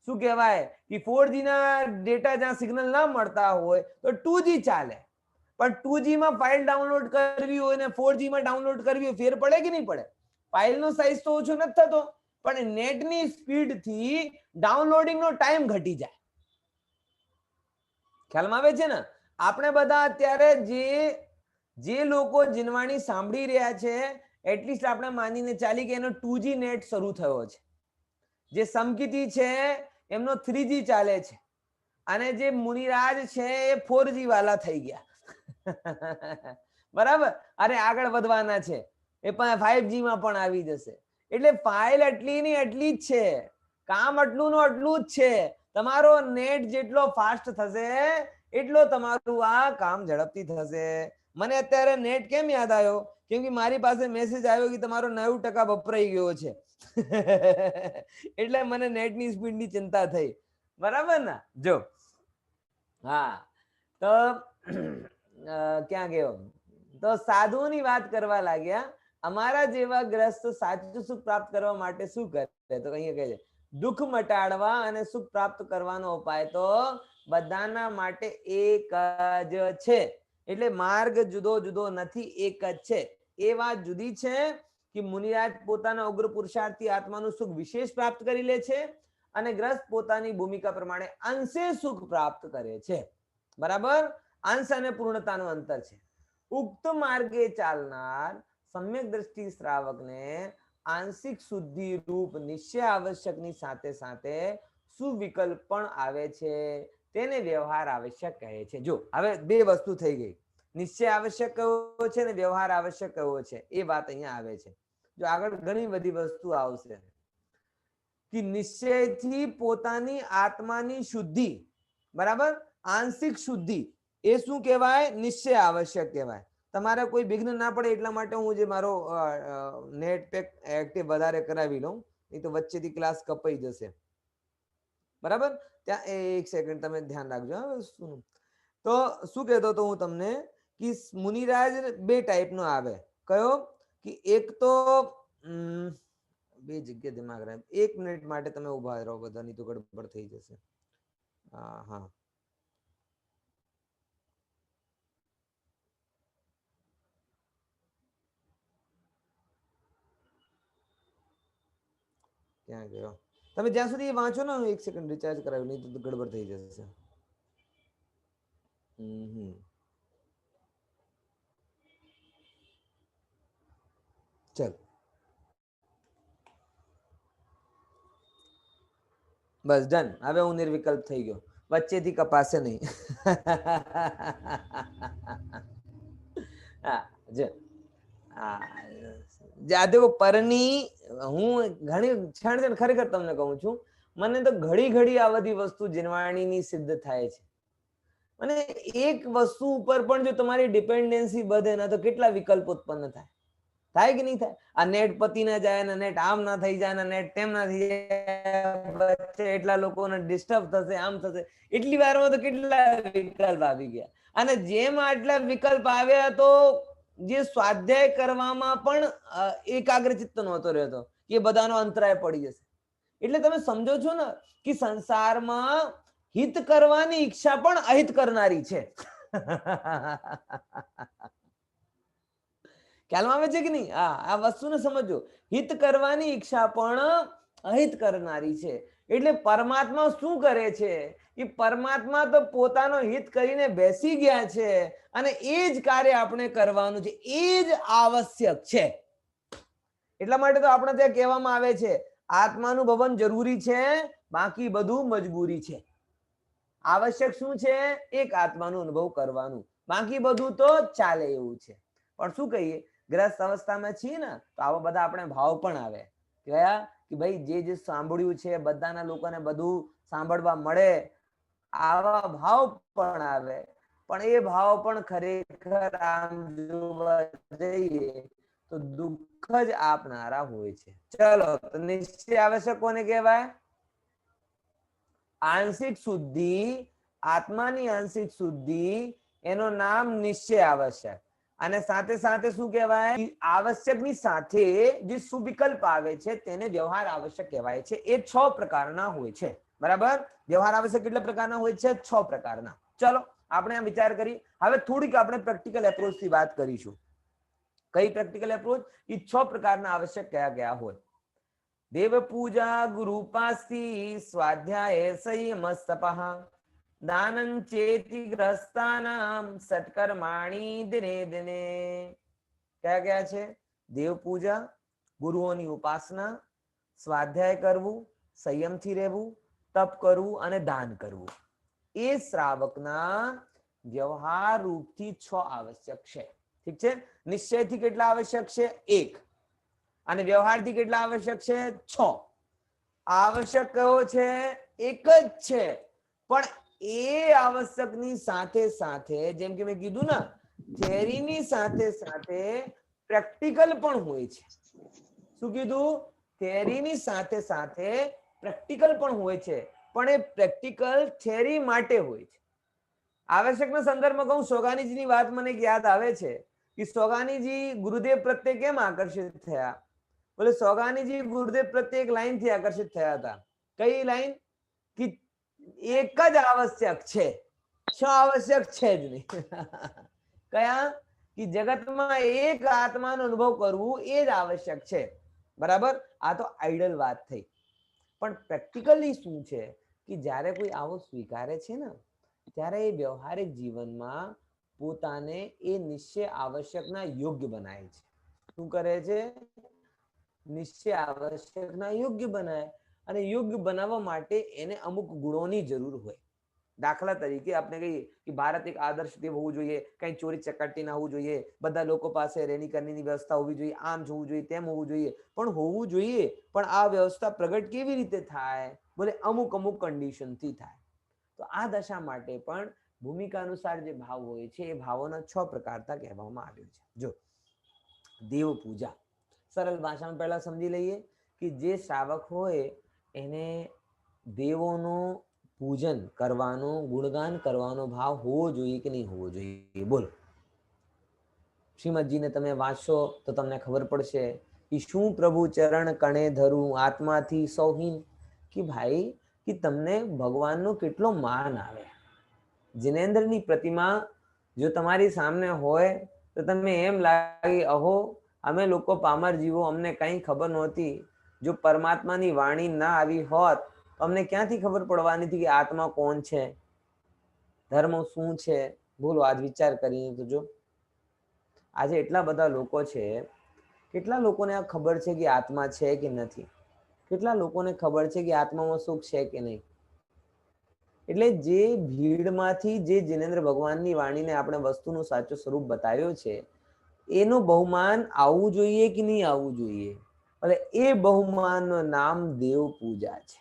શું કહેવાય કે 4G ના ડેટા જ્યાં સિગ્નલ ના મળતા હોય તો 2G ચાલે, પણ 2G માં ફાઇલ ડાઉનલોડ કરવી હોય ને 4G માં ડાઉનલોડ કરવી હોય, ફેર પડે કે નહીં પડે? ફાઇલનો સાઇઝ તો ઓછો નથી થતો, પણ નેટની સ્પીડથી ડાઉનલોડિંગનો ટાઈમ ઘટી જાય. ખ્યાલમાં આવે છે ને? આપણે બધા અત્યારે જે લોકો જીનવાણી સાંભળી રહ્યા છે, એટલીસ્ટ આપણે માનીને ચાલી કે એનો 2G નેટ શરૂ થયો છે. જે સમકિતી છે એમનો 3G ચાલે છે, અને જે મુનિરાજ છે એ 4G વાલા થઈ ગયા. બરાબર? અરે આગળ વધવાના છે, એ પણ 5G માં પણ આવી જશે. એટલે ફાઇલ આટલી ની આટલી જ છે, કામ આટલું નું આટલું જ છે. તમારો નેટ જેટલો ફાસ્ટ થશે એટલો તમારું આ કામ ઝડપથી થશે. મને અત્યારે નેટ કેમ યાદ આવ્યો? કેમ કે મારી પાસે મેસેજ આવ્યો કે તમારો 90% વપરાઈ ગયો છે. એટલે મને નેટની સ્પીડની ચિંતા થઈ. બરાબર ને? જો હા, તો ક્યાં ગયો? તો સાધુઓની વાત કરવા લાગ્યા. અમારા જેવા ગ્રસ્ત સાચું સુખ પ્રાપ્ત કરવા માટે શું કરે? તો અહીંયા કહે છે, દુઃખ મટાડવા અને સુખ પ્રાપ્ત કરવાનો ઉપાય તો બધાના માટે એક જ છે. એટલે માર્ગ જુદો જુદો નથી, એક જ છે. એ વાત જુદી છે કે મુનિરાજ પોતાના ઉગ્ર પુરુષાર્થથી આત્માનું સુખ વિશેષ પ્રાપ્ત કરી લે છે, અને ગ્રસ્ત પોતાની ભૂમિકા પ્રમાણે અંશે સુખ પ્રાપ્ત કરે છે. બરાબર? અંશ અને પૂર્ણતાનું અંતર છે. ઉક્ત માર્ગે ચાલનાર સમ્યક દ્રષ્ટિ શ્રાવકને આંશિક શુદ્ધિ રૂપ નિશ્ચય આવશ્યકની સાથે સાથે સુવિકલ્પ પણ આવે છે. તેને વ્યવહાર આવશ્યક કહે છે. જો હવે બે વસ્તુ થઈ ગઈ, નિશ્ચય આવશ્યક કયો છે ને વ્યવહાર આવશ્યક કયો છે, એ વાત અહીંયા આવે છે. જો આગળ ઘણી બધી વસ્તુ આવશે કે નિશ્ચયથી પોતાની આત્માની શુદ્ધિ, બરાબર, આંશિક શુદ્ધિ, એ શું કહેવાય? નિશ્ચય આવશ્યક કહેવાય. તમારે કોઈ વિઘ્ન ના પડે એટલા માટે હું જે મારો નેટ પેક એક્ટિવ વધારે કરાવી લઉં, નહીં તો વચ્ચેથી ક્લાસ કપાઈ જશે. બરાબર? ત્યાં એક સેકન્ડ તમે ધ્યાન રાખજો. તો શું કહેતો હતો હું તમને કે મુનિરાજ બે ટાઈપનો આવે. કયો? કે એક તો બે જગ્યા દિમાગ રહે. 1 મિનિટ માટે તમે ઉભા રહો બધા, નહીં તો ગડબડ થઈ જશે. હા, ક્યાં ગયો? તમે જ્યાં સુધી વાંચો ને, 1 સેકન્ડ રિચાર્જ કરાવ્યું, નહીં તો ગડબડ થઈ જશે. ચલ, બસ ડન. હવે હું નિર્વિકલ્પ થઈ ગયો, વચ્ચેથી કપાશે નહીં. હા, જો જાદવ પરની હું ઘણી ક્ષણ છે ને, ખરેખર તમને કહું છું, મને તો ઘડી ઘડી આ બધી વસ્તુ જીનવાણીની સિદ્ધ થાય છે. અને એક વસ્તુ ઉપર પણ જો તમારી ડિપેન્ડન્સી વધે ને, તો કેટલા વિકલ્પ ઉત્પન્ન થાય? થાય કે નહીં થાય? આ નેટ પતી ના જાય ને, નેટ આમ ના થઈ જાય ને, નેટ તેમ ના થઈ જાય, એટલા લોકોને ડિસ્ટર્બ થશે, આમ થશે. એટલી વારમાં તો કેટલા વિકલ્પ આવી ગયા. અને જેમ આટલા વિકલ્પ આવ્યા, તો જે સ્વાધ્યાય કરવામાં પણ એકાગ્રચિત્ત નહોતો રહેતો, કે બધાનો અંતરાય પડી જશે. એટલે તમે સમજો છો ને કે સંસારમાં હિત કરવાની ઈચ્છા પણ અહિત કરનારી છે. ખ્યાલમાં આવે છે કે નહીં? આ વસ્તુને સમજો. હિત કરવાની ઈચ્છા પણ અહિત કરનારી છે. એટલે પરમાત્મા શું કરે છે કે પરમાત્મા તો પોતાનો હિત કરીને બેસી ગયા છે અને એ જ કાર્ય આપણે કરવાનું છે, એ જ આવશ્યક છે. એટલા માટે તો આપણે ત્યાં કહેવામાં આવે છે આત્માનું ભવન જરૂરી છે, બાકી બધું મજબૂરી છે. આવશ્યક શું છે? એક આત્માનો અનુભવ કરવાનું, બાકી બધું તો ચાલે એવું છે. પણ શું કહીએ, ગ્રસ્ત અવસ્થામાં છીએ ને તો આવા બધા આપણે ભાવ પણ આવે. કયા? કે ભાઈ જે સાંભળ્યું છે બધાના લોકોને બધું સાંભળવા મળે, આવા ભાવ પણ આવે. પણ એ ભાવ પણ ખરેખર આમ જોવા જઈએ તો દુઃખ જ આપનારા હોય છે. ચલો, તો નિશ્ચય આવશ્યક કોને કહેવાય? આંશિક શુદ્ધિ, આત્માની આંશિક શુદ્ધિ, એનું નામ નિશ્ચય આવશ્યક. અને સાથે સાથે શું કહેવાય? આવશ્યકની સાથે જે સુવિકલ્પ આવે છે તેને વ્યવહાર આવશ્યક કહેવાય છે. એ 6 પ્રકારના હોય છે. બરાબર? વ્યવહાર આવશ્યક કેટલા પ્રકારના હોય છે? 6 પ્રકારના. ચલો આપણે આ વિચાર કરી. હવે થોડીક આપણે પ્રેક્ટિકલ એપ્રોચ થી વાત કરીશું. કઈ પ્રેક્ટિકલ એપ્રોચ? એ 6 પ્રકારના આવશ્યક કયા કયા હોય? દેવ પૂજા, ગુરુપાસ્તી, સ્વાધ્યાય, સંયમ, તપઃ, દાનં ચેતિ ગ્રસ્તાનામ, સત્કર્માણી દિને દિને. કયા કયા છે? દેવ પૂજા, ગુરુઓની ઉપાસના, સ્વાધ્યાય કરવું, સંયમથી રહેવું, તપ કરવું અને દાન કરવું. એ શ્રાવકના વ્યવહાર રૂપથી 6 આવશ્યક છે. ઠીક છે? નિશ્ચયથી કેટલા આવશ્યક છે? 1. અને વ્યવહારથી કેટલા આવશ્યક છે? 6. આવશ્યક કયો છે? એક જ છે. પણ એ આવશ્યકની સાથે સાથે, જેમ કે મેં કીધું ને, થિયરીની સાથે સાથે પ્રેક્ટિકલ પણ હોય છે. શું કીધું? થિયરીની સાથે સાથે પ્રેક્ટિકલ પણ હોય છે. પણ એ પ્રેક્ટિકલ થિયરી માટે હોય છે. આવશ્યકના સંદર્ભમાં કહું, સોગાનીજીની વાત મને યાદ આવે છે કે સોગાનીજી ગુરુદેવ પ્રત્યે કેમ આકર્ષિત થયા? બોલે સોગાનીજી ગુરુદેવ પ્રત્યે એક લાઈન થી આકર્ષિત થયા હતા. કઈ લાઈન? કે એક જ આવશ્યક છે, 6 આવશ્યક છે જ નહીં. કયા? કે જગતમાં એક આત્માનો અનુભવ કરવું એ જ આવશ્યક છે. બરાબર? આ તો આઈડલ વાત થઈ. પણ પ્રેક્ટિકલી શું છે કે જ્યારે કોઈ આવો સ્વીકારે છે ને ત્યારે એ વ્યવહારિક જીવનમાં પોતાને એ નિશ્ચય આવશ્યકના યોગ્ય બનાવે છે. શું કરે છે? નિશ્ચય આવશ્યકના યોગ્ય બનાવે. અને યોગ્ય બનાવવા માટે એને અમુક ગુણોની જરૂર હોય. દાખલા તરીકે આપણે કહીએ કે ભારત એક આદર્શ દેશ હોવું જોઈએ, કઈ ચોરી ચકાટી ના હોવું જોઈએ, બધા લોકો પાસે રહેણી કરણીની વ્યવસ્થા હોવી જોઈએ, આમ જોવું જોઈએ, તેમ હોવું જોઈએ. પણ હોવું જોઈએ, પણ આ વ્યવસ્થા પ્રગટ કેવી રીતે થાય? બોલે અમુક અમુક કન્ડિશનથી થાય. તો આ દશા માટે પણ ભૂમિકા અનુસાર જે ભાવ હોય છે એ ભાવોના 6 પ્રકારતા કહેવામાં આવ્યું છે. જો દેવ પૂજા, સરળ ભાષામાં પહેલા સમજી લઈએ કે જે શ્રાવક હોય એને દેવોનું પૂજન કરવાનો, ગુણગાન કરવાનો ભાવ હોવો જોઈએ કે નહીં હોવો જોઈએ? બોલો. શ્રીમદજીને તમે વાંચશો તો તમને ખબર પડશે કે શું પ્રભુ ચરણ કણે ધરું, આત્માથી સૌહીન. કે ભાઈ કે તમને ભગવાનનો કેટલો માન આવે. જિનેન્દ્રની પ્રતિમા જો તમારી સામે હોય તો તમે એમ લાગે, અહો અમે લોકો પામર જીવો, અમને કઈ ખબર નહોતી. જો પરમાત્માની વાણી ના આવી હોત તો અમને ક્યાંથી ખબર પડવાની હતી કે આત્મા કોણ છે, ધર્મ શું છે? બોલો, આજ વિચાર કરીને તો જો આજે એટલા બધા લોકો છે, કેટલા લોકોને આ ખબર છે કે આત્મા છે કે નથી? કેટલા લોકોને ખબર છે કે આત્મામાં સુખ છે કે નહીં? એટલે જે ભીડમાંથી જે જિનેન્દ્ર ભગવાનની વાણીને આપણે વસ્તુનું સાચું સ્વરૂપ બતાવ્યો છે એનું બહુમાન આવવું જોઈએ કે નહીં આવવું જોઈએ? એટલે એ બહુમાનનું નામ દેવ પૂજા છે.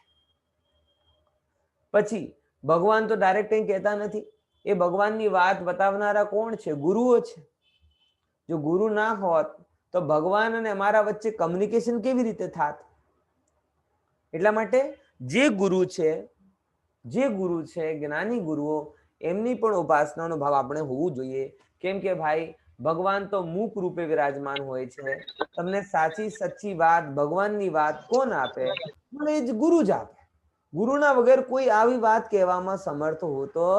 પછી ભગવાન તો ડાયરેક્ટ કંઈ કહેતા નથી. એ ભગવાનની વાત બતાવનારા કોણ છે? ગુરુઓ છે. જો ગુરુ ના હોત તો ભગવાન અને અમારા વચ્ચે કમ્યુનિકેશન કેવી રીતે થાત? એટલા માટે જે ગુરુ છે, જ્ઞાની ગુરુઓ, એમની પણ ઉપાસનાનો ભાવ આપણે હોવું જોઈએ. કેમ કે ભાઈ ભગવાન તો મૂક રૂપે વિરાજમાન હોય છે. તમને સાચી સચ્ચી વાત, ભગવાનની વાત કોણ આપે? એ જ ગુરુ જ આપે. ગુરુના વગર કોઈ આવી વાત કહેવામાં સમર્થ હોતો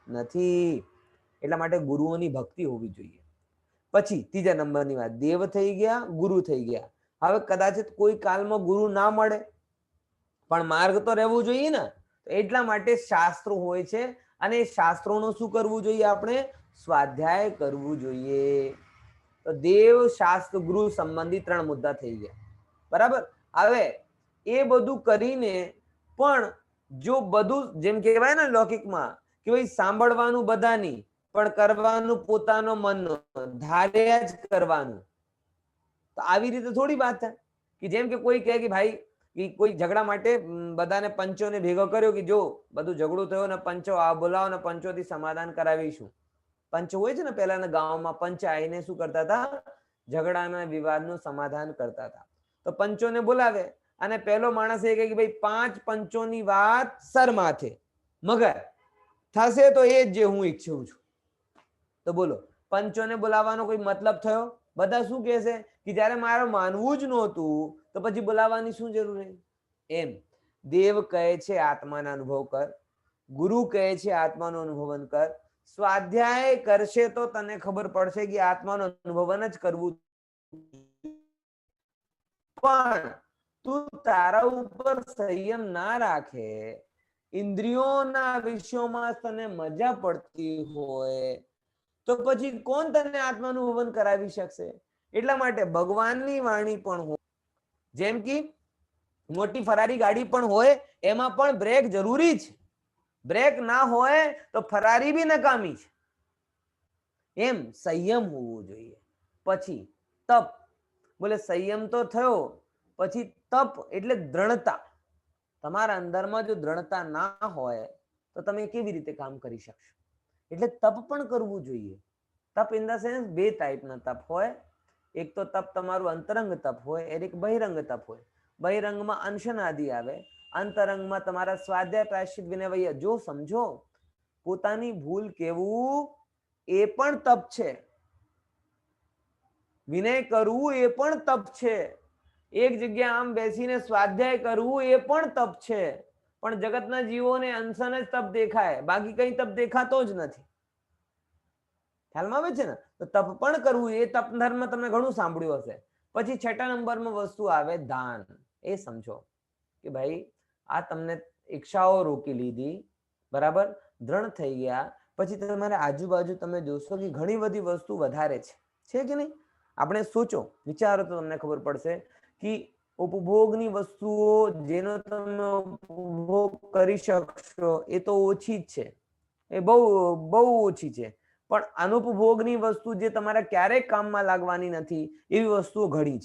નથી. એટલા માટે ગુરુઓની ભક્તિ હોવી જોઈએ. પછી ત્રીજા નંબરની વાત, દેવ થઈ ગયા, ગુરુ થઈ ગયા. હવે કદાચિત કોઈ કાલમાં ગુરુ ના મળે, પણ માર્ગ તો રહેવું જોઈએ ને. એટલા માટે શાસ્ત્રો હોય છે, અને એ શાસ્ત્રોનું શું કરવું જોઈએ? આપણે સ્વાધ્યાય કરવું જોઈએ. તો દેવ, શાસ્ત્ર, ગુરુ સંબંધી 3 મુદ્દા થઈ ગયા, બરાબર. હવે એ બધું કરીને પણ જો બધું જેમ કહેવાય ને લૌકિકમાં કે ભાઈ સાંભળવાનું બધાની, પણ કરવાનું પોતાનો મનનો, ધાર્યા જ કરવાનું. તો આવી રીતે થોડી વાત થાય કે જેમ કે કોઈ કહે કે ભાઈ કોઈ ઝઘડા માટે બધાને પંચોને ભેગો કર્યો કે જો બધું ઝઘડું થયો ને પંચો આ બોલાવો ને પંચોથી સમાધાન કરાવીશું. પંચ હોય છે ને, પહેલાના ગામમાં પંચ આવીને શું કરતા હતા? ઝઘડાના વિવાદનું સમાધાન કરતા હતા. તો પંચોને બોલાવે અને પહેલો માણસ એ કહે કે ભાઈ 5 પંચોની વાત સર માથે, મગર થશે તો એ જ જે હું ઈચ્છું છું. તો બોલો, પંચોને બોલાવવાનો કોઈ મતલબ થયો? બધા શું કહેશે કે જ્યારે મારે માનવું જ નહોતું તો પછી બોલાવવાની શું જરૂર છે? એમ દેવ કહે છે આત્માનો અનુભવ કર, ગુરુ કહે છે આત્માનો અનુભવન કર. સ્વાધ્યાય કરશે તો તને ખબર પડશે કે આત્માનો અનુભવન જ કરવું. પણ તું તારા ઉપર સંયમ ના રાખે, ઇન્દ્રિયોના વિષયોમાં તને મજા પડતી હોય તો પછી કોણ તને આત્માનું અનુભવન કરાવી શકશે? એટલા માટે ભગવાનની વાણી પણ હોય, જેમ કે મોટી ફરારી ગાડી પણ હોય, એમાં પણ બ્રેક જરૂરી છે. બ્રેક ના હોય તો ફરારી બી નકામી છે. એમ સંયમ હોવું જોઈએ. પછી તપ, બોલે સંયમ તો થયો, પછી તપ એટલે દ્રઢતા. તમારા અંદરમાં જો દ્રઢતા ના હોય તો તમે કેવી રીતે કામ કરી શકશો? એટલે તપ પણ કરવું જોઈએ. તપ ઇન ધ સેન્સ 2 ટાઈપના તપ હોય. એક તો તપ તમારું અંતરંગ તપ હોય, એક બહિરંગ તપ હોય. બહિરંગમાં અનશનાદિ આવે, અંતરંગમાં તમારા સ્વાધ્યાય, પ્રાયશ્ચિત, વિનય. જો સમજો, પોતાની ભૂલ કેવું એ પણ તપ છે. વિનય કરવું એ પણ તપ છે. એક જગ્યા આમ બેસીને સ્વાધ્યાય કરવું એ પણ તપ છે. પણ જગતના જીવોને અનશન જ તપ દેખાય, બાકી કઈ તપ દેખાતો જ નથી. ખ્યાલમાં આવે છે ને? તો તપ પણ કરવું એ તપ ધર્મ તમે ઘણું સાંભળ્યું હશે. પછી 6 નંબરમાં વસ્તુ આવે દાન. એ સમજો કે ભાઈ આ તમને ઈચ્છાઓ રોકી લીધી, બરાબર, દ્રઢ થઈ ગયા. પછી તમારે આજુબાજુ તમે જોશો કે ઘણી બધી વસ્તુ વધારે છે કે નહીં? આપણે સોચો, વિચારો તો તમને ખબર પડશે કે ઉપભોગની વસ્તુઓ જેનો તમે ઉપભોગ કરી શકશો એ તો ઓછી જ છે, એ બહુ ઓછી છે. પણ અનુપભોગની વસ્તુ જે તમારા ક્યારેય કામમાં લાગવાની નથી એવી વસ્તુઓ ઘણી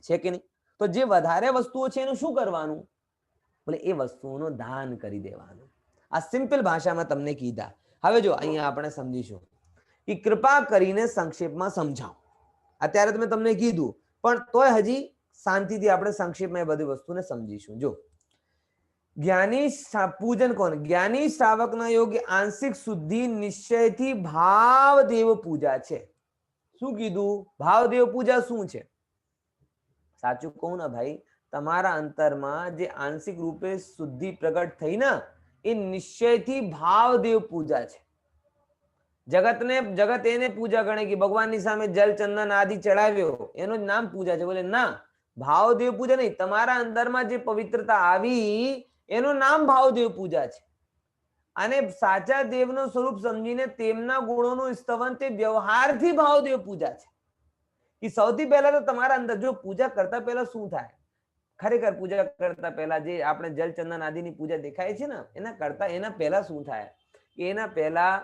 છે કે નહીં? તો જે વધારે વસ્તુઓ છે એનું શું કરવાનું? બોલે એ વસ્તુઓનું દાન કરી દેવાનું. આ સિમ્પલ ભાષામાં તમને કીધા. હવે જો અહીંયા આપણે સમજીશું કે કૃપા કરીને સંક્ષેપમાં સમજાવો. અત્યારે તો મેં તમને કીધું, પણ તોય હજી શાંતિથી આપણે સંક્ષેપમાં એ બધી વસ્તુને સમજીશું. જો જ્ઞાની પૂજન કોણ? જ્ઞાની શ્રાવકના યોગ્ય આંશિક શુદ્ધિ નિશ્ચયથી ભાવદેવ પૂજા છે. શું કીધું? ભાવદેવ પૂજા શું છે? સાચું કહું ને ભાઈ, તમારા અંતરમાં જે આંશિક રૂપે શુદ્ધિ પ્રગટ થઈ ને એ નિશ્ચયથી ભાવદેવ પૂજા છે. જગત એને પૂજા ગણે કે ભગવાનની સામે જલ, ચંદન આદિ ચડાવ્યો એનું જ નામ પૂજા છે. બોલે ના, ભાવદેવ પૂજા નહીં. તમારા અંદરમાં જે પવિત્રતા આવી એનું નામ ભાવદેવ પૂજા છે. અને સાચા દેવનું સ્વરૂપ સમજીને તેમના ગુણોનું સ્તવન તે વ્યવહારથી ભાવદેવ પૂજા છે. કે સૌથી પહેલા તો તમારા અંદર જો પૂજા કરતા પહેલા શું થાય? ખરેખર પૂજા કરતા પહેલા જે આપણે જલ, ચંદન આદિની પૂજા દેખાય છે ને, એના પહેલા શું થાય? એના પહેલા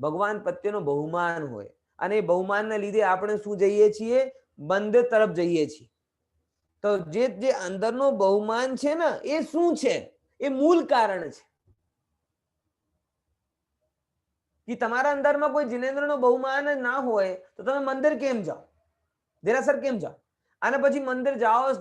ભગવાન પ્રત્યેનો બહુમાન હોય, અને એ બહુમાનના લીધે આપણે શું જઈએ છીએ? બંધ તરફ જઈએ છીએ. તો જે અંદરનો બહુમાન છે ને એ શું છે? એ મૂળ કારણ છે. કે તમારા અંદરમાં કોઈ જિનેન્દ્રનો બહુમાન ના હોય તો તમે મંદિર કેમ જાઓ? દેરાસર કેમ જાઓ? અને પછી મંદિર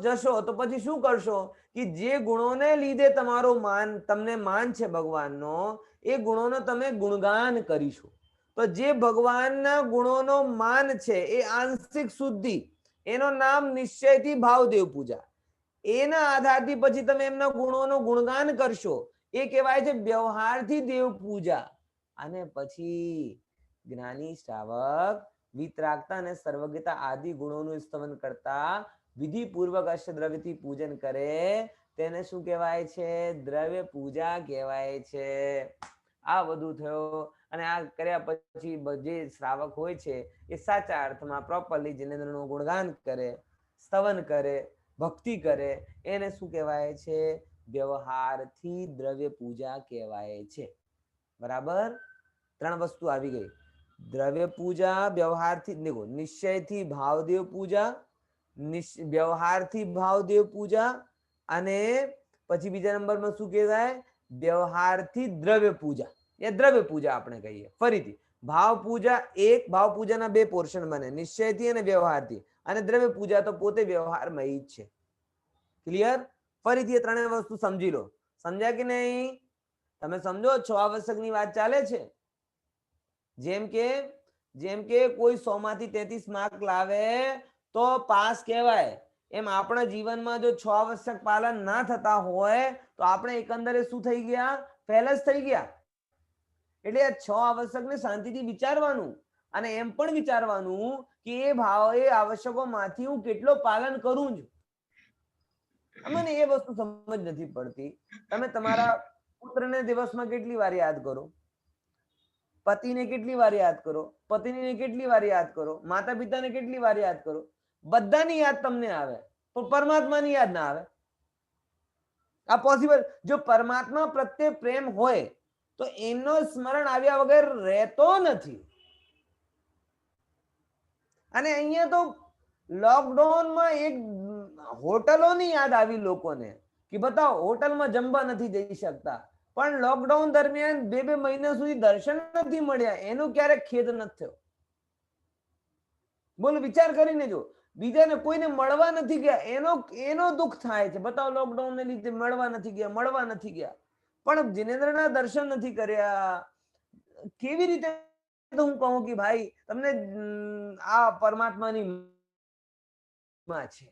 જશો તો પછી શું કરશો? કે જે ગુણોને લીધે તમારો માન, તમને માન છે ભગવાનનો, એ ગુણોનો તમે ગુણગાન કરીશું. તો જે ભગવાનના ગુણોનો માન છે એ આંશિક શુદ્ધિ, એનું નામ નિશ્ચયથી ભાવદેવ પૂજા. એના આધારથી પછી તમે એમના ગુણોનું ગુણગાન કરશો, એ કહેવાય છે વ્યવહારથી દેવ પૂજા. અને પછી જ્ઞાની શ્રાવક વિતરાગતા અને સર્વજ્ઞતા આદિ ગુણોનું સ્તવન કરતા વિધિપૂર્વક અષ્ટદ્રવ્યથી પૂજન કરે તેને શું કહેવાય છે? દ્રવ્ય પૂજા કહેવાય છે. આ બધું થયો. અને આ કર્યા પછી જે શ્રાવક હોય છે એ સાચા અર્થમાં પ્રોપરલી જિનેન્દ્રનું ગુણગાન કરે, સ્તવન કરે, ભક્તિ કરે, એને શું કહેવાય છે? વ્યવહારથી દ્રવ્ય પૂજા કહેવાય છે. બરાબર? 3 વસ્તુ આવી ગઈ. દ્રવ્ય પૂજા, વ્યવહારથી, દેખો, નિશ્ચયથી ભાવદેવ પૂજા, વ્યવહારથી ભાવદેવ પૂજા, અને પછી બીજા નંબરમાં શું કહેવાય? વ્યવહારથી દ્રવ્ય પૂજા. એ દ્રવ્ય પૂજા આપણે કહીએ. ફરીથી ભાવ પૂજા, એક ભાવ પૂજાના 2 પોર્શન બને, નિશ્ચયથી અને વ્યવહારથી. અને દ્રવ્ય પૂજા તો પોતે વ્યવહારમાં જ છે. ક્લિયર? ફરીથી એ 3 વસ્તુ સમજી લો. સમજ્યા કે નહીં? તમે સમજો? 6 આવશ્યકની વાત ચાલે છે. જેમ કે કોઈ 100 માંથી 33 માર્ક લાવે તો પાસ કહેવાય. એમ આપણા જીવનમાં જો 6 આવશ્યક પાલન ના થતા હોય તો આપણે એકંદરે શું થઈ ગયા? ફેલ જ થઈ ગયા. એટલે આ 6 આવશ્યકને શાંતિથી વિચારવાનું, અને એમ પણ વિચારવાનું કે એ આવશ્યકોમાંથી હું કેટલો પાલન કરું છું. મને એ વસ્તુ સમજ નથી પડતી. તમે તમારા પુત્રને દિવસમાં કેટલી વાર યાદ કરો? પતિને કેટલી વાર યાદ કરો? પત્નીને કેટલી વાર યાદ કરો? માતા પિતાને કેટલી વાર યાદ કરો? બધાની યાદ તમને આવે, પણ પરમાત્માની યાદ ના આવે. આ પોસિબલ? જો પરમાત્મા પ્રત્યે પ્રેમ હોય તો એમનો સ્મરણ આવ્યા વગર રહેતો નથી. અને અહીંયા તો લોકડાઉનમાં એક હોટલોની યાદ આવી લોકોને કે બતાવો, હોટલમાં જમવા નથી જઈ શકતા, પણ લોકડાઉન દરમિયાન 2 મહિના સુધી દર્શન નથી મળ્યા, એનો ક્યારેક ખેદ નથી થયો? બોલો, વિચાર કરીને જો. બીજાને કોઈને મળવા નથી ગયા એનો દુઃખ થાય છે. બતાવો, લોકડાઉન ને લીધે મળવા નથી ગયા, પણ જિનેન્દ્રના દર્શન નથી કર્યા. કેવી રીતે હું કહું કે ભાઈ તમને આ પરમાત્માની માં છે?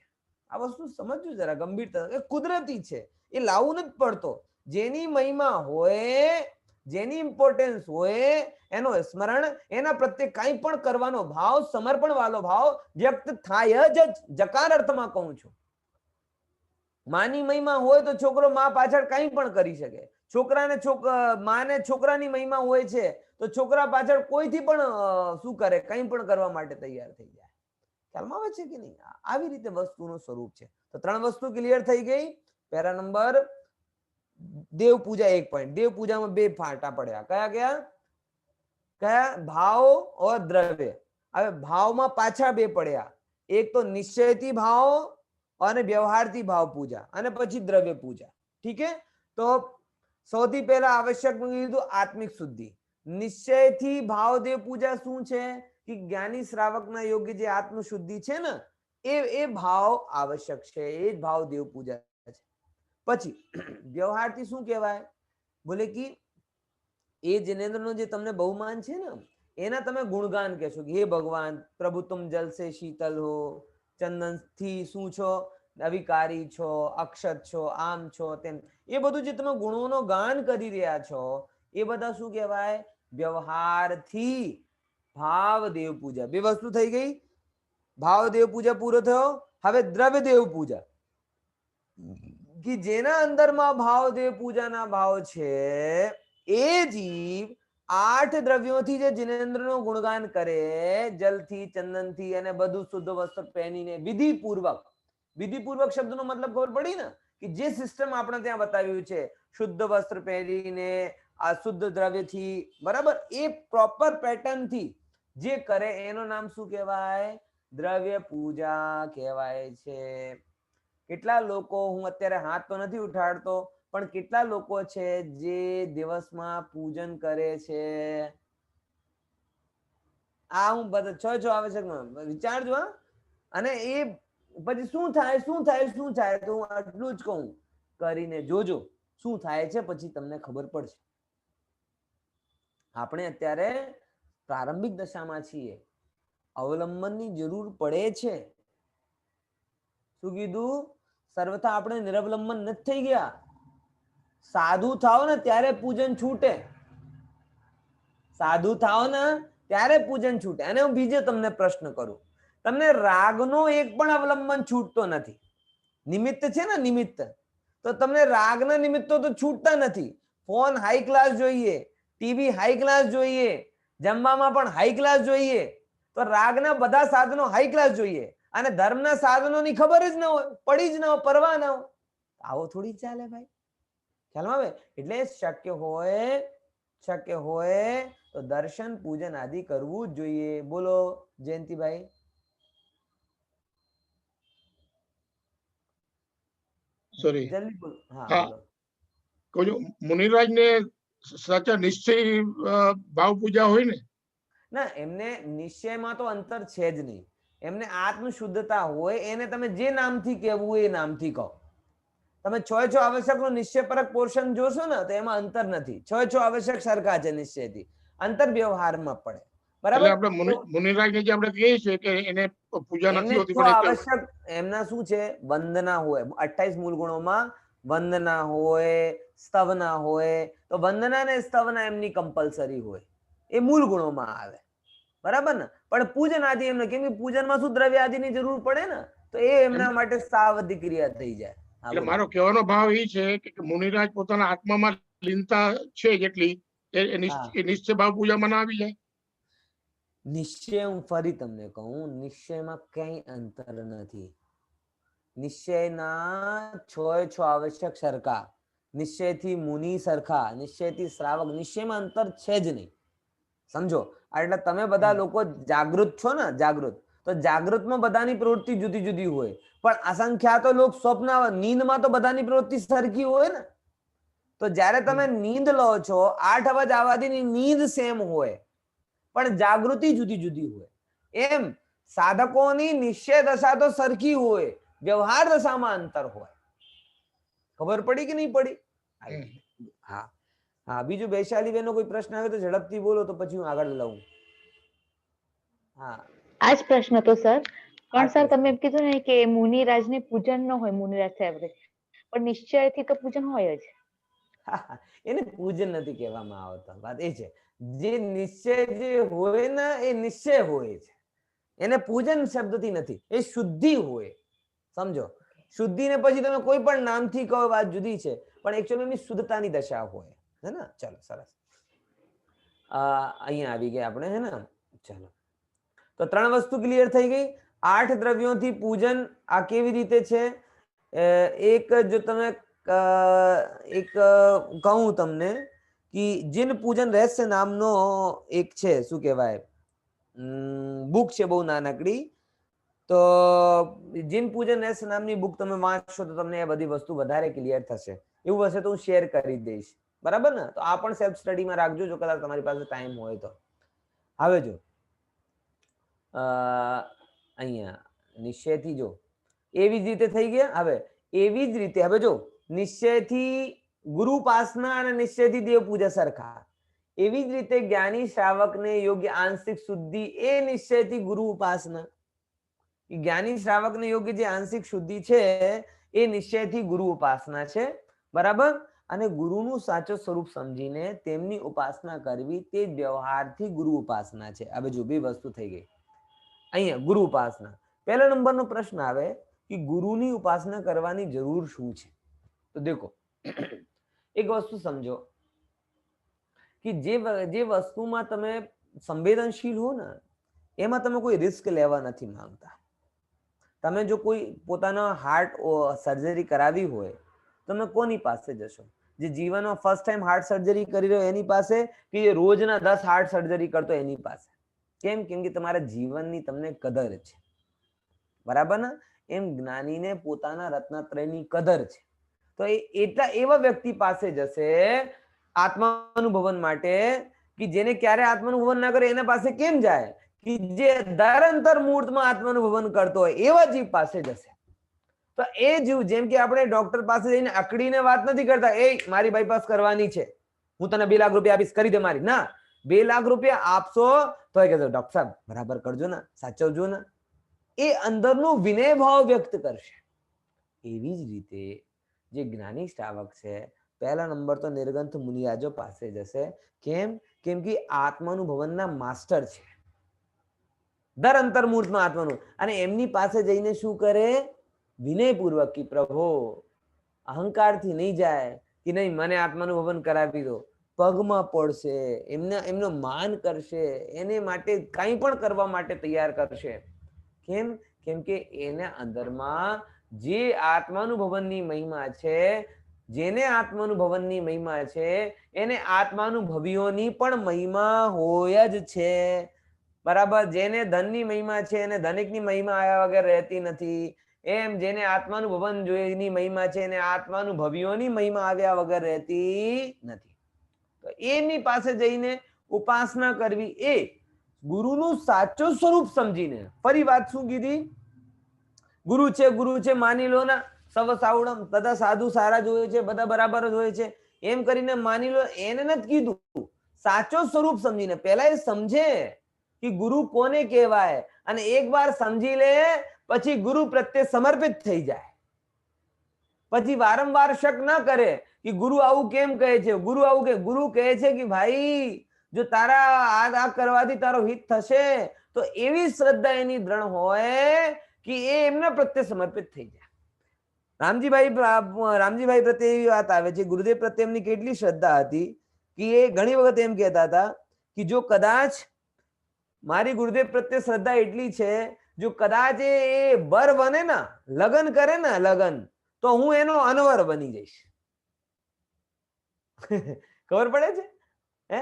આ વસ્તુ સમજવું જરા ગંભીરતા. એ કુદરતી છે, એ લાવવું નથી પડતો. જેની મહિમા હોય, જેની ઇમ્પોર્ટન્સ હોય, એનો સ્મરણ, એના પ્રત્યે કંઈ પણ કરવાનો ભાવ, સમર્પણ વાળો ભાવ વ્યક્ત થાય જ. જકાર અર્થમાં કહું છું. માની મહિમા હોય તો છોકરો માં પાછળ કંઈ પણ કરી શકે. માને છોકરાની મહિમા હોય છે તો છોકરા પાછળ કોઈથી પણ શું કરે? કંઈ પણ કરવા માટે તૈયાર થઈ જાય. ખ્યાલમાં આવે છે કે નહીં? આવી રીતે વસ્તુનું સ્વરૂપ છે. તો 3 વસ્તુ ક્લિયર થઈ ગઈ. પેરા નંબર દેવ પૂજા 1 પોઈન્ટ. દેવ પૂજામાં 2 ફાટા પડ્યા. કયા? ભાવ ઓર દ્રવ્ય. હવે ભાવમાં પાછા 2 પડ્યા. એક તો નિશ્ચયથી ભાવ અને વ્યવહારથી ભાવ પૂજા, અને પછી દ્રવ્ય પૂજા. ઠીક છે? તો સૌથી પહેલા આવશ્યક કીધું આત્મિક શુદ્ધિ. નિશ્ચયથી ભાવદેવ પૂજા શું છે? કે જ્ઞાની શ્રાવકના યોગ્ય જે આત્મ શુદ્ધિ છે ને, એ ભાવ આવશ્યક છે. એ જ ભાવદેવ પૂજા છે. પછી વ્યવહારથી શું કહેવાય? બોલે કે એ જિનેન્દ્રનો જે તમને બહુમાન છે ને, એના તમે ગુણગાન કહેશો કે હે ભગવાન, પ્રભુ તુમ જલ સે શીતલ હો, ચંદન થી શું છો? અવિકારી છો, અક્ષત છો, આમ છો, તેમ. એ બધું જે તમે ગુણોનો ગાન કરી રહ્યા છો, એ બધા શું કહેવાય? વ્યવહારથી ભાવદેવ પૂજા. 2 વસ્તુ થઈ ગઈ. ભાવદેવ પૂજા પૂરો થયો. હવે દ્રવ્યદેવ પૂજા, કે જેના અંદરમાં ભાવદેવ પૂજાના ભાવ છે, એ જીવ 8 દ્રવ્યોથી જે જિનેન્દ્રનો ગુણગાન કરે, જલથી, ચંદનથી અને બધું શુદ્ધ વસ્ત્ર પહેરીને વિધિપૂર્વક. વિધિપૂર્વક શબ્દનો મતલબ ખબર પડી ને, કે જે સિસ્ટમ આપણે ત્યાં બતાવ્યું છે, શુદ્ધ વસ્ત્ર પહેરીને આ શુદ્ધ દ્રવ્યથી, બરાબર, એ પ્રોપર પેટર્નથી જે કરે એનું નામ શું કહેવાય? દ્રવ્ય પૂજા કહેવાય છે. કેટલા લોકો, હું અત્યારે હાથ તો નથી ઉઠાડતો, પણ કેટલા લોકો છે જે દિવસમાં પૂજન કરે છે? આ હું બધા 6 આવશ્યક વિચારજો. અને એ પછી શું થાય? તો હું આટલું જ કહું, કરીને જોજો શું થાય છે, પછી તમને ખબર પડશે. આપણે અત્યારે પ્રારંભિક દશામાં છીએ, અવલંબનની જરૂર પડે છે. શું કીધું? સર્વથા આપણે નિરવલંબન નથી થઈ ગયા. સાધુ થાવ ને ત્યારે પૂજન છૂટે. સાધુ થાવ ને ત્યારે પૂજન છૂટે. અને હું બીજો તમને પ્રશ્ન કરું, તમને રાગનો એક પણ અવલંબન છૂટતો નથી. નિમિત્ત છે ને નિમિત્ત, તો તમને રાગના નિમિત્તો તો છૂટતા નથી. ફોન હાઈ ક્લાસ જોઈએ, ટીવી હાઈ ક્લાસ જોઈએ, જમવામાં પણ હાઈ ક્લાસ જોઈએ, તો રાગના બધા સાધનો હાઈ ક્લાસ જોઈએ. અને ધર્મના સાધનોની ખબર જ ન હોય, પડી જ ન હોય, પરવા ન હોય. આવો થોડી ચાલે ભાઈ. ખ્યાલમાં આવે? એટલે શક્ય હોય તો દર્શન પૂજન આદિ કરવું જ જોઈએ. બોલો જયંતિભાઈ. સોરી, જલ્દી બોલો. હા હા. બોલો. કહું છું, મુનિરાજ ને સાચા નિશ્ચય ભાવ પૂજા હોય ને? ના, એમને નિશ્ચયમાં તો અંતર છે જ નહીં. એમને આત્મ શુદ્ધતા હોય, એને તમે જે નામથી કહેવું હોય એ નામથી કહો. તમે 6 આવશ્યકનો નિશ્ચયપરક પોર્શન જોશો ને તો એમાં અંતર નથી. 6 આવશ્યક સરખા છે નિશ્ચયથી, અંતર વ્યવહારમાં પડે. એટલે બરાબર? આપણે મુનિરાજ ને જે આપણે કહીએ છીએ કે એને પૂજા એમને નથી હોતી, 6 પણ આવશ્યક એમના શું છે? વંદના હોય. 28 મૂળ ગુણોમાં વંદના હોય, સ્તવના હોય. તો વંદના ને સ્તવના એમની કમ્પલસરી હોય, એ મૂળ ગુણોમાં આવે. બરાબર ને? પણ પૂજન આદિ એમને, કેમ કે પૂજનમાં શું દ્રવ્ય આદિની જરૂર પડે ને, તો એ એમના માટે સાવધી ક્રિયા થઈ જાય. હા, એટલે બોલો. મારો કહેવાનો ભાવ એ છે કે મુનિરાજ પોતાના આત્મામાં લીનતા છે જેટલી હા. એ નિશ્ચય ભાવ પૂજામાં ના આવી જાય. નિશ્ચય, હું ફરી તમને કહું, નિશ્ચયમાં કઈ અંતર નથી. નિશ્ચયના 6 આવશ્યક સરખા, નિશ્ચયથી મુનિ સરખા, નિશ્ચયથી શ્રાવક, નિશ્ચયમાં અંતર છે જ નહીં. સમજો? એટલે તમે બધા લોકો જાગૃત છો ને, જાગૃત, તો જાગૃતમાં બધાની પ્રવૃત્તિ જુદી જુદી હોય, પણ અસંખ્યાતો લોક સ્વપ્ન નીંદમાં તો બધાની પ્રવૃત્તિ સરખી હોય ને. તો જ્યારે તમે નીંદ લો છો, 8 અબજ આબાદીની નીંદ સેમ હોય, પણ જાગૃતિ જુદી જુદી હોય. એમ સાધકોની નિશ્ચય દશા તો સરખી હોય, વ્યવહાર દશામાં અંતર હોય. ખબર પડી કે નહીં પડી? હા હા. બીજું વૈશાલી બેનો કોઈ પ્રશ્ન આવે તો ઝડપથી બોલો, તો પછી હું આગળ લઉં. હા, આ જ પ્રશ્ન હતો સર. પણ સર પ્રશ્ન. તમે એમ કીધું ને કે મુનિરાજને પૂજન ન હોય, મુનિરાજ એવરેજ, પણ નિશ્ચયથી તો પૂજન હોય જ. એને પૂજન નથી કહેવામાં આવતા. વાત એ છે, જે નિશ્ચય જે હોય ને એ નિશ્ચય હોય છે, એને પૂજન શબ્દથી નથી, એ શુદ્ધિ હોય. સમજો? શુદ્ધિ ને પછી તમે કોઈ પણ નામથી કહો, વાત જુદી છે, પણ એકચ્યુઅલી એની શુદ્ધતાની દશા હોય. હે ને? ચાલો, સરસ. અહીંયા આવી ગયા આપણે. હે ને? ચાલો, તો 3 વસ્તુ ક્લિયર થઈ ગઈ. 8 દ્રવ્યોથી પૂજન આ કેવી રીતે છે? એક જો તમે એક કહું તમને કે જીન પૂજન રહસ્ય નામનો એક છે, શું કહેવાય, બુક છે બહુ નાનકડી. તો જીન પૂજન રહસ્ય નામની બુક તમે વાંચશો તો તમને એ બધી વસ્તુ વધારે ક્લિયર થશે. એવું હશે તો હું શેર કરી દઈશ. બરાબર ને? તો આ પણ સેલ્ફ સ્ટડીમાં રાખજો, જો કદાચ તમારી પાસે ટાઈમ હોય તો. હવે જો અહીંયા નિશ્ચયથી જો એવી જ રીતે થઈ ગયા. હવે એવી જ રીતે હવે જો નિશ્ચયથી ગુરુ ઉપાસના અને નિશ્ચયથી દેવ પૂજા સરખા. એવી જ રીતે જ્ઞાની શ્રાવકને યોગ્ય આંશિક શુદ્ધિ એ નિશ્ચયથી ગુરુ ઉપાસના. જ્ઞાની શ્રાવકને યોગ્ય જે આંશિક શુદ્ધિ છે એ નિશ્ચયથી ગુરુ ઉપાસના છે. બરાબર? અને ગુરુનું સાચું સ્વરૂપ સમજીને તેમની ઉપાસના કરવી તે વ્યવહારથી ગુરુ ઉપાસના છે. હવે જો બે વસ્તુ થઈ ગઈ. અહીંયા ગુરુ ઉપાસના, પહેલા નંબરનો પ્રશ્ન આવે કે ગુરુની ઉપાસના કરવાની જરૂર શું છે? તો દેખો, એક વસ્તુ સમજો કે જે વસ્તુમાં તમે સંવેદનશીલ હો ને એમાં તમે કોઈ રિસ્ક લેવા નથી માંગતા. તમે જો કોઈ પોતાના હાર્ટ સર્જરી કરાવી હોય, તમે કોની પાસે જશો? જે જીવનમાં ફર્સ્ટ ટાઈમ હાર્ટ સર્જરી કરી રહ્યો એની પાસે, કે રોજના 10 હાર્ટ સર્જરી કરતો એની પાસે? કેમ? કેમ કે તમારા જીવનની તમને કદર છે. બરાબર ને? એમ જ્ઞાનીને પોતાના રત્નત્રયની કદર છે. તો એટલા એવા વ્યક્તિ પાસે જશે આત્માનુભવન માટે, કે જેને ક્યારે આત્માનુભવન ના કરે એના પાસે કેમ જાય? કે જે દરંતર મુહૂર્તમાં આત્માનુભવન કરતો હોય એવા જીવ પાસે જશે. તો એ જીવ, જેમ કે આપણે ડોક્ટર પાસે જઈને અકડીને વાત નથી કરતા, એ મારી બાયપાસ કરવાની છે, હું તને 2 લાખ રૂપિયા આપીશ, કરી દે મારી. ના, 2 લાખ રૂપિયા આપશો તો એ કહેશો ડોક્ટર સાહેબ બરાબર કરજો ને, સાચવજો ને. એ અંદરનો વિનય ભાવ વ્યક્ત કરશે. એવી જ રીતે જે જ્ઞાની શ્રાવક છે, પહેલા નંબર તો નિર્ગંથ મુનિરાજો પાસે જશે. કેમ? કેમ કે આત્માનું ભવનના માસ્ટર છે, દર અંતર્મુહૂર્તમાં આત્માનું. અને એમની પાસે જઈને શું કરે? વિનયપૂર્વક કે પ્રભુ, અહંકારથી નહીં જાય કે નહીં મને આત્માનું ભવન કરાવી દો, પગમાં પડશે, એમનો માન કરશે, એને માટે કંઈ પણ કરવા માટે તૈયાર કરશે. કેમ? કેમ કે એના અંદરમાં જે આત્માનુભવનની મહિમા છે, જેને આત્માનુભવનની મહિમા છે, એને આત્માનુભવીઓની પણ મહિમા હોય જ છે. બરાબર? જેને ધનની મહિમા છે એને ધનિકની મહિમા આવ્યા વગર રહેતી નથી. એમ જેને આત્માનુભવન જોઈની મહિમા છે એને આત્માનુભવીઓની મહિમા આવ્યા વગર રહેતી નથી. તો એમની પાસે જઈને ઉપાસના કરવી, એ ગુરુનું સાચું સ્વરૂપ સમજીને. ફરી વાત શું કીધી? ગુરુ છે માની લો ના, સવ સાવડમ, બધા સાધુ સારા જ હોય છે, બધા બરાબર જ હોય છે, એમ કરીને માની લો. એને નથી કીધું. સાચો સ્વરૂપ સમજીને પહેલા એ સમજે કે ગુરુ કોને કહેવાય, અને એક વાર સમજી લે પછી ગુરુ પ્રત્યે સમર્પિત થઈ જાય. પછી વારંવાર શક ના કરે કે ગુરુ આવું કેમ કહે છે, ગુરુ આવું કે. ગુરુ કહે છે કે ભાઈ જો તારા આ કરવાથી તારો હિત થશે, તો એવી શ્રદ્ધા એની દ્રઢ હોય કે એ એમના પ્રત્યે સમર્પિત થઈ જાય. રામજીભાઈ પ્રત્યે એવી વાત આવે છે, ગુરુદેવ પ્રત્યે એમની કેટલી શ્રદ્ધા હતી કે એ ઘણી વખત એમ કહેતા હતા કે જો કદાચ મારી ગુરુદેવ પ્રત્યે શ્રદ્ધા એટલી છે, જો કદાચ એ બર બને ને, લગન કરે ને લગન, તો હું એનો અનવર બની જઈશ. ખબર પડે છે? હે,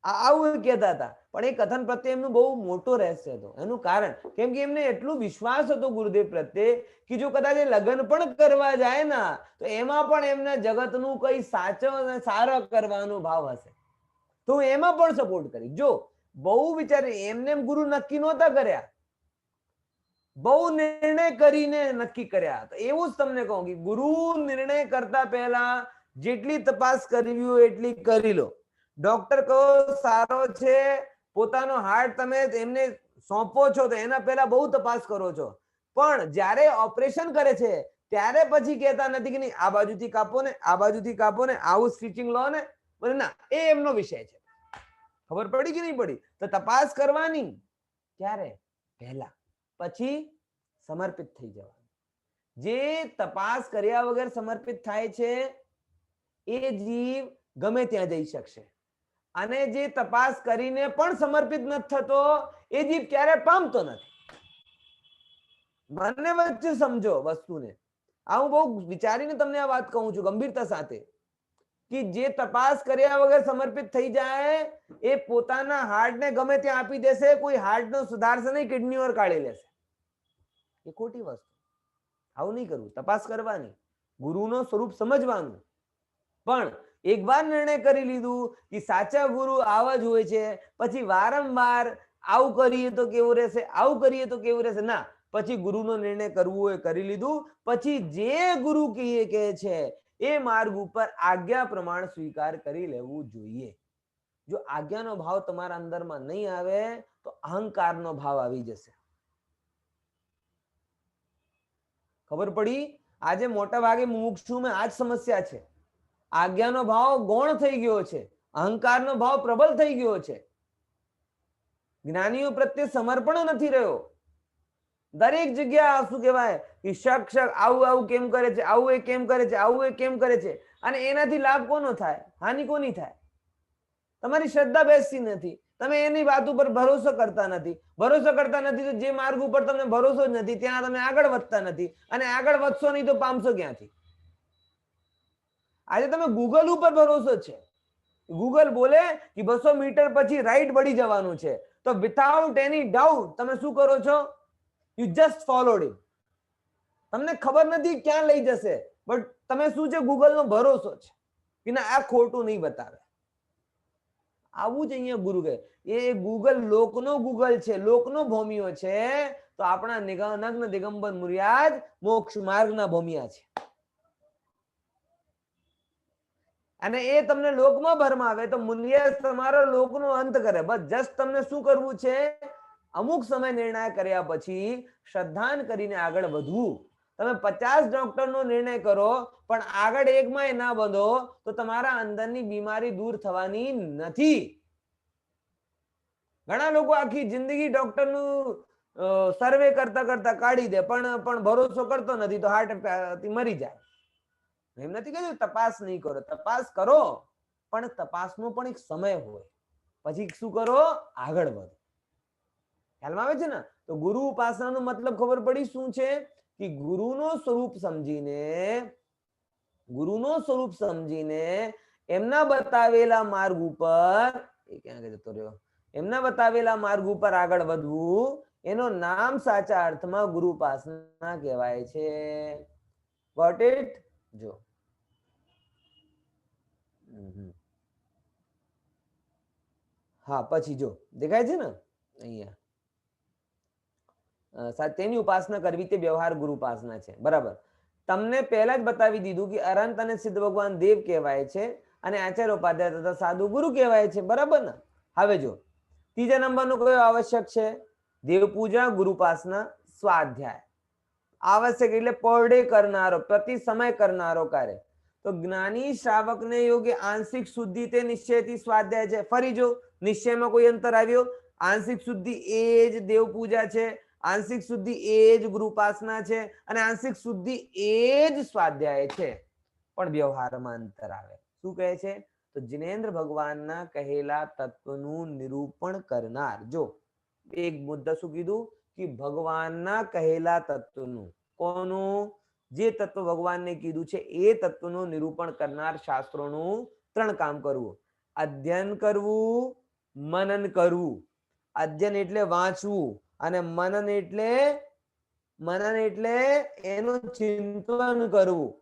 આવું કહેતા હતા. પણ એ કથન પ્રત્યે એમનું બહુ મોટો રહસ્ય હતો. એનું કારણ કેમ કે એમને એટલું વિશ્વાસ હતો ગુરુદેવ પ્રત્યે કે જો કદાચ એ લગ્ન પણ કરવા જાય ને, તો એમાં પણ એમને જગતનું કઈ સાચો અને સારો કરવાનો ભાવ હશે, તો હું એમાં પણ સપોર્ટ કરીશ. જો બહુ વિચારી એમને ગુરુ નક્કી નહોતા કર્યા, બહુ નિર્ણય કરીને નક્કી કર્યા. તો એવું જ તમને કહું કે ગુરુ નિર્ણય કરતા પહેલા જેટલી તપાસ કરવી હોય એટલી કરી લો. ડોક્ટર કહો સારો છે, પોતાનો હાર્ટ તમે એમને સોંપો છો તો એના પહેલા બહુ તપાસ કરો છો, પણ જ્યારે ઓપરેશન કરે છે ત્યારે પછી કહેતા નથી કે નહીં આ બાજુથી કાપો ને, આ બાજુથી કાપો ને, આવું સ્ટિચિંગ લો ને. ના, એ એમનો વિષય છે. ખબર પડી કે નહીં પડી? તો તપાસ કરવાની ક્યારે? પહેલા. પછી સમર્પિત થઈ જવાનું. જે તપાસ કર્યા વગર સમર્પિત થાય છે એ જીવ ગમે ત્યાં જઈ શકશે, અને જે તપાસ કરીને પણ સમર્પિત નથી થતો એ જીવ ક્યારે પામતો નથી. બંને વચ્ચે સમજો વસ્તુને. આ હું બહુ વિચારીને તમને આ વાત કહું છું, ગંભીરતા સાથે, કે જે તપાસ કર્યા વગર સમર્પિત થઈ જાય એ પોતાના હાર્ટને ગમે ત્યાં આપી દેશે, કોઈ હાર્ટનો સુધારશે નહીં, કિડની ઓર કાઢી લેશે. એ ખોટી વસ્તુ. આવું નહીં કરવું. તપાસ કરવાની, ગુરુનો સ્વરૂપ સમજવાનું. પણ એક વાર નિર્ણય કરી લીધું કે સાચા ગુરુ આવા જ હોય છે, પછી વારંવાર આવું કરીએ તો કેવું રહેશે, આવું કરીએ તો કેવું રહેશે, ના. પછી ગુરુનો નિર્ણય કરવું હોય કરી લીધું, પછી જે ગુરુ કહે છે એ માર્ગ ઉપર આજ્ઞા પ્રમાણ સ્વીકાર કરી લેવું જોઈએ. જો આજ્ઞાનો ભાવ તમારા અંદરમાં નહીં આવે તો અહંકારનો ભાવ આવી જશે. ખબર પડી? આજે મોટા ભાગે મુમુક્ષુમાં આ જ સમસ્યા છે. આજ્ઞાનો ભાવ ગૌણ થઈ ગયો છે, અહંકારનો ભાવ પ્રબળ થઈ ગયો છે, જ્ઞાનીઓ પ્રત્યે સમર્પણ નથી રહ્યો. દરેક જગ્યા શું કહેવાય કે શક શક, આવું આવું કેમ કરે છે, આવું એ કેમ કરે છે, આવું એ કેમ કરે છે, અને એનાથી લાભ કોનો થાય, હાનિ કોની થાય? તમારી શ્રદ્ધા બેસતી નથી, તમે એની વાત ઉપર ભરોસો કરતા નથી. ભરોસો કરતા નથી તો જે માર્ગ ઉપર તમને ભરોસો જ નથી ત્યાં તમે આગળ વધતા નથી, અને આગળ વધશો નહીં તો પામશો ક્યાંથી? આજે તમે ગૂગલ ઉપર ભરોસો છે, ગૂગલ બોલે કે 200 મીટર પછી રાઈટ વળી જવાનું છે, તો વિથઆઉટ એની ડાઉટ તમે શું કરો છો? You just followed it. તમને ખબર નથી ક્યાં લઈ જશે, બટ તમે શું છે, ગૂગલનો ભરોસો છે કે ના આ ખોટું નહીં બતાવે. આવું જ અહીંયા ગુરુ કહે. એ ગૂગલ લોકનો ગૂગલ છે, લોકનો ભોમિયો છે, તો આપણા નગ્ન દિગંબર મુર્યાદ મોક્ષ માર્ગના ભોમિયા છે. અને એ તમને લોકમાં ભરમાવે તો મુનિયાસ તમારો લોકનો અંત કરે. બસ જસ્ટ તમને શું કરવું છે? અમુક સમય નિર્ણય કર્યા પછી શ્રદ્ધાન કરીને આગળ વધવું. તમે 50 ડોક્ટરનો નિર્ણય કરો પણ આગળ એકમાંય ના બંધો તો તમારા અંદરની બીમારી દૂર થવાની નથી. ઘણા લોકો આખી જિંદગી ડોક્ટર નું સર્વે કરતા કરતા કાઢી દે, પણ ભરોસો કરતો નથી તો હાર્ટ એટેક મરી જાય. એમ નથી કીધું તપાસ નહીં કરો, તપાસ કરો, પણ તપાસનો પણ એક સમય હોય, પછી શું કરો, આગળ વધો. ખ્યાલમાં આવે છે ને? તો ગુરુ ઉપાસનાનો મતલબ ખબર પડી શું છે કે ગુરુનો સ્વરૂપ સમજીને એમના બતાવેલા માર્ગ ઉપર એમના બતાવેલા માર્ગ ઉપર આગળ વધવું, એનો નામ સાચા અર્થમાં ગુરુ ઉપાસના કહેવાય છે. Got it? જો હા, પછી જો દેખાય છે ને અહીંયા તેની ઉપાસના કરવી તે વ્યવહાર ગુરુ ઉપાસના છે. બરાબર. તમને પહેલા જ બતાવી દીધું કે અનંત અને સિદ્ધ ભગવાન દેવ કહેવાય છે અને આચાર્ય ઉપાધ્યાય તથા સાધુ ગુરુ કહેવાય છે. બરાબર ને? હવે જો ત્રીજા નંબરનું કયો આવશ્યક છે? દેવ પૂજા, ગુરુ ઉપાસના, સ્વાધ્યાય. આવશ્યક એટલે પર ડે કરનારો, પ્રતિ સમય કરનારો કાર્ય. તો જ્ઞાની શ્રાવકને યોગ્ય આંશિક શુદ્ધિ તે નિશ્ચયથી સ્વાધ્યાય છે. ફરી જો નિશ્ચયમાં કોઈ અંતર આવ્યો? આંશિક શુદ્ધિ એ જ દેવ પૂજા છે, આંશિક શુદ્ધિ એ જ ગુરુ ઉપાસના છે અને આંશિક શુદ્ધિ એ જ સ્વાધ્યાય છે. પણ વ્યવહારમાં અંતર આવે. શું કહે છે? તો જિનેન્દ્ર ભગવાનના કહેલા તત્વનું નિરૂપણ કરનાર. જો એક મુદ્દા શું કીધું કે ભગવાનના કહેલા તત્વનું, કોનું? જે તત્વ ભગવાનને કીધું છે એ તત્વનું નિરૂપણ કરનાર શાસ્ત્રોનું 3 કામ કરવું: અધ્યયન કરવું, મનન કરવું. અધ્યયન એટલે વાંચવું અને મનન એટલે એનું ચિંતન કરવું.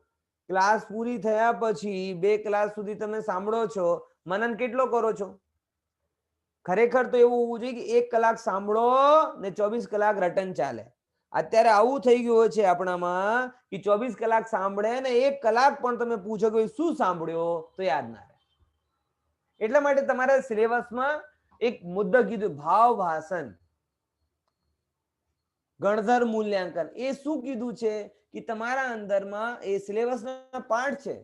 ક્લાસ પૂરી થયા પછી 2 કલાક સુધી તમે સાંભળો છો, મનન કેટલો કરો છો? ખરેખર તો એવું હોવું જોઈએ કે 1 કલાક સાંભળો ને 24 કલાક રટન ચાલે. અત્યારે આવું થઈ ગયું છે આપણામાં કે 24 કલાક સાંભળે ને 1 કલાક પણ તમે પૂછો કે શું સાંભળ્યો તો યાદ ના રહે. એટલા માટે તમારા સિલેબસમાં એક મુદ્દો કીધું, ભાવ ભાષણ, ગણધર મૂલ્યાંકન. એ શું કીધું છે કે તમારા અંદરમાં એ સિલેબસના પાર્ટ છે.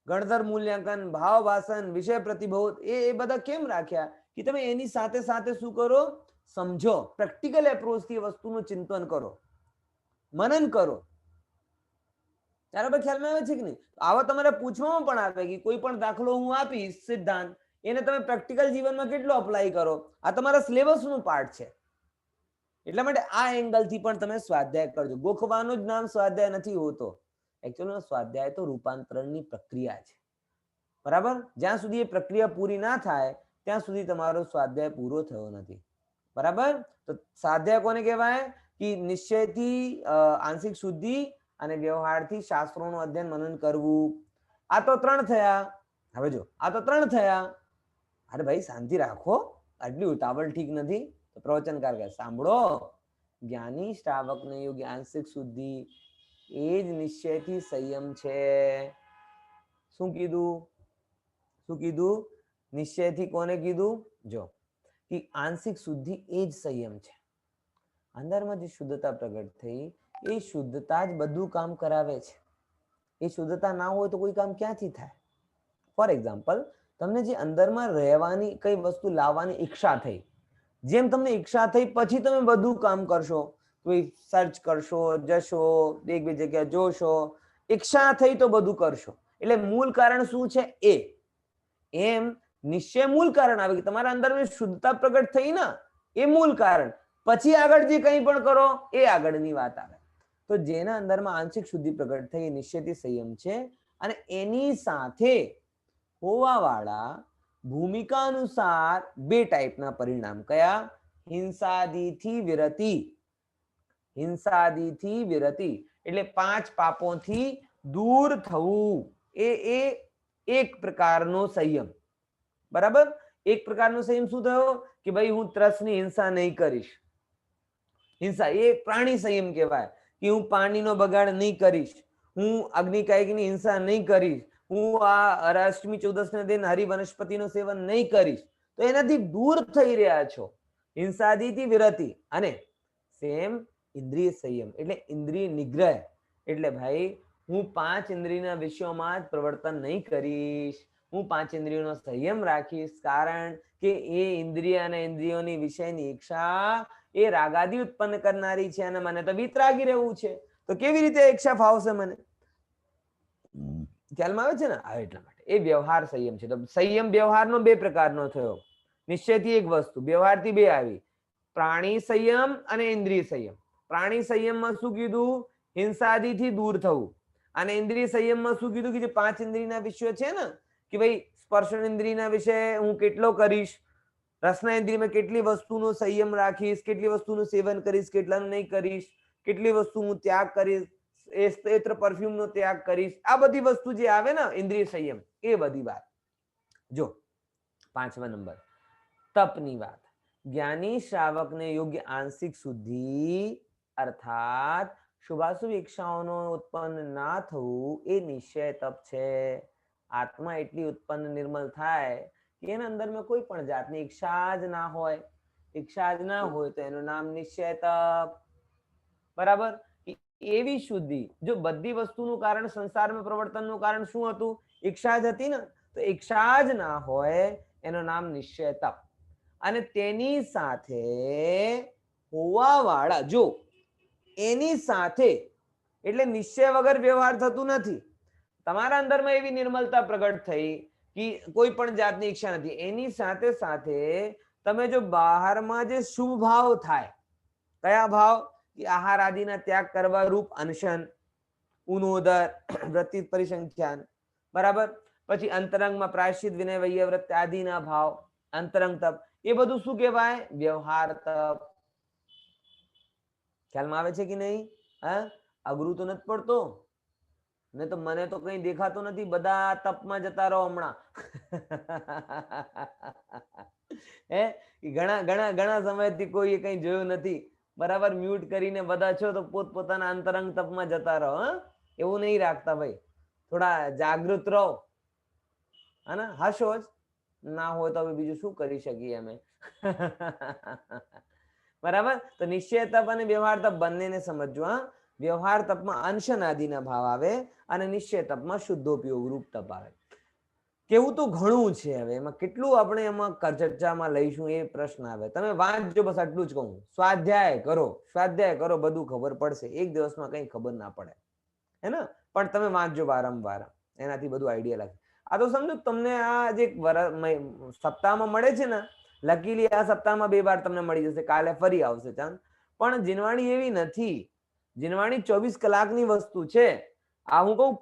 ગણધર મૂલ્યાંકન, ભાવ ભાષણ, વિષય પ્રતિબોધ, એ બધા કેમ રાખ્યા કે તમે એની સાથે સાથે શું કરો? સમજો, પ્રેક્ટિકલ એપ્રોચથી વસ્તુનું ચિંતન કરો, મનન કરો. બરાબર ખ્યાલમાં આવે છે કે નહીં? આવા તમારે પૂછવામાં પણ આવે કે કોઈ પણ દાખલો હું આપીશ સિદ્ધાંત, એને તમે પ્રેક્ટિકલ જીવનમાં કેટલો અપ્લાય કરો? આ તમારા સિલેબસનું પાર્ટ છે. એટલા માટે આ એંગલથી પણ તમે સ્વાધ્યાય કરજો. ગોખવાનું જ નામ સ્વાધ્યાય નથી હોતો. એકચ્યુઅલી સ્વાધ્યાય તો રૂપાંતરણની પ્રક્રિયા છે. બરાબર? જ્યાં સુધી એ પ્રક્રિયા પૂરી ના થાય ત્યાં સુધી તમારો સ્વાધ્યાય પૂરો થયો નથી. બરાબર? તો સ્વાધ્યાય કોને કહેવાય? કે નિશ્ચયથી આંશિક શુદ્ધિ અને વ્યવહારથી શાસ્ત્રોનું અધ્યયન મનન કરવું. આ તો 3 થયા. હવે જો આ તો 3 થયા. અરે ભાઈ શાંતિ રાખો, આટલી ઉતાવળ ઠીક નથી. તો પ્રવચનકાર કહે સાંભળો, જ્ઞાની શ્રાવકને યોગ્ય આંશિક શુદ્ધિ એ જ નિશ્ચયથી સંયમ છે. શું કીધું? નિશ્ચયથી કોને કીધું? જો કે આંશિક શુદ્ધિ એ જ સંયમ છે. અંદરમાં જે શુદ્ધતા પ્રગટ થઈ એ શુદ્ધતા જ બધું કામ કરાવે છે. એ શુદ્ધતા ના હોય તો કોઈ કામ ક્યાંથી થાય? ફોર એક્ઝામ્પલ, તમને જે અંદરમાં રહેવાની કઈ વસ્તુ લાવવાની ઈચ્છા થઈ, જેમ તમને ઈચ્છા થઈ પછી તમે બધું કામ કરશો, કોઈ સર્ચ કરશો, જશો, એક બે જગ્યા જોશો, ઈચ્છા થઈ તો બધું કરશો. એટલે મૂળ કારણ શું છે? એમ નિશ્ચય મૂળ કારણ આવે કે તમારા અંદર શુદ્ધતા પ્રગટ થઈ ને, એ મૂળ કારણ. પછી આગળ જે કંઈ પણ કરો એ આગળની વાત આવે. તો જેના અંદરમાં આંશિક શુદ્ધિ પ્રગટ થઈ નિશ્ચયથી સંયમ છે અને એની સાથે હોવાવાળા ભૂમિકા અનુસાર 2 ટાઈપના પરિણામ. કયા? હિંસાદિથી વિરતિ એટલે 5 પાપોથી દૂર થવું. એ એક પ્રકારનો સંયમ. બરાબર? એક પ્રકારનો સંયમ શું થયો કે ભાઈ હું ત્રસની હિંસા નહીં કરીશ. હિંસા એ પ્રાણી સંયમ કહેવાય કે હું પાણીનો બગાડ નહીં કરીશ, હું અગ્નિકાયકની હિંસા નહીં કરીશ, હું આ અષ્ટમી ચૌદસના દિન હરિવનસ્પતિનું સેવન નહીં કરીશ. તો એનાથી દૂર થઈ રહ્યા છો. હિંસાદિથી વિરતિ. અને સેમ ઇન્દ્રિય સંયમ એટલે ઇન્દ્રિય નિગ્રહ. એટલે ભાઈ હું 5 ઇન્દ્રિયના વિષયોમાં જ પ્રવર્તન નહીં કરીશ, હું 5 ઇન્દ્રિયોનો સંયમ રાખીશ, કારણ કે એ ઇન્દ્રિય અને ઇન્દ્રિયોની વિષયની ઈચ્છા એ રાગાદી ઉત્પન્ન કરનારી છે અને મને તો વિતરાગી રહેવું છે. તો કેવી રીતે ઈચ્છા ફાવશે મને? ખ્યાલમાં આવે છે ને? આવે એટલા માટે એ વ્યવહાર સંયમ છે. તો સંયમ વ્યવહારનો બે પ્રકારનો થયો. નિશ્ચયથી એક વસ્તુ, વ્યવહારથી બે આવી, પ્રાણી સંયમ અને ઇન્દ્રિય સંયમ. પ્રાણી સંયમમાં શું કીધું? હિંસાદીથી દૂર થવું. અને ઇન્દ્રિય સંયમમાં શું કીધું? કે જે 5 ઇન્દ્રિયના વિષયો છે ને, કે ભાઈ સ્પર્શન ઇન્દ્રિયના વિશે હું કેટલો કરીશ, રસના ઇન્દ્રિયમાં કેટલી વસ્તુનો સંયમ રાખીશ, કેટલી વસ્તુનું સેવન કરીશ, કેટલાનું નહીં કરીશ, કેટલી વસ્તુ હું ત્યાગ કરીશ, એ સ્ત્રોત્ર પરફ્યુમનો ત્યાગ કરીશ. આ બધી વસ્તુ જે આવે ને ઇન્દ્રિય સંયમ, એ બધી વાત. જો 5મા નંબર તપની વાત. જ્ઞાની શ્રાવકને યોગ્ય આંશિક શુદ્ધિ અર્થાત શુભાશુભ ઈચ્છાઓનો ઉત્પન્ન ના થવું એ નિશ્ચય તપ છે. આત્મા એટલી ઉત્પન્ન નિર્મળ થાય કે એના અંદરમાં કોઈ પણ જાતની ઈચ્છા જ ના હોય. ઈચ્છા જ ના હોય તો એનું નામ નિશ્ચય તપ. બરાબર? એવી શુદ્ધિ. જો બધી વસ્તુનું કારણ, સંસારમાં પ્રવર્તનનું કારણ શું હતું? ઈચ્છા જ હતી ને. તો ઈચ્છા જ ના હોય એનું નામ નિશ્ચય તપ. અને તેની સાથે હોવા વાળા, જો એની સાથે, એટલે નિશ્ચય વગર વ્યવહાર થતું નથી. તમારા અંદરમાં એવી નિર્મલતા પ્રગટ થઈ કે કોઈ પણ જાતની ઈચ્છા નથી. એની સાથે સાથે તમે જો બહારમાં જે શુભ ભાવ થાય, કયા ભાવ? કે આહાર આદિના ત્યાગ કરવા રૂપ અનશન, ઉનોદર, વૃત્તિ પરિસંખ્યાન, બરાબર? પછી અંતરંગમાં પ્રાયશ્ચિત, વિનય, વૈયવ્રત આદિના ભાવ, અંતરંગ તપ. એ બધું શું કહેવાય? વ્યવહાર તપ. ખ્યાલમાં આવે છે કે નહીં? હા, અઘરું તો નથી પડતો ને? તો મને તો કઈ દેખાતો નથી, બધા તપમાં જતા રહો હમણાં. હે, ઘણા ઘણા ઘણા સમયથી કોઈ કઈ જોયું નથી. બરાબર? મ્યુટ કરીને બધા છો તો પોતપોતાના અંતરંગ તપમાં જતા રહો. હા, એવું નહીં રાખતા ભાઈ, થોડા જાગૃત રહો. હા ને? હશો જ ના હોય તો હવે બીજું શું કરી શકીએ અમે. બરાબર? તો નિશ્ચય તપ અને વ્યવહાર તપ બંનેને સમજવા. વ્યવહાર તપમાં અંશન આદિના ભાવ આવે અને નિશ્ચય તપમાં શુદ્ધોપયોગ રૂપ તપ આવે. કેવું તો ઘણું છે, હવે એમાં કેટલું આપણે એમાં ચર્ચામાં લઈશું એ પ્રશ્ન આવે. તમે વાંચજો, બસ આટલું જ કહું. સ્વાધ્યાય કરો, સ્વાધ્યાય કરો, બધું ખબર પડશે. એક દિવસમાં કઈ ખબર ના પડે, હે ને? પણ તમે વાંચજો વારંવાર, એનાથી બધું આઈડિયા લાગે. આ તો સમજો તમને આ જે સપ્તાહમાં મળે છે ને, લકીલી આ સપ્તાહમાં 2 વાર તમને મળી જશે, કાલે ફરી આવશે ચાંદ. પણ જીનવાણી એવી નથી. જીનવાણી 24 કલાકની વસ્તુ છે. આ હું કહું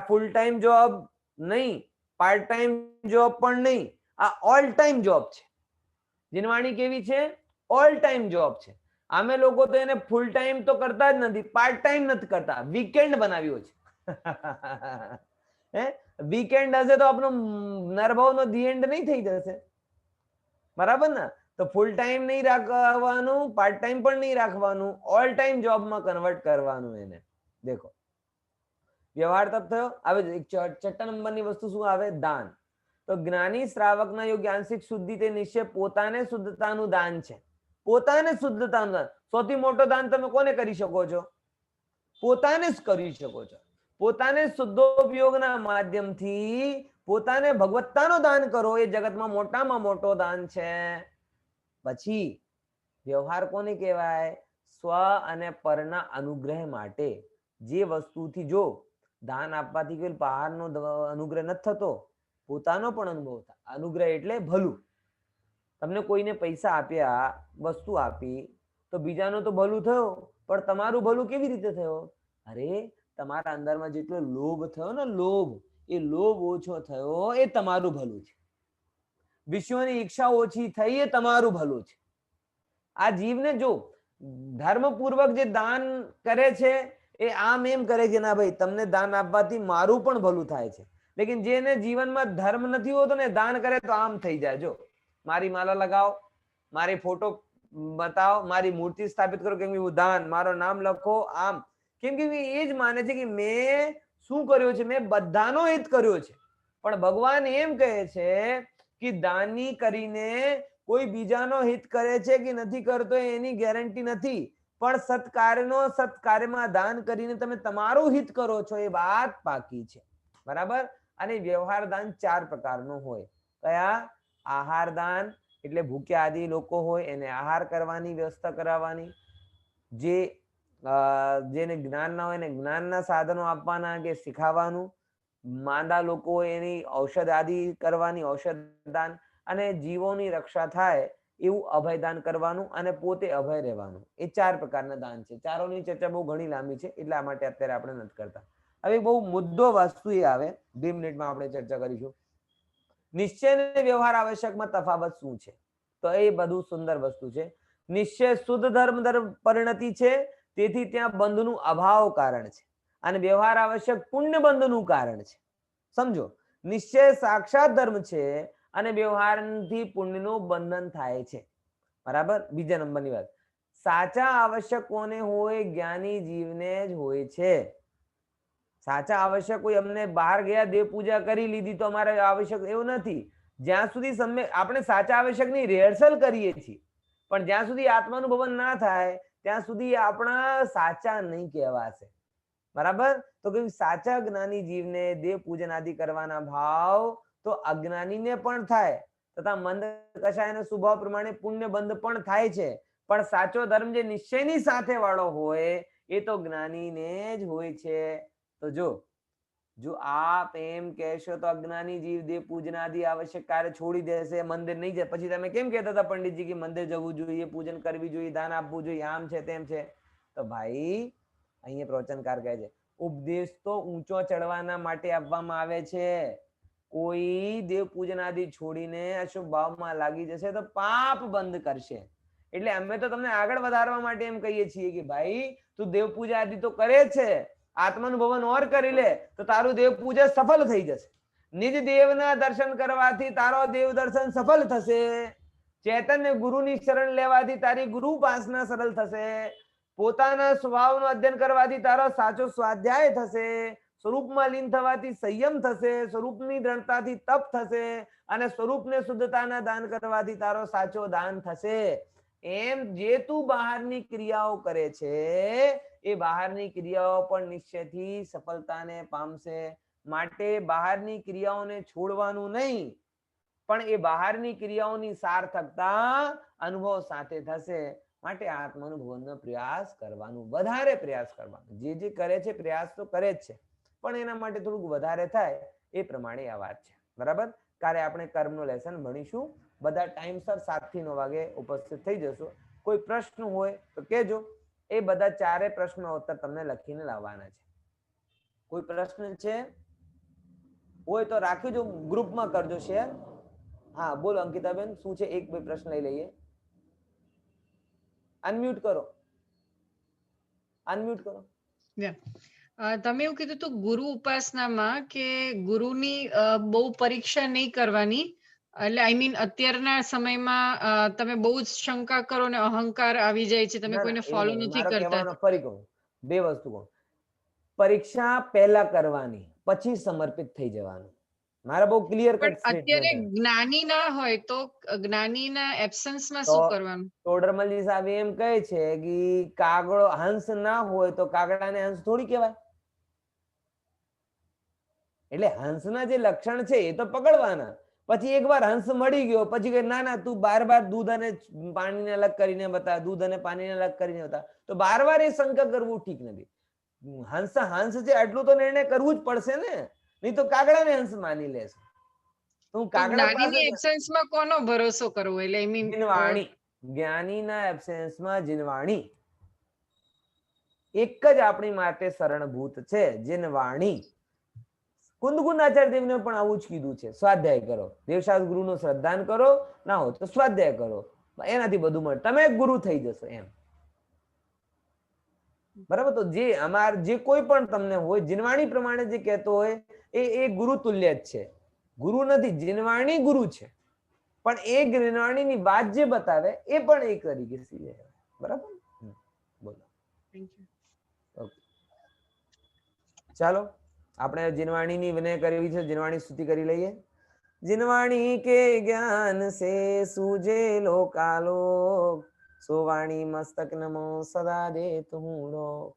ફૂલ ટાઈમ જોબ નહીં, પાર્ટ ટાઈમ જોબ પણ નહીં, આ ઓલ ટાઈમ જોબ છે. જીનવાણી કેવી છે? ઓલ ટાઈમ જોબ છે. અમે લોકો તો એને ફૂલ ટાઈમ તો કરતા જ નથી, પાર્ટ ટાઈમ નથી કરતા, વીકેન્ડ બનાવ્યો છે. હે, વીકેન્ડ હશે તો આપણો નરભાવનો ધી એન્ડ નહીં થઈ જશે. બરાબર ને? તો ફૂલ ટાઈમ નહીં રાખવાનું, પાર્ટ ટાઈમ પણ નહીં રાખવાનું, ઓલ ટાઈમ જોબમાં કન્વર્ટ કરવાનું એને. દેખો, વ્યવહાર તપ થયો. હવે 6 નંબરની વસ્તુ શું આવે? દાન. તો જ્ઞાની શ્રાવકના યોગ્ય આંશિક શુદ્ધિ તે નિશ્ચય પોતાને શુદ્ધતાનું દાન છે. પોતાને શુદ્ધતાનું દાન. સૌથી મોટો દાન તમે કોને કરી શકો છો? પોતાને જ કરી શકો છો. પોતાને શુદ્ધોપયોગના માધ્યમથી પોતાને ભગવત્તાનો દાન કરો, એ જગતમાં મોટામાં મોટો દાન છે. પછી વ્યવહાર કોને કહેવાય? સ્વ અને પરના અનુગ્રહ માટે જે વસ્તુથી જો દાન આપવાથી કોઈ બહારનો અનુગ્રહ નથી થતો, પોતાનો પણ અનુભવ થાય. અનુગ્રહ એટલે ભલું. તમને કોઈને પૈસા આપ્યા, વસ્તુ આપી, તો બીજાનું તો ભલું થયો, પણ તમારું ભલું કેવી રીતે થયો? અરે, તમારા અંદરમાં જેટલો લોભ થયો ને, લોભ, એ લોભ ઓછો થયો, એ તમારું ભલું છે. વિશ્વની ઈચ્છા ઓછી થઈ, એ તમારું ભલું છે. આ જીવને જો ધર્મપૂર્વક જે દાન કરે છે, એ આમ એમ કરે છે ના ભાઈ તમને દાન આપવાથી મારું પણ ભલું થાય છે. લેકિન જેને જીવનમાં ધર્મ નથી હોતો ને, દાન કરે તો આમ થઈ જાય. જો મારી માલા લગાવો, મારી ફોટો બતાવો, મારી મૂર્તિ સ્થાપિત કરો, કેમ કે હું દાન, મારો નામ લખો, આમ. કેમ કે એ જ માને છે કે મેં શું કર્યો છે? મેં બધાનો હિત કર્યો છે. પણ ભગવાન એમ કહે છે કે દાની કરીને કોઈ બીજાનો હિત કરે છે કે નથી કરતો એની ગેરંટી નથી, પણ સત્કાર્યમાં દાન કરીને તમે તમારું હિત કરો છો, એ વાત પાકી છે. બરાબર? અને વ્યવહાર દાન 4 પ્રકારનું હોય. કયા? આહાર દાન એટલે ભૂખ્યા આદિ લોકો હોય એને આહાર કરવાની વ્યવસ્થા કરાવવાની, જેને જ્ઞાન ના હોય એને જ્ઞાનના સાધનો આપવાના કે શીખાવાનું, માંદા લોકો હોય એની ઔષધ આદિ કરવાની, ઔષધ દાન, અને જીવોની રક્ષા થાય એવું અભયદાન કરવાનું અને પોતે અભય રહેવાનું. એ 4 પ્રકારના દાન છે. ચારોની ચર્ચા બહુ ઘણી લાંબી છે એટલા માટે અત્યારે આપણે નથી કરતા. હવે બહુ મુદ્દો વસ્તુ એ આવે 2 મિનિટમાં આપણે ચર્ચા કરીશું. નિશ્ચય અને વ્યવહાર આવશ્યકમાં તફાવત શું છે? તો એ બધું સુંદર વસ્તુ છે. નિશ્ચય શુદ્ધ ધર્મ પરિણતિ છે, તેથી ત્યાં બંધનું અભાવ કારણ છે, અને વ્યવહાર આવશ્યક પુણ્ય બંધનું કારણ છે. સમજો, નિશ્ચય સાક્ષાત ધર્મ છે અને વ્યવહારથી પુણ્યનું બંધન થાય છે. બરાબર. બીજા નંબરની વાત, સાચા આવશ્યક કોને હોય? જ્ઞાની જીવને જ હોય છે. સાચા આવશ્યક કોઈ અમને બહાર ગયા દેવ પૂજા કરી લીધી તો અમારે આવશ્યક એવું નથી. જ્યાં સુધી આપણે સાચા આવશ્યકની રિહર્સલ કરીએ છીએ પણ જ્યાં સુધી આત્માનું ભવન ના થાય ત્યાં સુધી આપણા સાચા નહીં કહેવાશે. બરાબર. તો કે સાચા જ્ઞાની જીવને દેવ પૂજન આદિ કરવાના ભાવ તો અજ્ઞાનીને પણ થાય તથા મંદ કશાયના સ્વભાવ પ્રમાણે પુણ્ય બંધ પણ થાય છે. પણ સાચો ધર્મ જે નિશ્ચયની સાથે વાળો હોય એ તો જ્ઞાનીને જ હોય છે. તો જો આપ એમ કહેશો તો અજ્ઞાની જીવ દેવ પૂજન આદિ આવશ્યક કાર્ય છોડી દેશે, મંદિર નહીં જાય. પછી તમે કેમ કહેતા હતા પંડિતજી કે મંદિર જવું જોઈએ, પૂજન કરવી જોઈએ, દાન આપવું જોઈએ, આમ છે તેમ છે? તો ભાઈ અહીંયા પ્રવચનકાર કહે છે ઉપદેશ તો ઊંચો ચડવાના માટે આપવામાં આવે છે. કોઈ દેવ પૂજન આદિ છોડીને અશુભ ભાવમાં લાગી જશે તો પાપ બંધ કરશે. એટલે અમે તો તમને આગળ વધારવા માટે એમ કહીએ છીએ કે ભાઈ તું દેવ પૂજા આદિ તો કરે છે, આત્માનું ભવન ઓર કરી લે તો તારું દેવ પૂજા સફળ થઈ જશે. નિજ દેવના દર્શન કરવાથી તારો દેવ દર્શન સફળ થશે. ચૈતન્ય ગુરુની શરણ લેવાથી તારી ગુરુ ઉપાસના સરળ થશે. પોતાના સ્વભાવનું અધ્યયન કરવાથી તારો સાચો સ્વાધ્યાય થશે. સ્વરૂપમાં લીન થવાથી સંયમ થશે. સ્વરૂપની દ્રઢતાથી તપ થશે અને સ્વરૂપને શુદ્ધતાના દાન કરવાથી તારો સાચો દાન થશે. એમ જે તું બહારની ક્રિયાઓ કરે છે એ બહારની ક્રિયાઓ પણ નિશ્ચયથી સફળતાને પામશે. માટે બહારની ક્રિયાઓને છોડવાનું નહીં, પણ એ બહારની ક્રિયાઓની સાર્થકતા અનુભવ સાથે થશે. માટે આત્માનુભવનો પ્રયાસ કરવાનો, વધારે પ્રયાસ કરવાનો. જે કરે છે પ્રયાસ તો કરે જ છે પણ એના માટે થોડુંક વધારે થાય એ પ્રમાણે આ વાત છે. બરાબર. કાલે આપણે કર્મનું લેસન ભણીશું. બધા ટાઈમસર 7 થી 9 વાગે ઉપસ્થિત થઈ જશો. કોઈ પ્રશ્ન હોય તો કહેજો. એ બધા 4 પ્રશ્નો ઉત્તર તમને લખીને લાવવાના છે. કોઈ પ્રશ્ન છે હોય તો રાખીજો, ગ્રુપમાં કરજો શેર. હા બોલો અંકિતાબેન, શું છે? એક બે પ્રશ્ન લઈ લઈએ. અનમ્યુટ કરો, અનમ્યુટ કરો. તમે એવું કીધું હતું ગુરુ ઉપાસનામાં કે ગુરુની બહુ પરીક્ષા નહીં કરવાની, એટલે આઈ મીન અત્યારના સમયમાં તમે બહુ જ શંકા કરો ને અહંકાર આવી જાય છે, તમે કોઈને ફોલો નથી કરતા. ફરી કહું, બે વસ્તુ કહું. પરીક્ષા પહેલા કરવાની, પછી સમર્પિત થઈ જવાનું. મારા બહુ ક્લિયર પણ કટ અત્યારે જ્ઞાની ના હોય તો જ્ઞાનીના એબ્સન્સમાં શું કરવાનું? ટોડરમલજી સાહેબ એમ કહે છે કે કાગડો હંસ ના હોય તો કાગડાને હંસ થોડી કહેવાય. એટલે હંસના જે લક્ષણ છે એ તો પકડવાના. પછી એકવાર હંસ મળી ગયો પછી કે ના ના તું બાર દૂધ અને પાણીને અલગ કરીને બતા, દૂધ અને પાણીને અલગ કરીને બતા, તો બાર એ શંકા કરવું ઠીક નથી. હંસ છે એટલું તો નિર્ણય કરવું જ પડશે ને, નહીં તો કાગડાને હંસ માની લેશે. તું કાગડા જ્ઞાનીની એબ્સન્સમાં કોનો ભરોસો કરવો? એટલે આઈ મીન જીનવાણી, જ્ઞાનીના એબ્સેન્સમાં જીનવાણી એક જ આપણી માટે શરણભૂત છે. જીનવાણી. કુંદકુંદ આચાર્ય દેવને પણ આવું જ કીધું છે, સ્વાધ્યાય કરો, દેવશાસ્ત્ર ગુરુનો શ્રદ્ધાન કરો, ના હોય તો સ્વાધ્યાય કરો, એનાથી બધું મળે, તમે ગુરુ થઈ જશો એમ. બરાબર. તો જે કોઈ પણ તમને હોય જીનવાણી પ્રમાણે જે કહેતો હોય એ ગુરુ તુલ્ય જ છે. ગુરુ નથી, જીનવાણી ગુરુ છે, પણ એ જીનવાણીની વાત જે બતાવે એ પણ એક તરીકે સીધે. બરાબર. બોલો. ચાલો આપણે જીનવાણીની વિનય કરવી છે, જીનવાણી સ્તુતિ કરી લઈએ. જીનવાણી કે જ્ઞાન સે સૂજે લોકાલોક, સોવાણી મસ્તક નમો સદા દેત હું લોક.